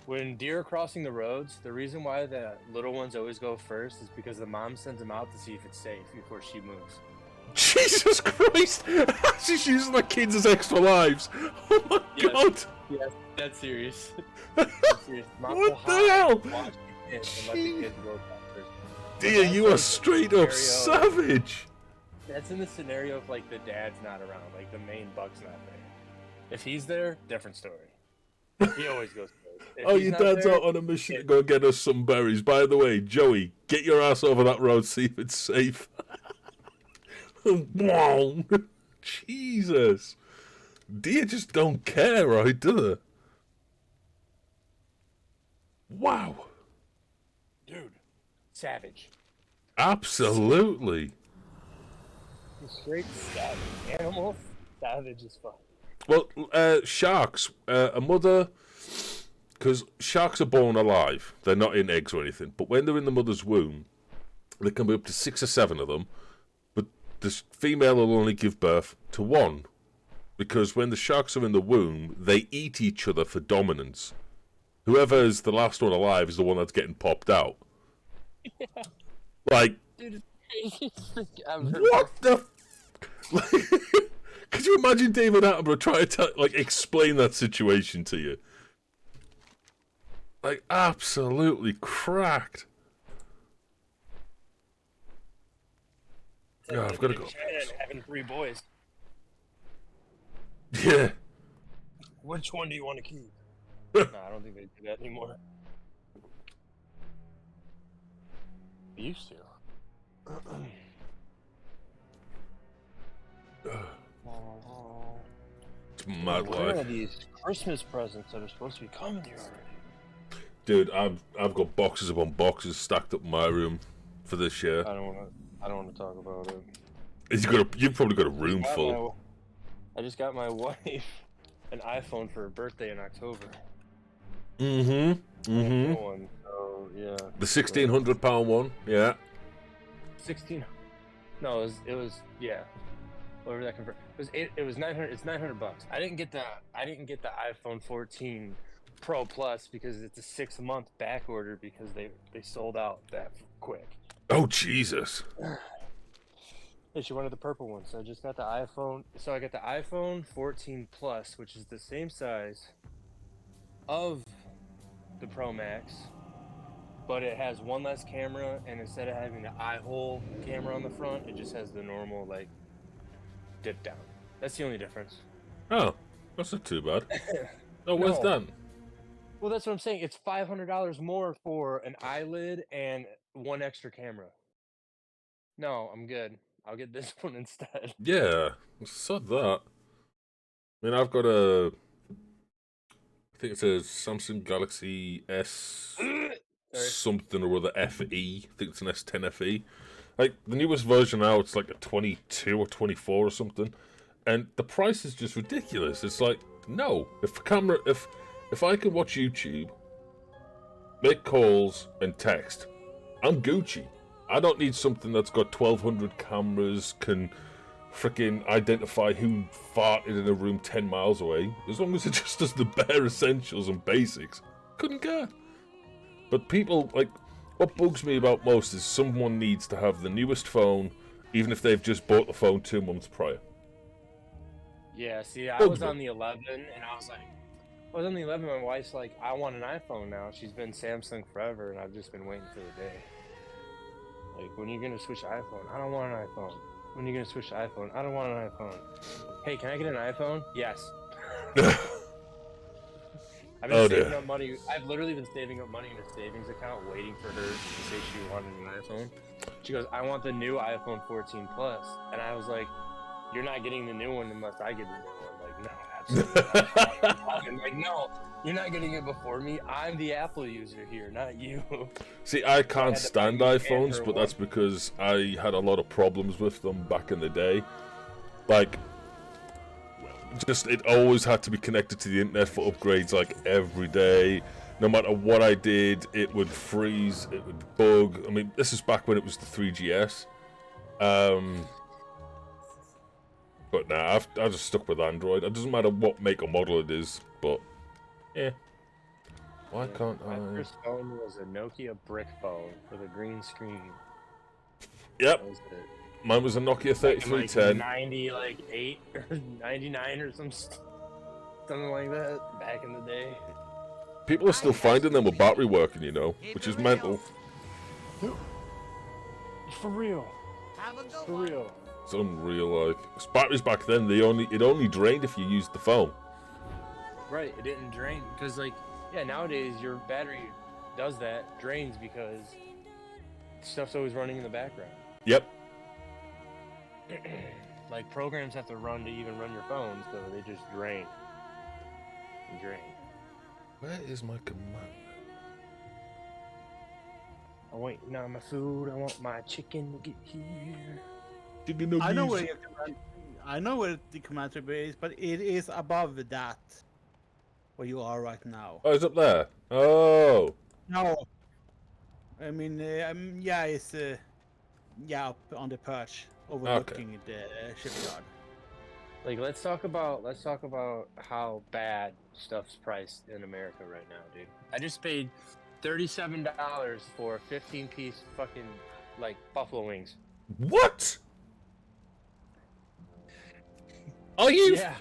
When deer are crossing the roads, the reason why the little ones always go first is because the mom sends them out to see if it's safe before she moves. Jesus Christ! She's using the kids as extra lives. Oh my God! Yes, that's serious. That's serious. Mom What the hell? Watch the kids and let the kids go first. Dear, you are straight up savage. That's in the scenario if, like, the dad's not around, like the main buck's not there. If he's there, different story. He always goes first. Oh, your dad's out on a mission to go get us some berries. By the way, Joey, get your ass over that road, see if it's safe. Wow. Jesus. Deer just don't care, right, do they? Wow. Dude, savage. Absolutely. Straight savage. Animals, savage as fuck. Well, sharks, a mother, because sharks are born alive. They're not in eggs or anything. But when they're in the mother's womb, there can be up to 6 or 7 of them. But the female will only give birth to 1. Because when the sharks are in the womb, they eat each other for dominance. Whoever is the last one alive is the one that's getting popped out. Yeah. Like, dude, what the... Could you imagine David Attenborough trying to explain that situation to you? Like, absolutely cracked. Yeah, I've got to go. Having 3 boys. Yeah. Which one do you want to keep? No, I don't think they do that anymore. They used to. It's mad Where are life. these Christmas presents that are supposed to be coming here already? Dude, I've got boxes upon boxes stacked up in my room for this year. I don't want to talk about it. You've probably got a room full. I just got my wife an iPhone for her birthday in October. One, so, yeah. The £1,600 one, yeah. 16. No, it was yeah. Whatever that convert. It was 900. It's $900. I didn't get the iPhone 14 Pro Plus because it's a 6-month back order because they sold out that quick. Oh Jesus. Yeah, she wanted the purple one, so I just got the iPhone. So I got the iPhone 14 Plus, which is the same size of the Pro Max, but it has one less camera, and instead of having the eye hole camera on the front, it just has the normal, like, dip down. That's the only difference. Oh, that's not too bad. Oh, where's that? Well, that's what I'm saying. It's $500 more for an eyelid and one extra camera. No, I'm good. I'll get this one instead. Yeah, sod that. I mean, I've got a... I think it's a Samsung Galaxy S... something or other FE. I think it's an S10 FE. Like, the newest version now, it's like a 22 or 24 or something. And the price is just ridiculous. It's like, no. If I can watch YouTube, make calls, and text, I'm Gucci. I don't need something that's got 1,200 cameras, can freaking identify who farted in a room 10 miles away. As long as it just does the bare essentials and basics. Couldn't care. But people, like, what bugs me about most is someone needs to have the newest phone, even if they've just bought the phone 2 months prior. Yeah, see, I was on the 11, and I was like, my wife's like, I want an iPhone now. She's been Samsung forever, and I've just been waiting for the day. Like, when are you going to switch to iPhone? I don't want an iPhone. When are you going to switch to iPhone? I don't want an iPhone. Hey, can I get an iPhone? Yes. I've been saving up money. I've literally been saving up money in a savings account waiting for her to say she wanted an iPhone. She goes, I want the new iPhone 14 Plus. And I was like, you're not getting the new one unless I get the new one. Like, no, absolutely not. I'm like, no, you're not getting it before me. I'm the Apple user here, not you. See, I can't stand iPhones, but that's because I had a lot of problems with them back in the day. Like, just it always had to be connected to the internet for upgrades, like every day. No matter what I did, it would freeze, it would bug. I mean, this is back when it was the 3GS. But nah, I've just stuck with Android. It doesn't matter what make or model it is, but yeah. Why can't I? My first phone was a Nokia brick phone with a green screen. Yep. That was it. Mine was a Nokia 3310. Like 98 or 99 or something like that back in the day. People are still finding them with battery working, you know, which is mental. For real. Have a good For one. real. It's unreal. Like, batteries back then, it only drained if you used the phone. Right, it didn't drain because, like, yeah, nowadays your battery does that, drains because stuff's always running in the background. Yep. Like, programs have to run to even run your phone, so they just drain and drain. Where is my command? I'm waiting on my food. I want my chicken to get here. I know where your command, I know where the command center is, but it is above that where you are right now. Oh, it's up there. Oh. No, I mean, yeah, it's yeah, up on the perch overlooking the shipyard. Like, let's talk about how bad stuff's priced in America right now, dude. I just paid $37 for a 15-piece fucking like buffalo wings. What? Are you? Yeah.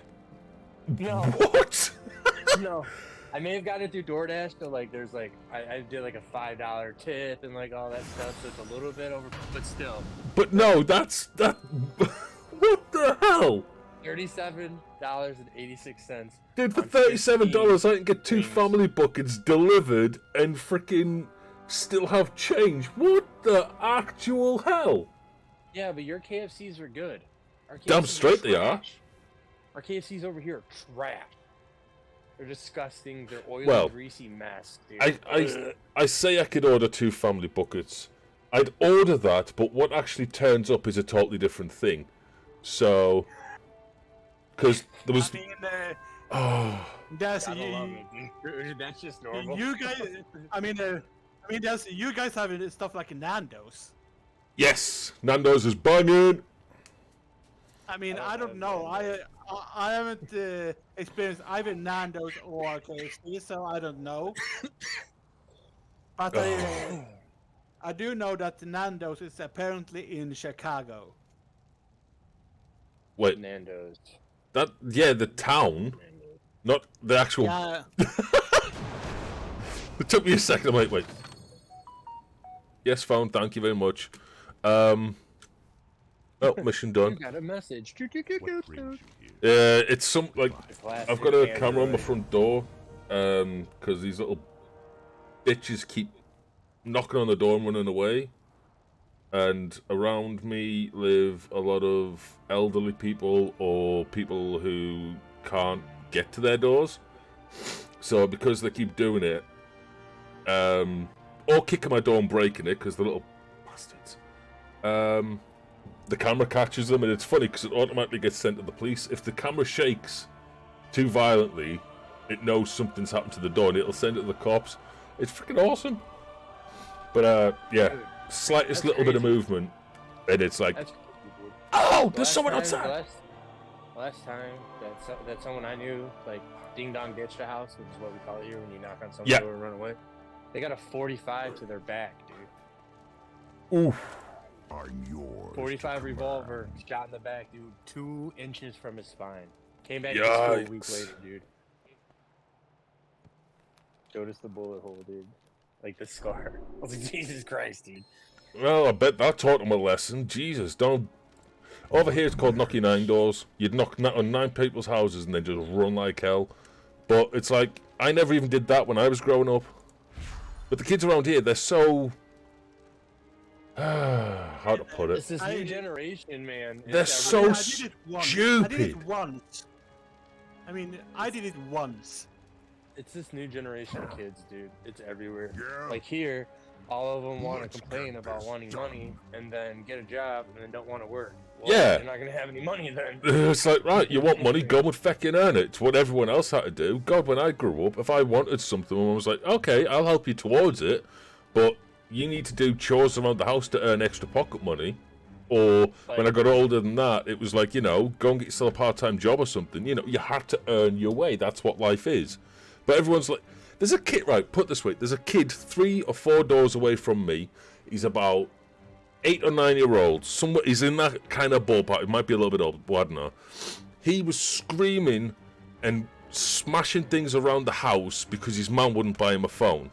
No. What? No. I may have gotten it through DoorDash, so like there's like I did like a $5 tip and like all that stuff, so it's a little bit over, but still. But no, that's that. What the hell? $37.86. Dude, for $37, I can get 2 family buckets delivered and freaking still have change. What the actual hell? Yeah, but your KFCs are good. Our Damn KFCs straight they are. trash. Our KFCs over here are trash. They're disgusting. They're oily, Well, greasy mess, dude. I say I could order 2 family buckets. I'd order that, but what actually turns up is a totally different thing. So, because there was. I mean, Oh. that's Gotta love it, dude. That's just normal. you guys. I mean, that's you guys having stuff like Nando's. Yes, Nando's is banging. I mean, I don't know. I haven't experienced either Nando's or KFC, so I don't know. But I do know that the Nando's is apparently in Chicago. Wait, Nando's. the town, not the actual. Yeah. It took me a second. I'm like, wait. Yes, phone. Thank you very much. Oh, mission done. You got a message. It's some like I've got a camera on my front door, because these little bitches keep knocking on the door and running away. And around me live a lot of elderly people or people who can't get to their doors. So because they keep doing it, or kicking my door and breaking it, because the little bastards, the camera catches them, and it's funny because it automatically gets sent to the police. If the camera shakes too violently, it knows something's happened to the door, and it'll send it to the cops. It's freaking awesome. But yeah, slightest little bit of movement, and it's like, oh, there's someone outside. Last time that someone I knew, like, ding dong ditched a house, which is what we call it here when you knock on someone's door and run away. They got a 45 to their back, dude. Oof. I'm yours. 45 revolver, shot in the back, dude. 2 inches from his spine. Came back Yikes. to school a week later, dude. Showed us the bullet hole, dude. Like the scar. I was like, Jesus Christ, dude. Well, I bet that taught them a lesson. Jesus, don't. Over here it's called knocking 9 doors. You'd knock on 9 people's houses and then just run like hell. But it's like, I never even did that when I was growing up. But the kids around here, they're so How to put It's it? this new generation, man. They're It's so I did it once. I did stupid. it once. I mean, I did it once. It's this new generation of kids, dude. It's everywhere. Yeah. Like here, all of them want Let's to complain get about this wanting done. money and then get a job and then don't want to work. Well, Yeah. You're not gonna have any money then. It's like, right, you want money, go and fucking earn it. It's what everyone else had to do. God, when I grew up, if I wanted something, I was like, okay, I'll help you towards it, but you need to do chores around the house to earn extra pocket money. Or when I got older than that, it was like, you know, go and get yourself a part-time job or something. You know, you had to earn your way. That's what life is. But everyone's like, there's a kid, right, put it this way, there's a kid 3 or 4 doors away from me. He's about 8 or 9 year old. Somewhere, he's in that kind of ballpark. It might be a little bit old, but I don't know. He was screaming and smashing things around the house because his mum wouldn't buy him a phone.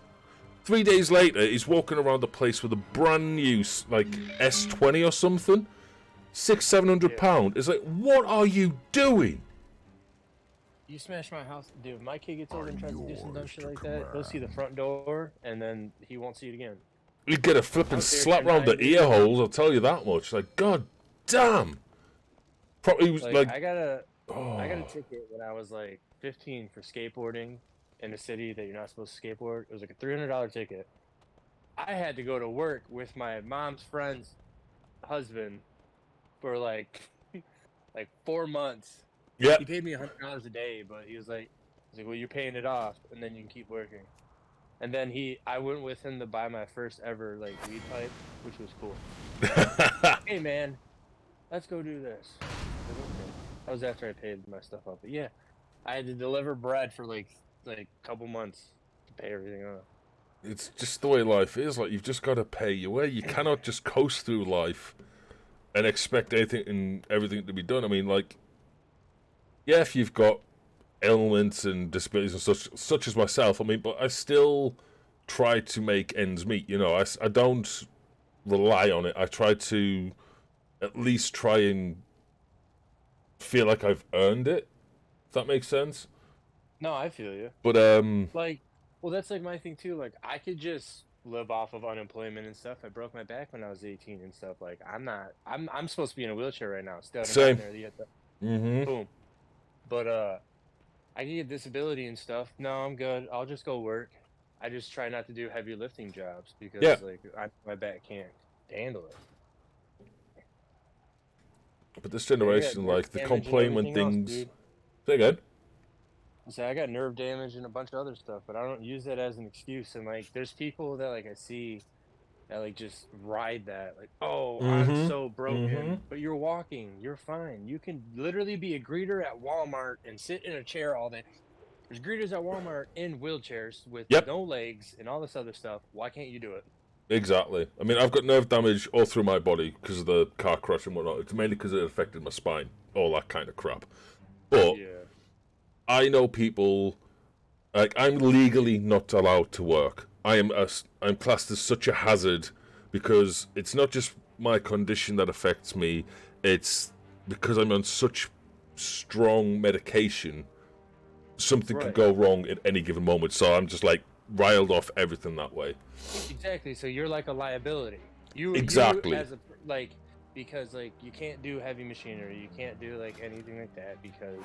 3 days later, he's walking around the place with a brand new, like, S20 or something. £600-700. It's like, what are you doing? You smash my house, dude. My kid gets older and tries to do some dumb shit like that. He'll see the front door and then he won't see it again. You get a flipping Out there slap for round the 9 ear holes, I'll tell you that much. Like, god damn. Probably was like, I got a ticket when I was like 15 for skateboarding in a city that you're not supposed to skateboard. It was like a $300 ticket. I had to go to work with my mom's friend's husband for like 4 months. yeah, He paid me $100 a day, but he was like, well, you're paying it off, and then you can keep working. And then I went with him to buy my first ever like weed pipe, which was cool. Hey man, let's go do this. I was like, okay. That was after I paid my stuff up, but yeah, I had to deliver bread for like a couple months to pay everything off. it's just the way life is. Like, you've just got to pay your way. You cannot just coast through life and expect anything and everything to be done. I mean, like, yeah, if you've got ailments and disabilities and such as myself, I mean, but I still try to make ends meet. You know, I don't rely on it. I try to at least try and feel like I've earned it. If that makes sense. No, I feel you. But Like, well, that's like my thing too. Like, I could just live off of unemployment and stuff. I broke my back when I was 18 and stuff. Like, I'm supposed to be in a wheelchair right now. Still Same. There, boom. But I can get disability and stuff. No, I'm good. I'll just go work. I just try not to do heavy lifting jobs because like my back can't handle it. But this generation, like, they complain when things. Say again. I got nerve damage and a bunch of other stuff, but I don't use that as an excuse. And like, there's people that like I see that like just ride that, like, oh, I'm so broken, but you're walking, you're fine. You can literally be a greeter at Walmart and sit in a chair all day. There's greeters at Walmart in wheelchairs with no legs and all this other stuff. Why can't you do it? Exactly. I mean, I've got nerve damage all through my body because of the car crash and whatnot. It's mainly because it affected my spine, all that kind of crap. But I know people, like, I'm legally not allowed to work. I'm classed as such a hazard because it's not just my condition that affects me. It's because I'm on such strong medication. Something could go wrong at any given moment. So I'm just like riled off everything that way. Exactly. So you're like a liability. You exactly. You as a, like, because like you can't do heavy machinery, you can't do like anything like that because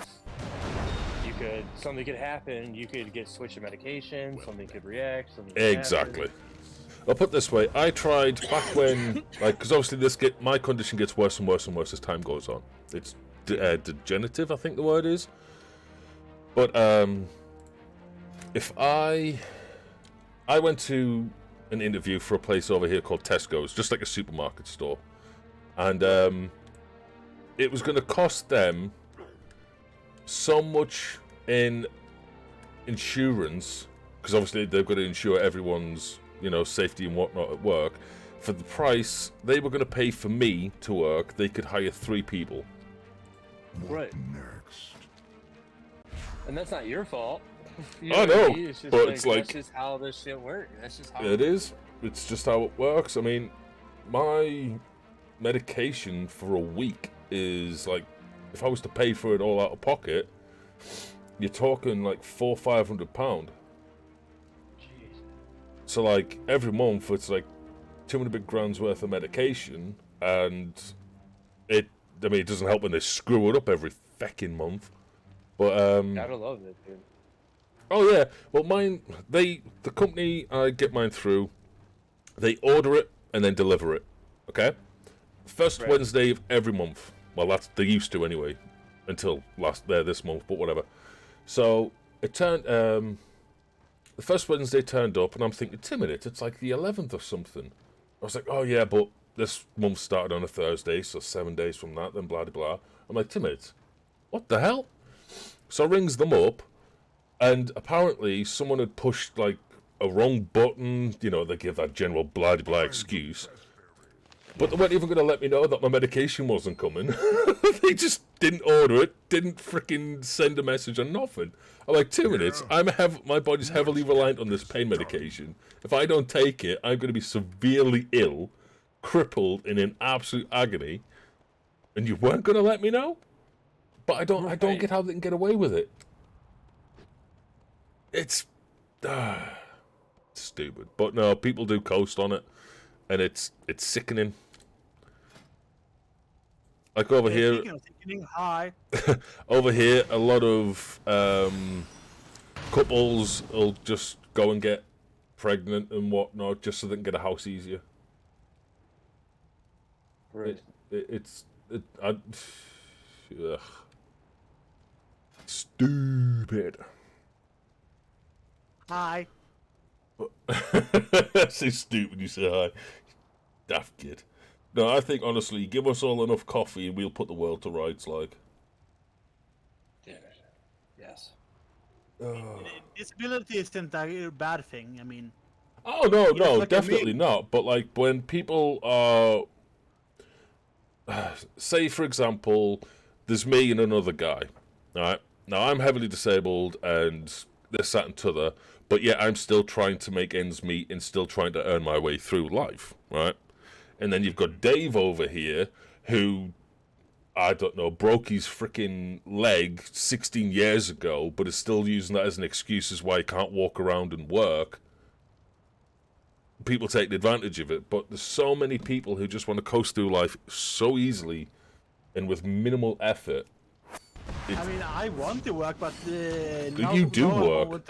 something could happen. You could get switched to medication. Something could react. Something could exactly. happen. I'll put it this way. I tried back when, like, because obviously my condition gets worse and worse and worse as time goes on. It's degenerative, I think the word is. But if I went to an interview for a place over here called Tesco's, just like a supermarket store, and it was going to cost them so much in insurance, because obviously they've got to insure everyone's, you know, safety and whatnot at work. For the price they were going to pay for me to work, they could hire 3 people. Right. Next. And that's not your fault. I know, it's just but it's like that's just how this shit works. That's just how it is. It's just how it works. I mean, my medication for a week is like, if I was to pay for it all out of pocket, you're talking like £400-500. Jeez. So like every month it's like 200 big grand's worth of medication, and it doesn't help when they screw it up every feckin' month. But Gotta love it, dude. oh yeah, well the company I get mine through, they order it and then deliver it. Okay, first Wednesday of every month. Well, they used to anyway, until this month, but whatever. So it turned the first Wednesday turned up, and I'm thinking, 2 minutes, it's like the 11th or something. I was like, oh yeah, but this month started on a Thursday, so 7 days from that, then blah, blah, blah. I'm like, 2 minutes, what the hell? So I rings them up, and apparently someone had pushed, like, a wrong button. You know, they give that general blah, blah, blah excuse. But they weren't even going to let me know that my medication wasn't coming. They just didn't order it, didn't freaking send a message or nothing. I'm like, 2 minutes, my body's heavily reliant on this pain medication. If I don't take it, I'm going to be severely ill, crippled, and in absolute agony. And you weren't going to let me know? But I don't get how they can get away with it. It's stupid. But no, people do coast on it, and it's sickening. Like over here, over here, a lot of couples will just go and get pregnant and whatnot just so they can get a house easier. Right. Ugh. Stupid. Hi. Say stupid when you say hi. Daft kid. No, I think, honestly, give us all enough coffee and we'll put the world to rights, like. Yes. Disability isn't a bad thing, I mean... Oh, no, definitely not. But, like, when people are... say, for example, there's me and another guy, alright? Now, I'm heavily disabled and this, that, and t'other, but yet I'm still trying to make ends meet and still trying to earn my way through life, right? And then you've got Dave over here who, I don't know, broke his freaking leg 16 years ago, but is still using that as an excuse as why he can't walk around and work. People take advantage of it, but there's so many people who just want to coast through life so easily and with minimal effort. I mean, I want to work, but you do work.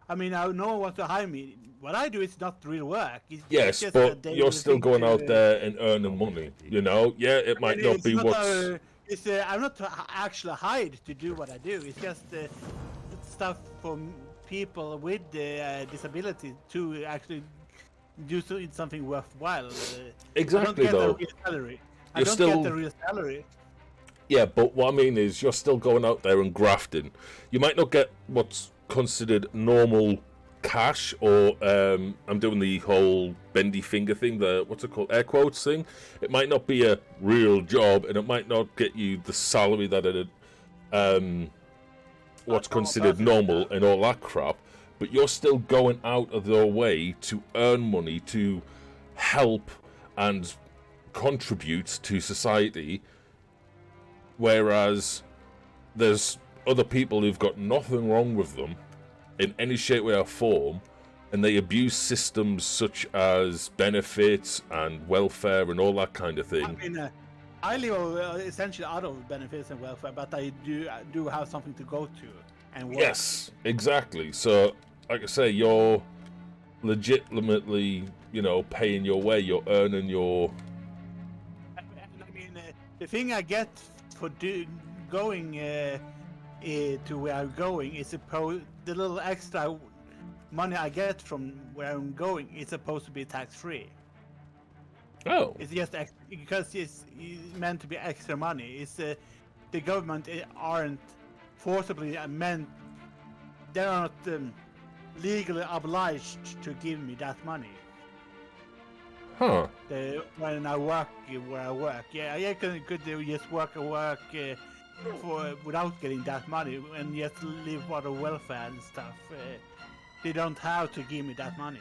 I mean, no one wants to hire me. What I do is not real work. Yes, just but you're still going out there and earning money. You know, yeah, it might not be what's. I'm not actually hired to do what I do. It's just stuff for people with disability to actually do something worthwhile. Exactly, though. I don't get the real salary. Yeah, but what I mean is you're still going out there and grafting. You might not get what's considered normal cash, or I'm doing the whole bendy finger thing, the what's it called, air quotes thing. It might not be a real job, and it might not get you the salary that it what's considered normal and all that crap, but you're still going out of your way to earn money to help and contribute to society, whereas there's other people who've got nothing wrong with them in any shape, way or form, and they abuse systems such as benefits and welfare and all that kind of thing. I mean, I live essentially out of benefits and welfare, but I do have something to go to and work. Yes, exactly. So, like I say, you're legitimately, paying your way. You're earning your... I mean, the thing I get for going to where I'm going is the little extra money I get from where I'm going is supposed to be tax-free. Oh. It's just because it's meant to be extra money. It's the government aren't forcibly meant. They're not legally obliged to give me that money. Huh. When I work where I work, I could just work without getting that money and just live out of welfare and stuff. They don't have to give me that money.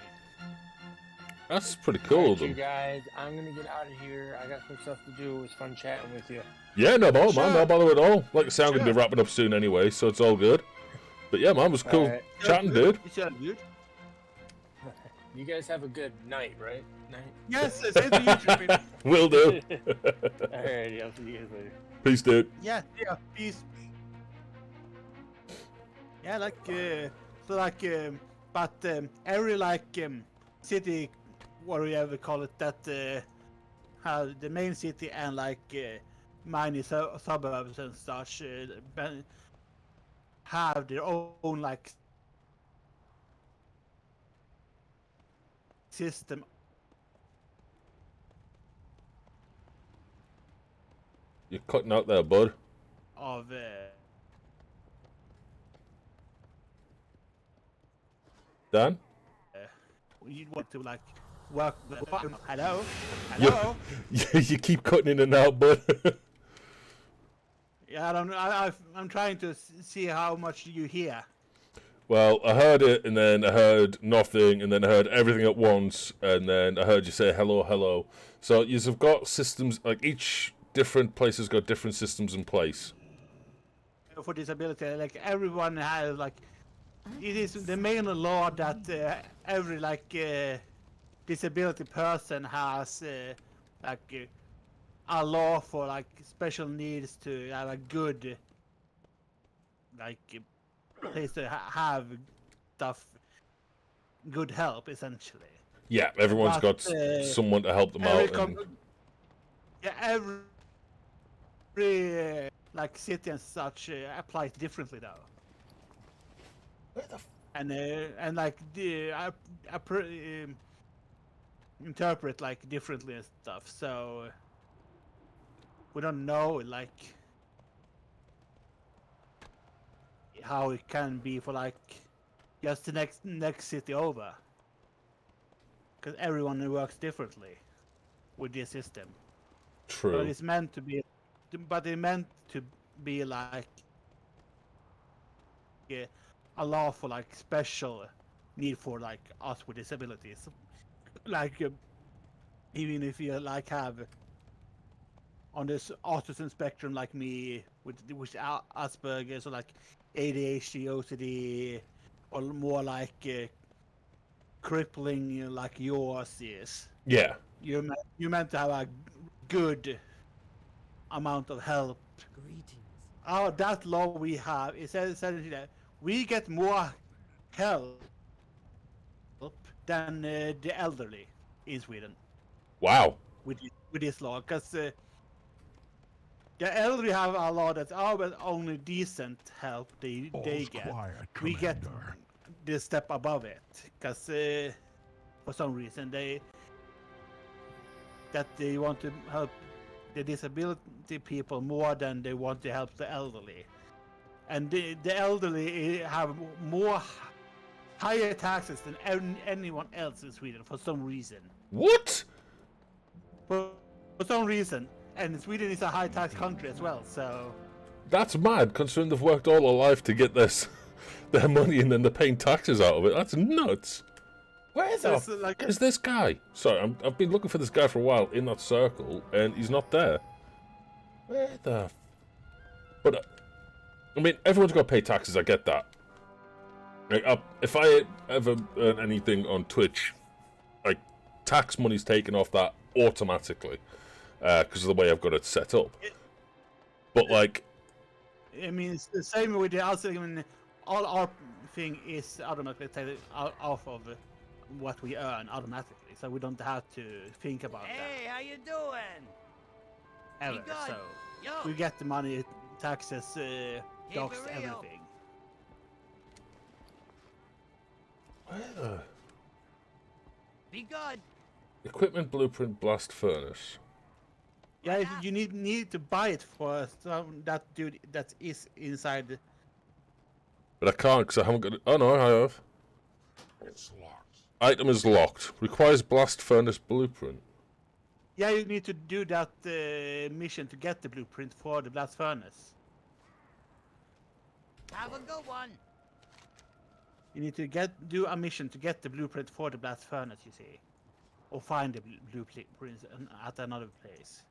That's pretty cool, You guys, I'm gonna get out of here. I got some stuff to do. It was fun chatting with you. Yeah, no bother, man. No bother at all. Like I say, I'm gonna be wrapping up soon anyway, so it's all good. But yeah, man, it was cool chatting, dude. It's all good. You guys have a good night, right? Night. Yes, same to you, Trippy. Will do. Alrighty, I'll see you guys later. Peace, dude. Yeah, peace. Yeah, like so like but every like city, whatever you call it, that have the main city and like minor suburbs and such have their own like system. You're cutting out there, bud. Of Dan? you want to like work. Hello. You keep cutting in and out, bud. Yeah, I don't know. I'm trying to see how much you hear. Well, I heard it, and then I heard nothing, and then I heard everything at once, and then I heard you say hello, hello. So you've got systems, like each different place has got different systems in place. For disability, like everyone has like, it is the main law that every like disability person has like a law for like special needs to have a good like place to have stuff, good help essentially. Yeah, everyone's But, got someone to help them out. Yeah, every like city and such applies differently though. And like the interpret like differently and stuff. So we don't know like how it can be for like just the next city over, because everyone works differently with this system. True. But it's meant to be, but it's meant to be like a law for like special need for like us with disabilities, like even if you like have on this autism spectrum like me with Asperger's or like ADHD, OCD, or more like crippling like yours is. Yeah. You're meant to have a good amount of help. Greetings. That law we have is essentially that we get more help than the elderly in Sweden. Wow. With this law, because the elderly have a law that's but only decent help they get. Quiet, We get Commander. the step above it, because for some reason they want to help the disability people more than they want to help the elderly, and the elderly have more higher taxes than anyone else in Sweden for some reason. What? For some reason, and Sweden is a high tax country as well, so That's mad, considering they've worked all their life to get their money, and then they're paying taxes out of it. That's nuts. Where the So it's like- is this guy? Sorry, I've been looking for this guy for a while in that circle, and he's not there. Where the? But I mean, everyone's got to pay taxes. I get that. Like, if I ever earn anything on Twitch, like tax money's taken off that automatically because of the way I've got it set up. But like, I mean, it's the same with the other. I mean, all our thing is automatically taken off of what we earn automatically, so we don't have to think about Hey, that how you doing? ever. good. So Yo, we get the money, taxes, docs, real. everything. where the be good. equipment blueprint blast furnace? Yeah, you need to buy it for that dude that is inside. But I can't because I haven't got it. Oh no, I have. It's locked. Item is locked. Requires blast furnace blueprint. Yeah, you need to do that mission to get the blueprint for the blast furnace. Have a good one. You need to do a mission to get the blueprint for the blast furnace, you see, or find the blueprint at another place.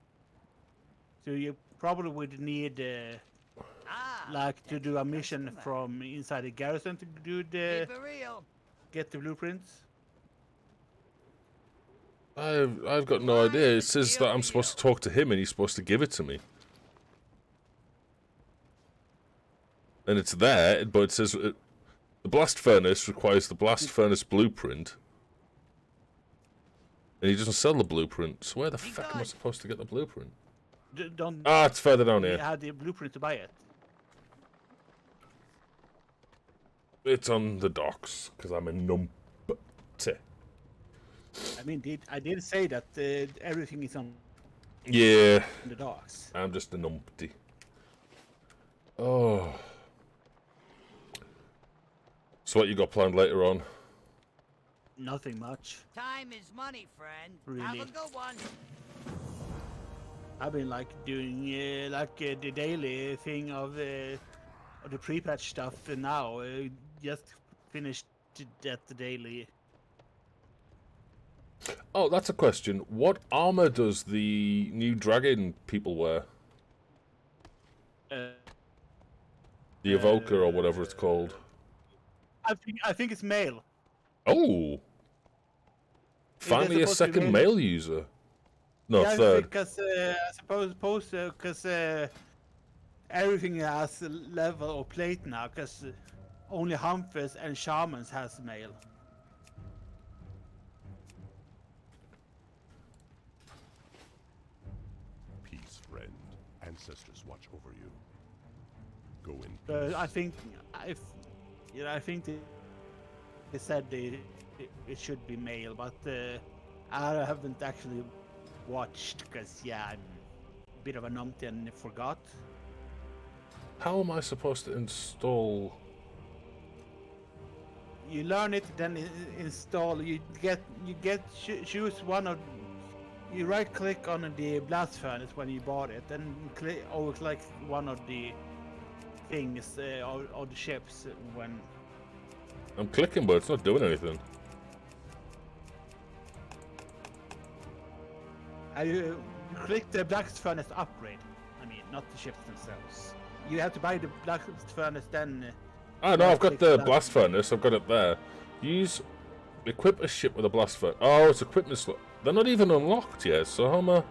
So you probably would need like to do a mission from inside the garrison to do Keep it real. get the blueprints. I've got no idea. It says that I'm supposed to talk to him and he's supposed to give it to me. And it's there, but it says the blast furnace requires the blast furnace blueprint. And he doesn't sell the blueprint, so where the fuck am I supposed to get the blueprint? Don't. Ah, it's further down You here. had the blueprint to buy it. It's on the docks, because I'm a numpty. I mean, I did say that everything is on Yeah, the docks. I'm just a numpty. Oh. So what you got planned later on? Nothing much. Time is money, friend. Really? Have a good one. I've been like doing the daily thing of the pre-patch stuff now. Just finished that the daily. Oh, that's a question. What armor does the new dragon people wear? The Evoker or whatever it's called. I think it's male. Oh! Finally a supposed to be second male. male user. No, Yeah, third. because I suppose because everything has a level or plate now. Because only hunters and shamans has male. Peace, friend. Ancestors watch over you. Go in. But I think I think they said it should be male, but I haven't actually watched because I'm a bit of a numpty and forgot. How am I supposed to install... You learn it, then install. You choose one of. You right click on the blast furnace when you bought it, then click one of the things of the ships when. I'm clicking, but it's not doing anything. You click the blast furnace upgrade. I mean, not the ships themselves. You have to buy the blast furnace, then. Ah, no, I've got click the that. blast furnace. I've got it there. Equip a ship with a blast furnace. Oh, it's equipment slot. They're not even unlocked yet, so how am I...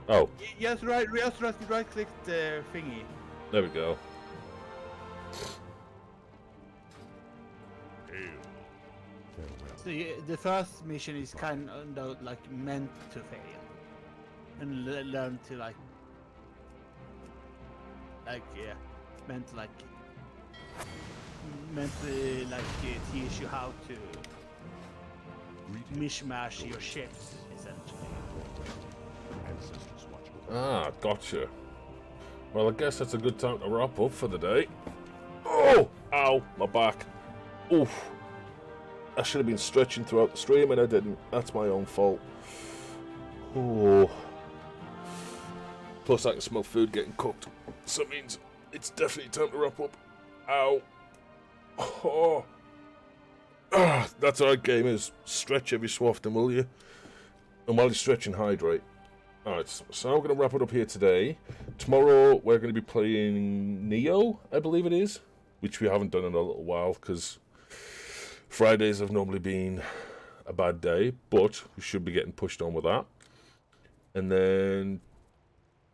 Oh, Yes, right click the thingy. there we go. Hail. Farewell. So the first mission is kind of like meant to fail, and learn to like meant to teach you how to mishmash your ships essentially. Ancestors watch over Ah, gotcha. Well, I guess that's a good time to wrap up for the day. Oh! Ow! My back. Oof. I should have been stretching throughout the stream and I didn't. That's my own fault. Oh. Plus I can smell food getting cooked. So it means it's definitely time to wrap up. Ow. Oh. Ah, that's alright, gamers. Stretch every so often, will you? And while you're stretching, hydrate. Alright, so I'm going to wrap it up here today. Tomorrow we're going to be playing Neo, I believe it is. Which we haven't done in a little while, because Fridays have normally been a bad day. But we should be getting pushed on with that. And then,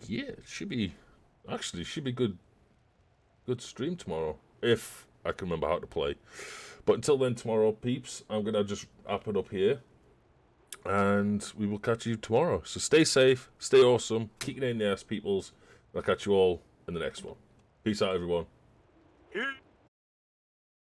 yeah, it should be good stream tomorrow. If I can remember how to play. But until then, tomorrow, peeps, I'm going to just wrap it up here. And we will catch you tomorrow. So stay safe, stay awesome, keep your name in the ass, peoples. I'll catch you all in the next one. Peace out, everyone. Yeah.